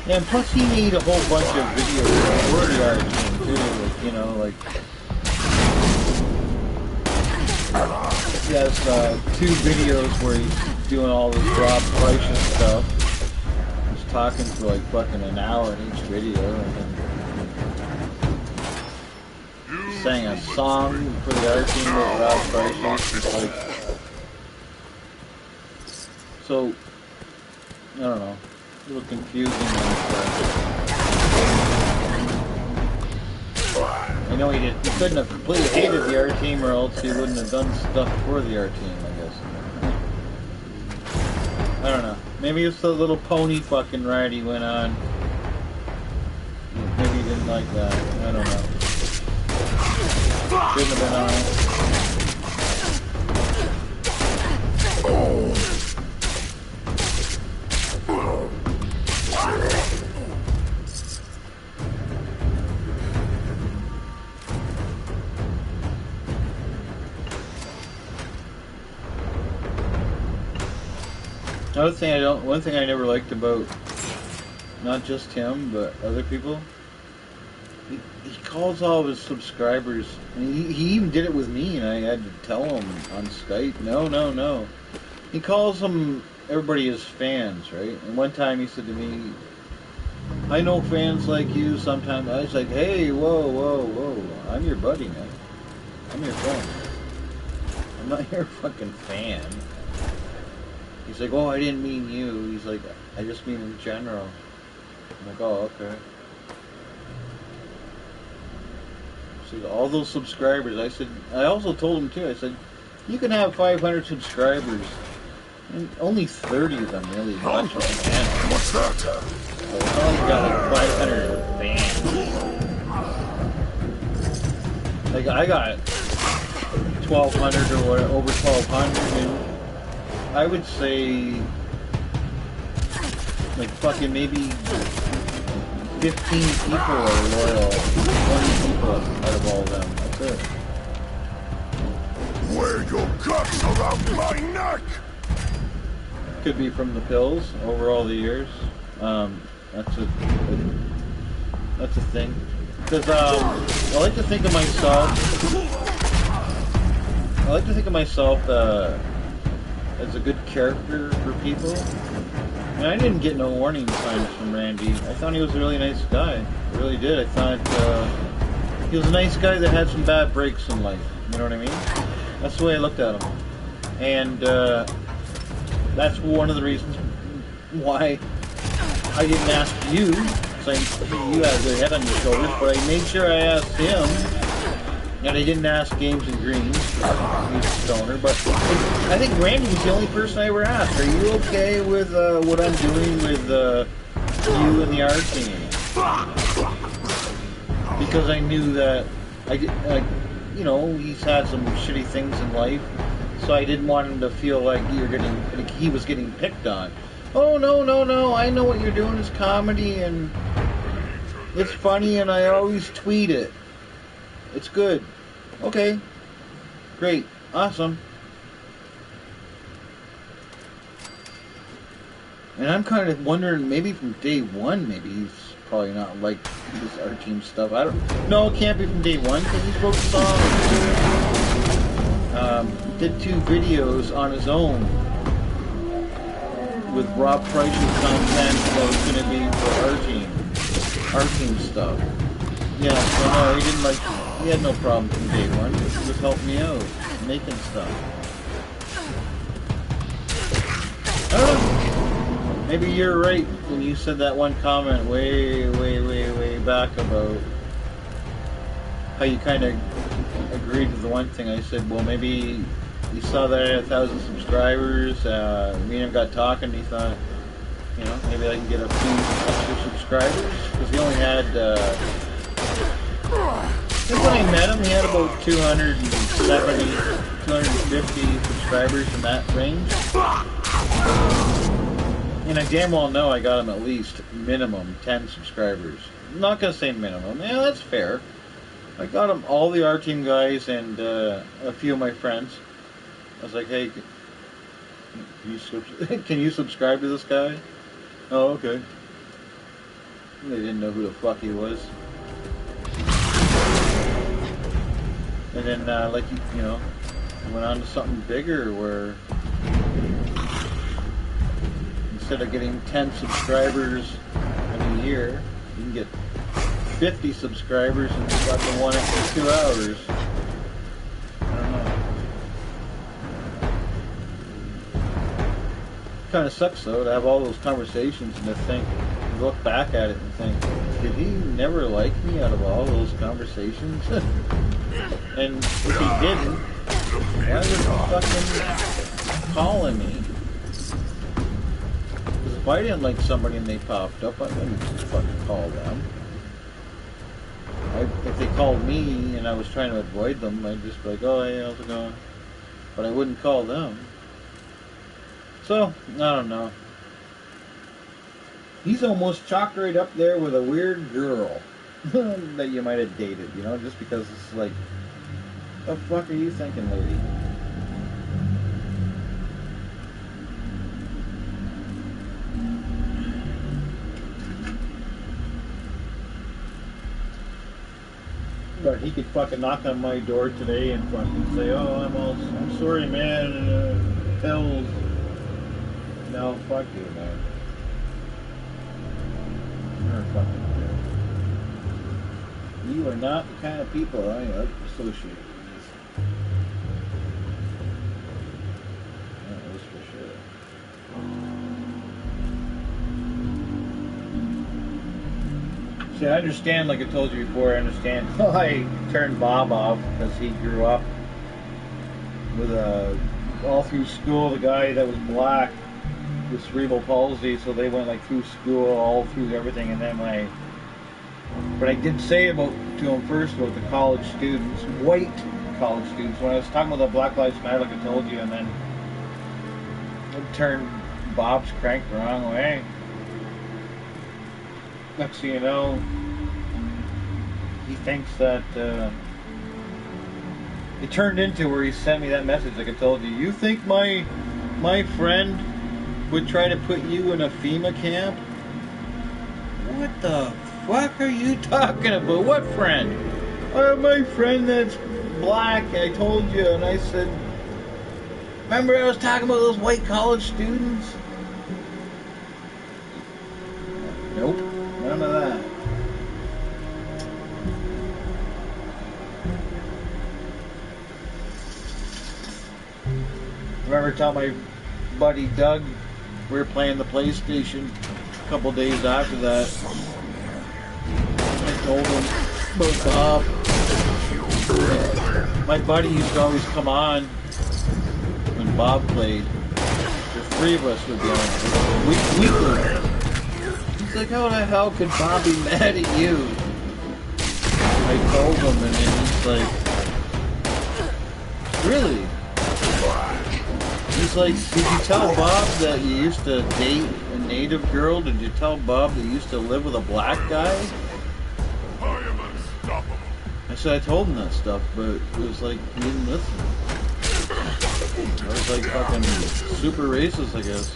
Speaker 1: Yeah, and plus he made a whole bunch of videos for the art team too, like, you know, like he has 2 videos where he's doing all this Rob Price stuff. He's talking for like fucking an hour in each video, and then he sang a song for the art team with Rob Price. Like, so I don't know. A little confusing. I know he couldn't have completely hated the art team, or else he wouldn't have done stuff for the art team, I guess. I don't know. Maybe it's the little pony fucking ride he went on. Maybe he didn't like that. I don't know. Shouldn't have been on it. One thing I never liked about not just him, but other people, he calls all of his subscribers, and he even did it with me, and I had to tell him on Skype, no. He calls them, everybody is fans, right? And one time he said to me, I know fans like you sometimes. I was like, hey, whoa, I'm your buddy, man. I'm your friend. I'm not your fucking fan. He's like, oh, I didn't mean you. He's like, I just mean in general. I'm like, oh, okay. So all those subscribers, I also told him too, I said, you can have 500 subscribers, and only 30 of them really watch the channel.
Speaker 11: What's that?
Speaker 1: So it's only got like 500 fans. Like, I got 1,200 or whatever, over 1,200, and I would say, like, fucking maybe 15 people are loyal, 20 people out of all of them. That's it.
Speaker 11: Wear your guts around my neck!
Speaker 1: Could be from the pills over all the years. That's a thing. Because I like to think of myself as a good character for people. And I didn't get no warning signs from Randy. I thought he was a really nice guy. I really did. I thought he was a nice guy that had some bad breaks in life. You know what I mean? That's the way I looked at him. And that's one of the reasons why I didn't ask you. Because you had a good head on your shoulders, but I made sure I asked him. And I didn't ask Games and Greens, he's a stoner, but I think Randy was the only person I ever asked, are you okay with what I'm doing with you and the art team? Because I knew that, you know, he's had some shitty things in life, so I didn't want him to feel like he was getting picked on. Oh, no, I know what you're doing is comedy, and it's funny, and I always tweet it. It's good. Okay. Great. Awesome. And I'm kind of wondering, maybe from day one, maybe he's probably not like this art team stuff. I don't. No, it can't be from day one because he wrote songs. Did 2 videos on his own with Rob Price's content that was going to be for art team stuff. Yeah, so no, he didn't like. He had no problem from day one. He was helping me out, making stuff. I don't know. Maybe you're right when you said that one comment way back about how you kind of agreed to the one thing. I said, well, maybe he saw that I had 1,000 subscribers. Me and him got talking. He thought, you know, maybe I can get a few extra subscribers because he only had. When I met him, he had about 270, 250 subscribers in that range. And I damn well know I got him at least minimum 10 subscribers. I'm not gonna say minimum. Yeah, that's fair. I got him all the R Team guys and a few of my friends. I was like, hey, can you subscribe to this guy? Oh, okay. They didn't know who the fuck he was. And then, like, you know, went on to something bigger where instead of getting 10 subscribers in a year, you can get 50 subscribers in fucking 1 extra 2 hours. I don't know. Kind of sucks though to have all those conversations and to think, look back at it and think, did he never like me out of all those conversations? And if he didn't, why was he fucking calling me? Because if I didn't like somebody and they popped up, I wouldn't fucking call them. If they called me and I was trying to avoid them, I'd just be like, oh, hey, how's it going? But I wouldn't call them. So, I don't know. He's almost chalked right up there with a weird girl that you might have dated, you know, just because it's like, the fuck are you thinking, lady? But he could fucking knock on my door today and fucking say, oh, I'm sorry, man, pills. No, fuck you, man. You're a fucking dick. You are not the kind of people I associate with. That is for sure. See, I understand, like I told you before, I understand why I turned Bob off, because he grew up with all through school, the guy that was black with cerebral palsy, so they went like through school, all through everything, and then but I did say to him first about the college students, white college students, when I was talking about the Black Lives Matter, like I told you, and then it turned Bob's crank the wrong way. Next thing you know, he thinks that it turned into where he sent me that message, like I told you. You think my friend would try to put you in a FEMA camp? What the fuck are you talking about? What friend? My friend that's black, I told you, and I said, remember I was talking about those white college students? Nope, none of that. Remember telling my buddy Doug we were playing the PlayStation a couple days after that. I told him about Bob. My buddy used to always come on when Bob played. The three of us would be on weekly. He's like, how the hell could Bob be mad at you? I told him, and then he's like, really? He's like, did you tell Bob that you used to date a native girl? Did you tell Bob that you used to live with a black guy?
Speaker 11: I am unstoppable.
Speaker 1: I said I told him that stuff, but it was like he didn't listen. I was like fucking super racist, I guess.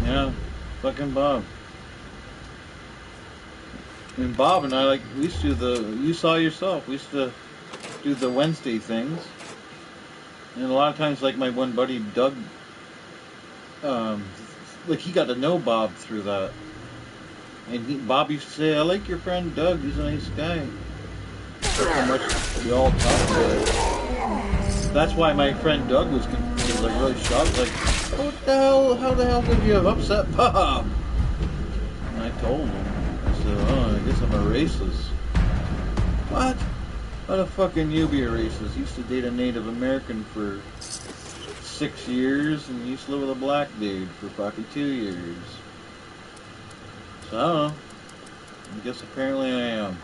Speaker 1: Yeah, fucking Bob. And Bob and I, we used to do you saw yourself, we used to do the Wednesday things. And a lot of times, like my one buddy Doug, he got to know Bob through that. And Bob used to say, I like your friend Doug, he's a nice guy. That's how much we all talked about it. That's why my friend Doug was really shocked, like, what the hell, how the hell could you have upset Bob? And I told him, I So, oh, I guess I'm a racist. What? How the fuck can you be a racist? Used to date a Native American for 6 years and used to live with a black dude for fucking 2 years. So, I don't know. I guess apparently I am.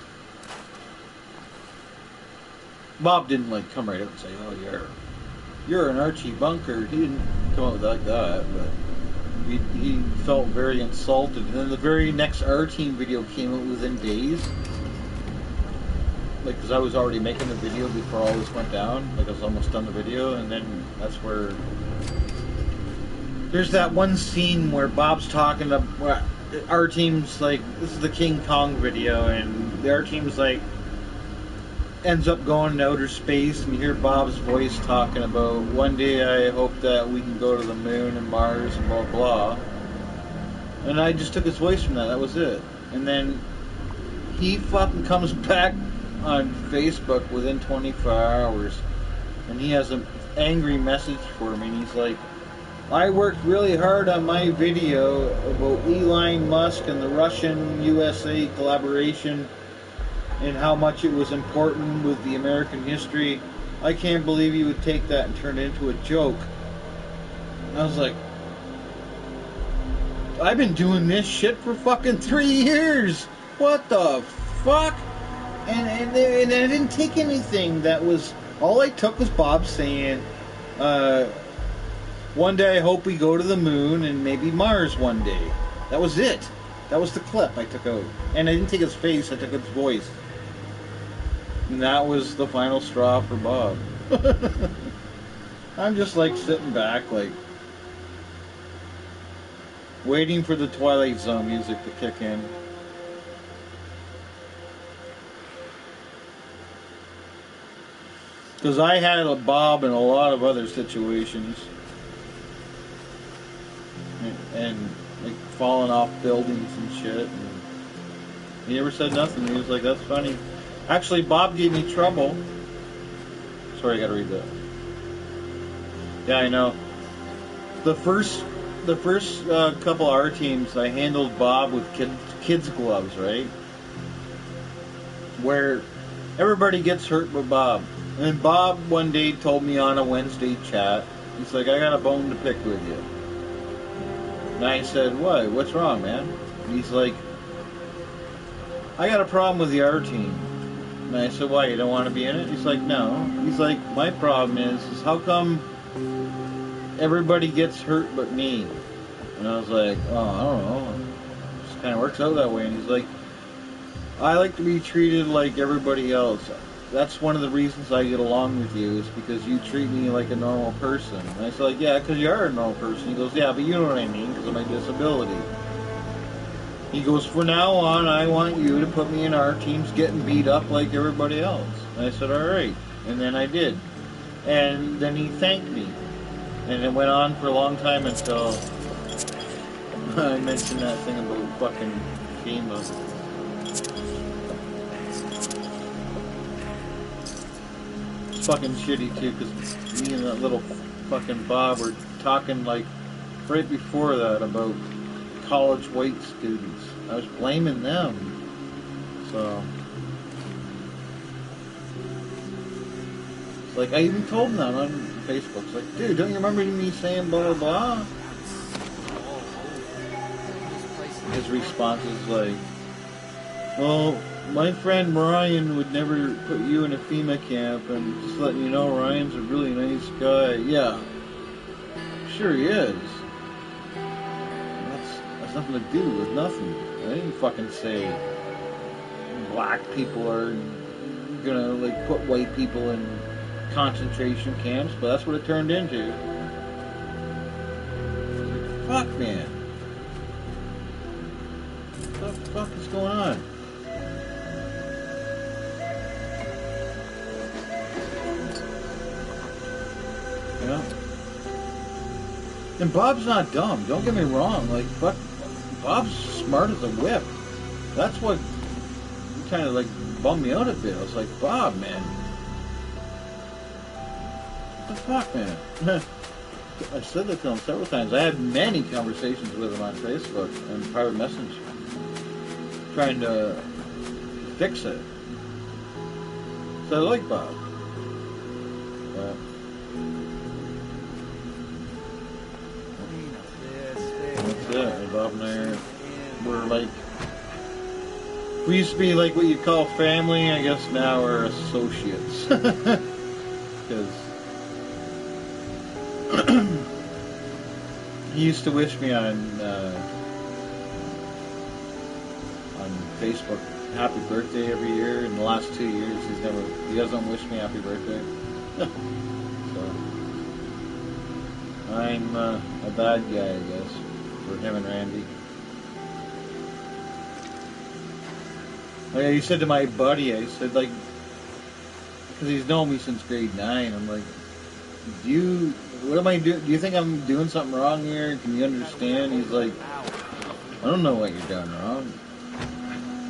Speaker 1: Bob didn't like come right out and say, oh, you're an Archie Bunker. He didn't come out like that, but he felt very insulted. And then the very next R-Team video came out within days. Like, because I was already making the video before all this went down. Like, I was almost done the video, and then that's where... There's that one scene where Bob's talking to... R-Team's like, this is the King Kong video, and the R-Team's like, ends up going to outer space, and you hear Bob's voice talking about, one day I hope that we can go to the moon and Mars and blah blah. And I just took his voice from that was it. And then he fucking comes back on Facebook within 24 hours, and he has an angry message for me, and he's like, I worked really hard on my video about Elon Musk and the Russian-USA collaboration and how much it was important with the American history. I can't believe you would take that and turn it into a joke. I was like, I've been doing this shit for fucking 3 years. What the fuck? And I didn't take anything that was... All I took was Bob saying, one day I hope we go to the moon and maybe Mars one day. That was it. That was the clip I took out. And I didn't take his face, I took his voice. And that was the final straw for Bob. I'm just like sitting back, like waiting for the Twilight Zone music to kick in. Because I had a Bob in a lot of other situations. And like falling off buildings and shit. And he never said nothing. He was like, that's funny. Actually, Bob gave me trouble. Sorry, I gotta read that. Yeah, I know. The first couple R teams, I handled Bob with kids gloves, right? Where everybody gets hurt but Bob. And Bob one day told me on a Wednesday chat, he's like, I got a bone to pick with you. And I said, what? What's wrong, man? And he's like, I got a problem with the R team. And I said, why, you don't want to be in it? He's like, no. He's like, my problem is how come everybody gets hurt but me? And I was like, oh, I don't know. It just kind of works out that way. And he's like, I like to be treated like everybody else. That's one of the reasons I get along with you, is because you treat me like a normal person. And I said, like, yeah, because you are a normal person. He goes, yeah, but you know what I mean, because of my disability. He goes, from now on, I want you to put me in our teams getting beat up like everybody else. And I said, all right. And then I did. And then he thanked me. And it went on for a long time until I mentioned that thing about fucking FEMA. It's fucking shitty, too, because me and that little fucking Bob were talking, like, right before that about college white students. I was blaming them. So it's like, I even told him that on Facebook. It's like, dude, don't you remember me saying blah blah blah? His response is like, well, my friend Ryan would never put you in a FEMA camp, and just letting you know, Ryan's a really nice guy. Yeah, sure he is. That's nothing to do with nothing. I didn't fucking say black people are gonna like put white people in concentration camps, but that's what it turned into. Fuck, man. What the fuck is going on? You know? And Bob's not dumb, don't get me wrong, like, fuck, Bob's smart as a whip. That's what kind of like bummed me out a bit. I was like, Bob, man. What the fuck, man? I said that to him several times. I had many conversations with him on Facebook and private message. trying to fix it. So I like Bob. But that's it. Bob and I we're like, we used to be like what you'd call family. I guess now we're associates. Because he used to wish me on Facebook happy birthday every year. In the last 2 years, he doesn't wish me happy birthday. So I'm a bad guy, I guess, for him and Randy. Like I said to my buddy, I said, like, because he's known me since grade 9, I'm like, what am I doing? Do you think I'm doing something wrong here? Can you understand? He's like, I don't know what you're doing wrong.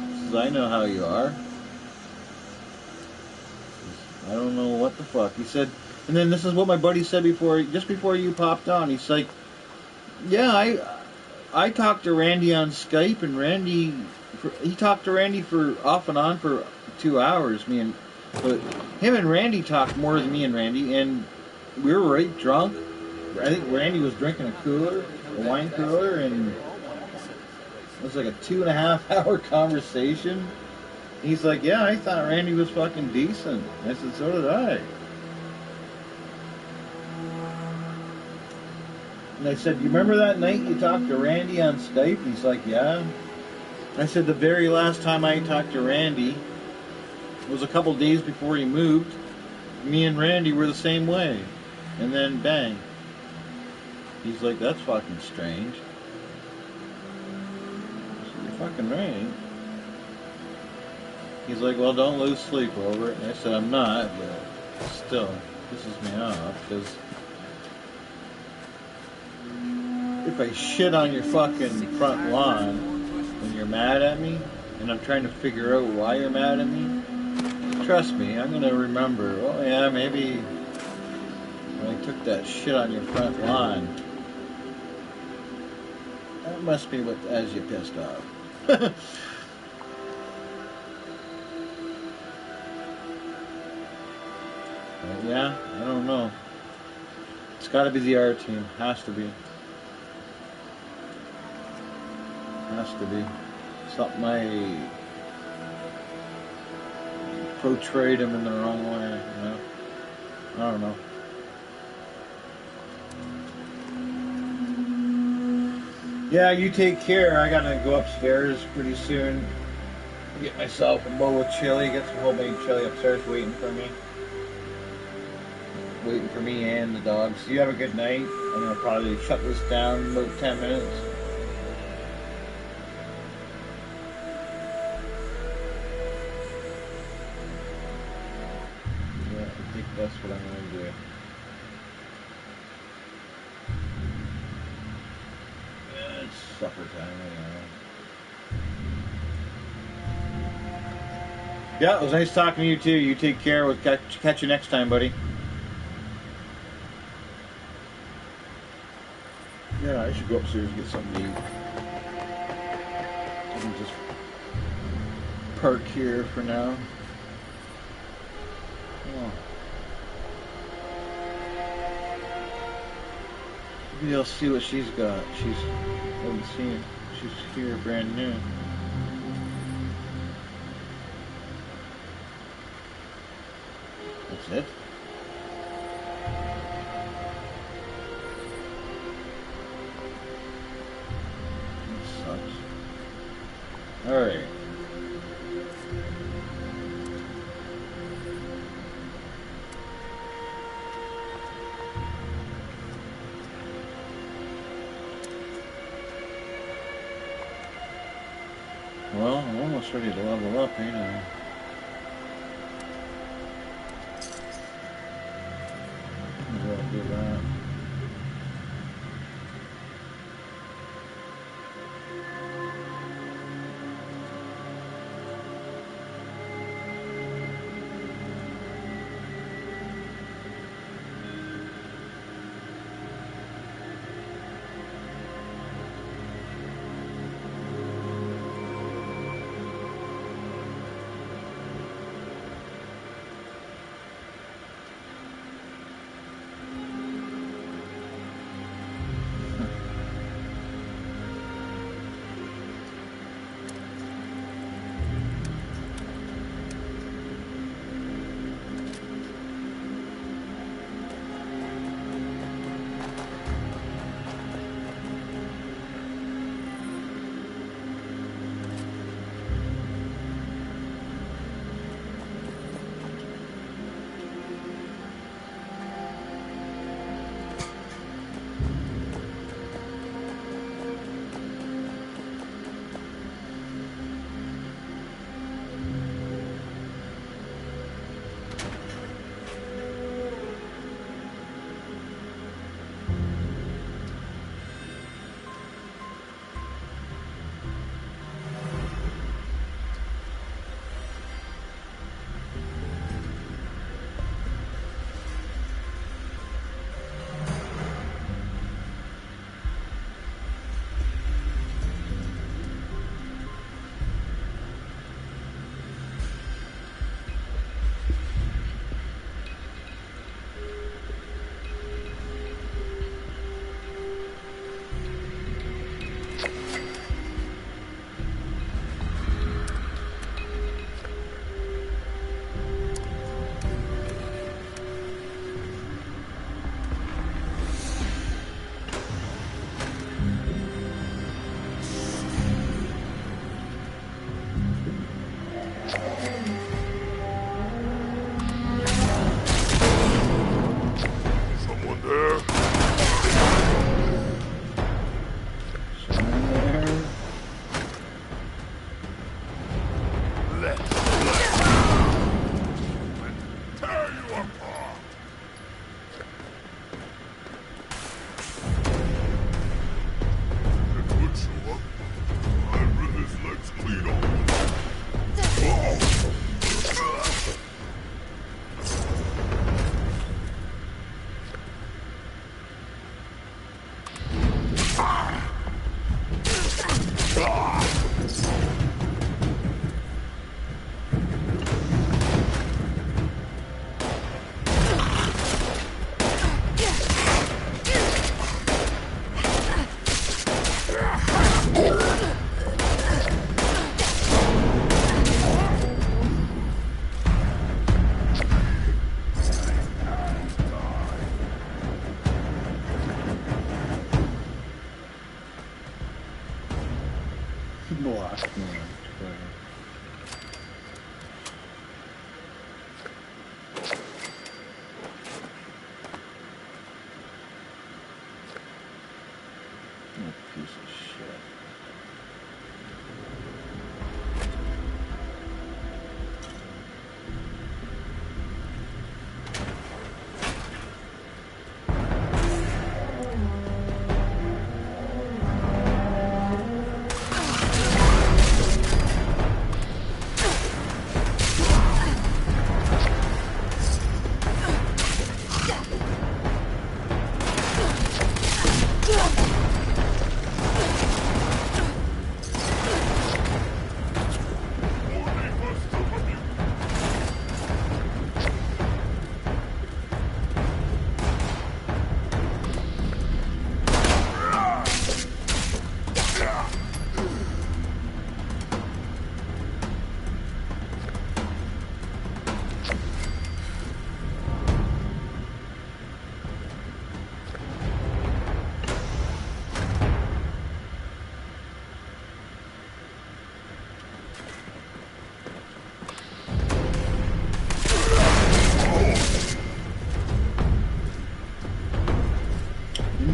Speaker 1: He says, I know how you are. I don't know what the fuck. He said, and then this is what my buddy said just before you popped on. He's like, yeah, I talked to Randy on Skype, and he talked to Randy for off and on for 2 hours. But him and Randy talked more than me and Randy, and we were right drunk. I think Randy was drinking a wine cooler, and it was like a 2.5 hour conversation. He's like, yeah, I thought Randy was fucking decent. I said, so did I. And I said, you remember that night you talked to Randy on Skype? He's like, yeah. I said, the very last time I talked to Randy was a couple days before he moved. Me and Randy were the same way. And then, bang. He's like, that's fucking strange. I said, you're fucking right. He's like, well, don't lose sleep over it. And I said, I'm not, but still, pisses me off, because if I shit on your fucking front lawn and you're mad at me, and I'm trying to figure out why you're mad at me, trust me, I'm going to remember, oh yeah, maybe when I took that shit on your front lawn, that must be what has you pissed off. Yeah, I don't know. It's got to be the R team. Has to be. Has to be. Something I portrayed him in the wrong way, you know? I don't know. Yeah, you take care. I gotta go upstairs pretty soon. Get myself a bowl of chili. Get some homemade chili upstairs waiting for me. Waiting for me and the dogs. You have a good night. I'm going to probably shut this down in about 10 minutes. Yeah, I think that's what I'm going to do. Yeah, it's supper time anyway. Yeah, it was nice talking to you too. You take care. We'll catch you next time, buddy. Yeah, I should go upstairs and get something to eat. I can just park here for now. Oh. Maybe I'll see what she's got. I haven't seen it. She's here, brand new. That's it. Alright. Well, I'm almost ready to level up, ain't I? Maybe I'll do that.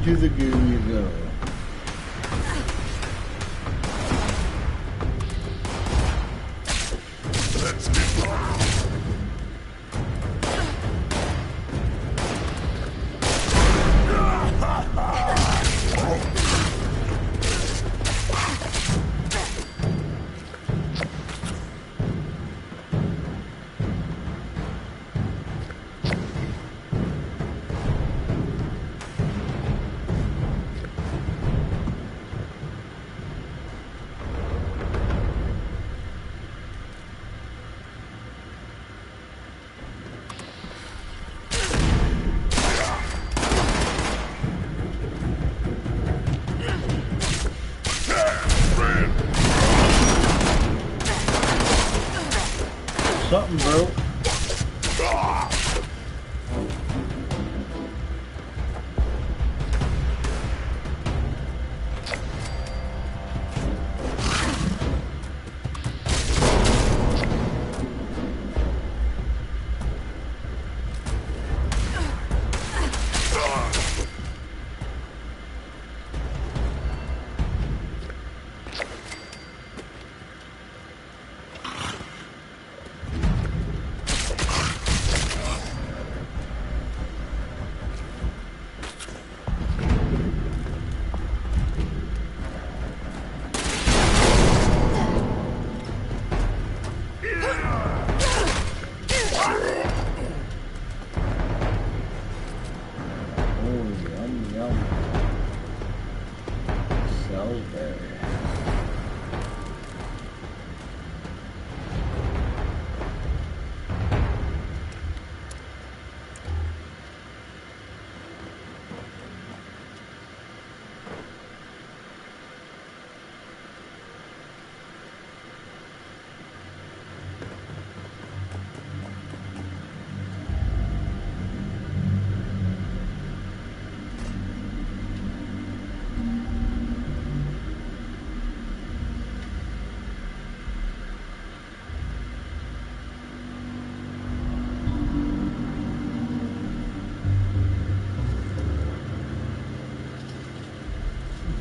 Speaker 1: Into the goo you go.
Speaker 11: Let's get on.
Speaker 1: Something broke.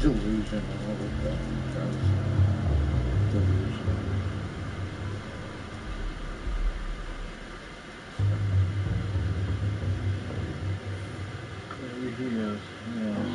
Speaker 1: Delusion all of that, guys. Delusion. Crazy as yes.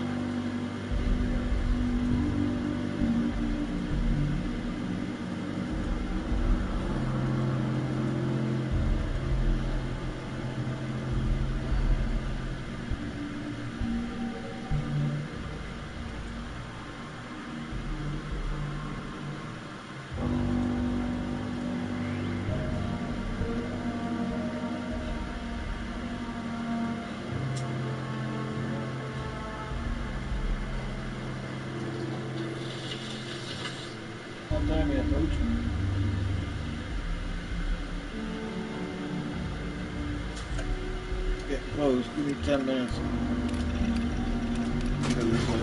Speaker 1: What time is it, folks? Get close. Give me 10 minutes. Get this out.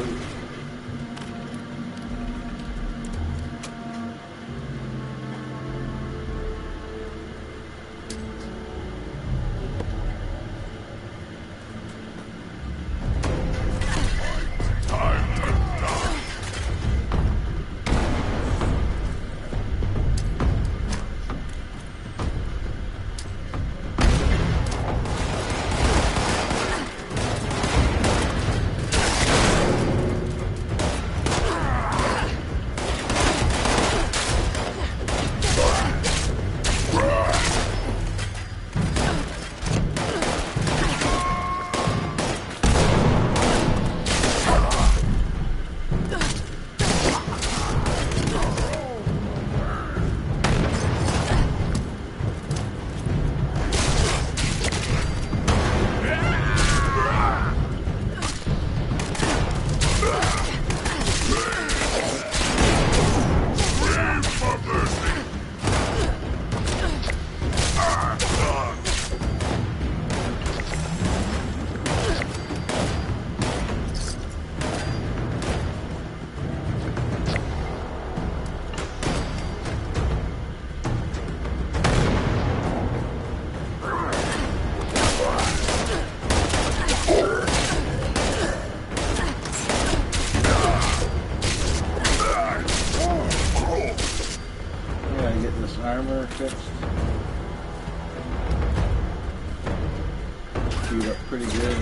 Speaker 1: armor fixed. Beat up pretty good.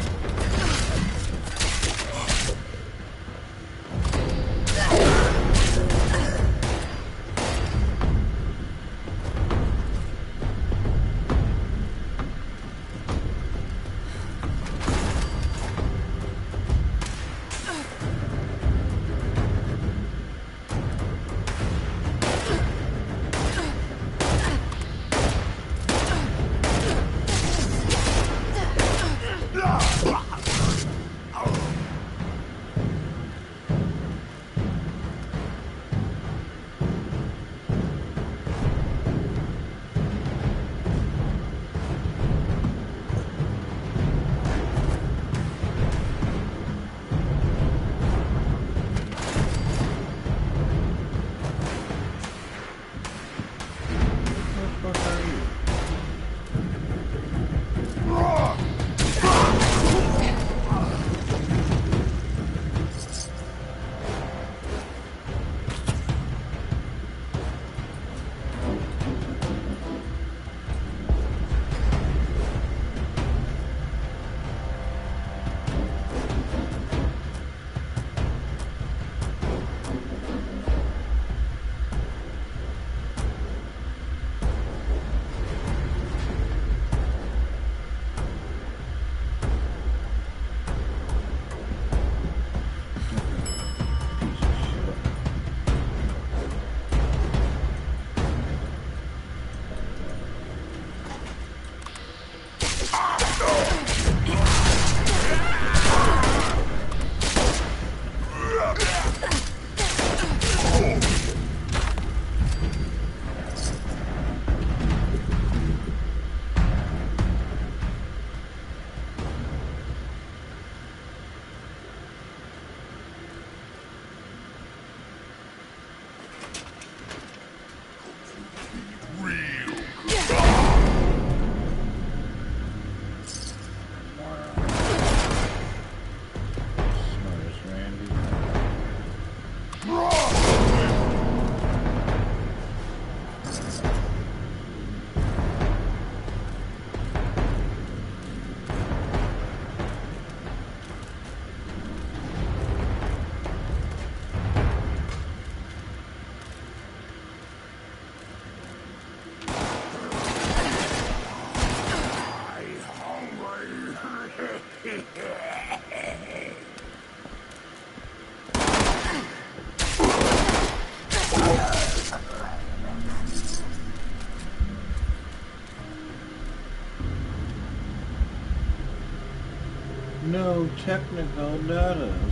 Speaker 1: No technical datas.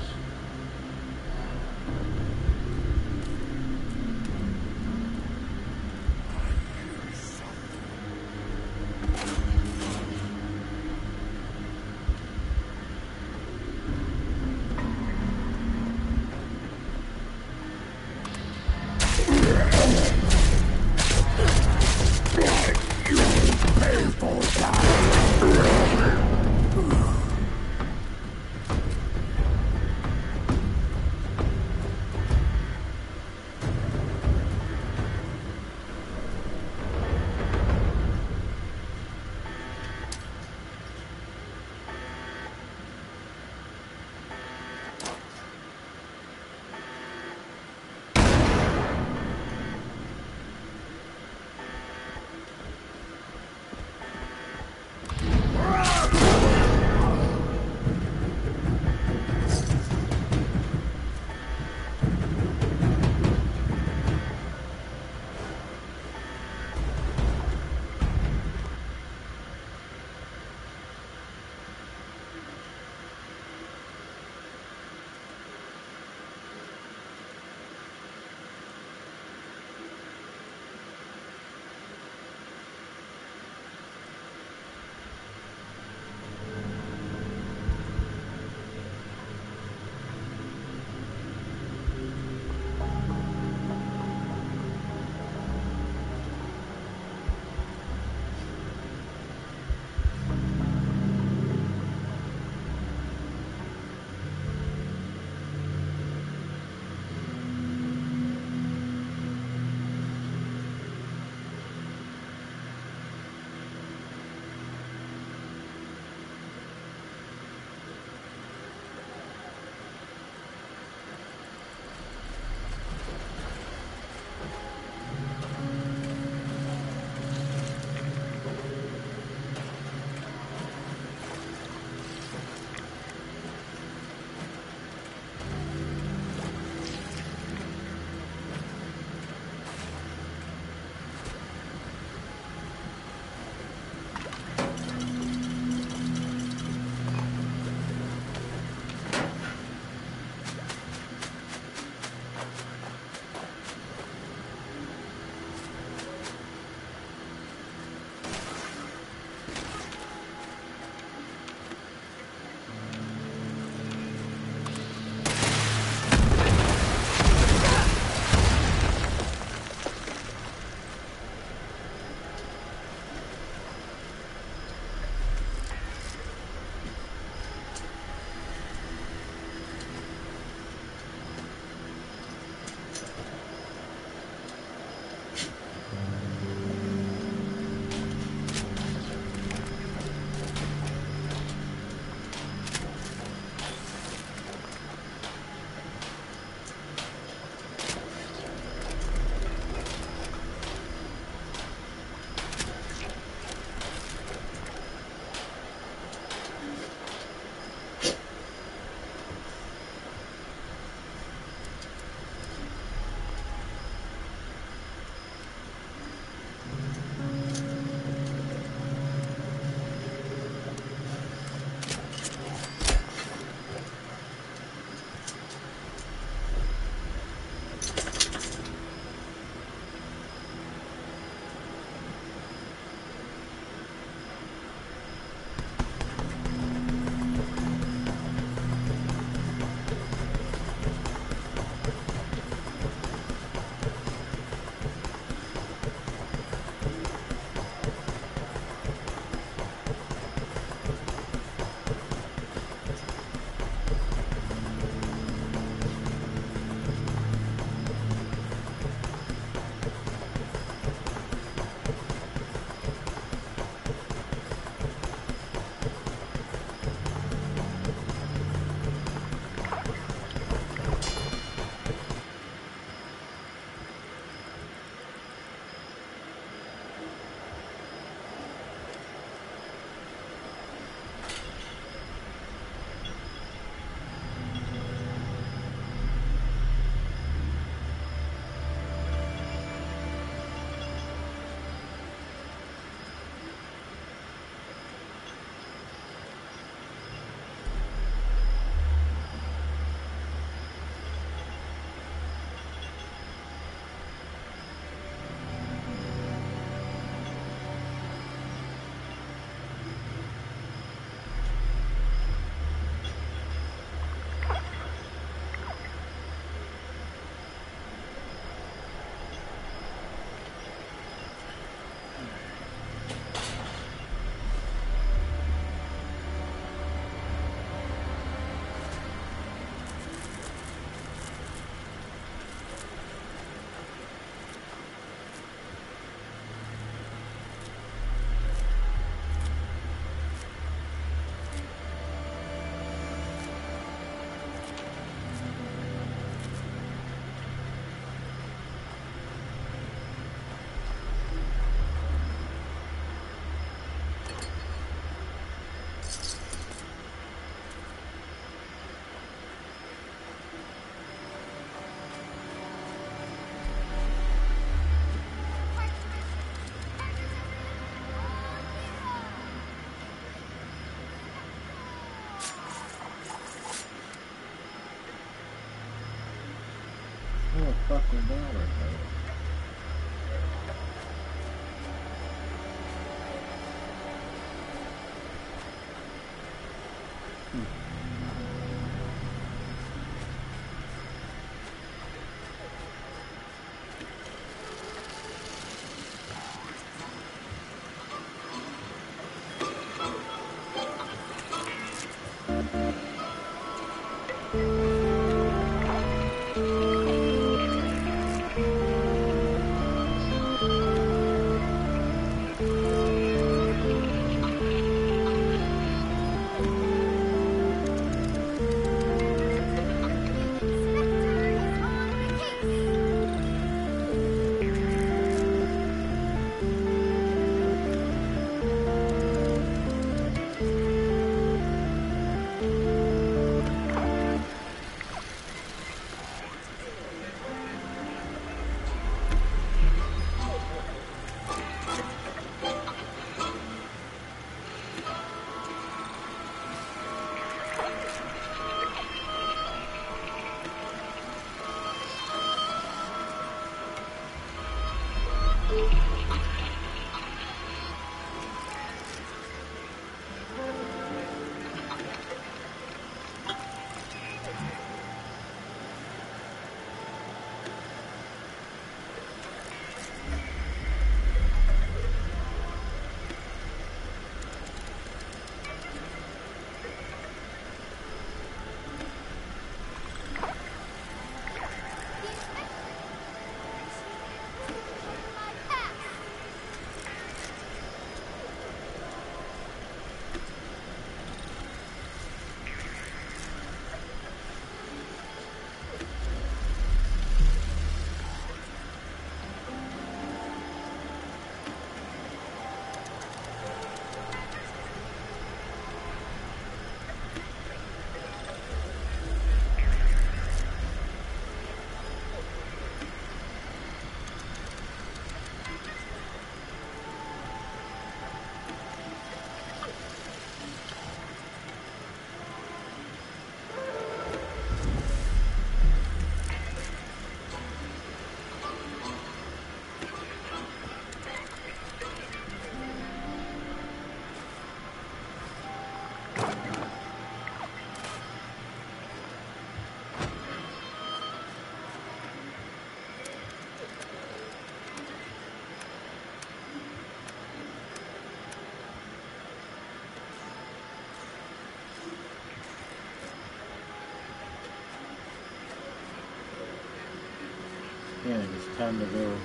Speaker 1: time to go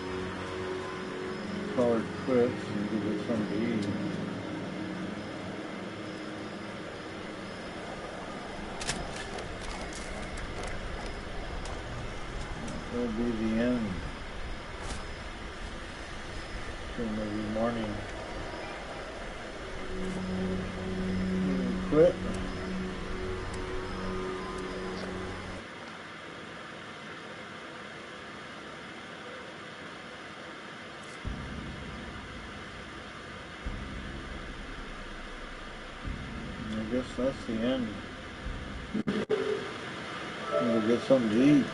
Speaker 1: call it quits and go get something to eat. That'll be the end. Every morning. Quit. I guess that's the end. We'll get something to eat.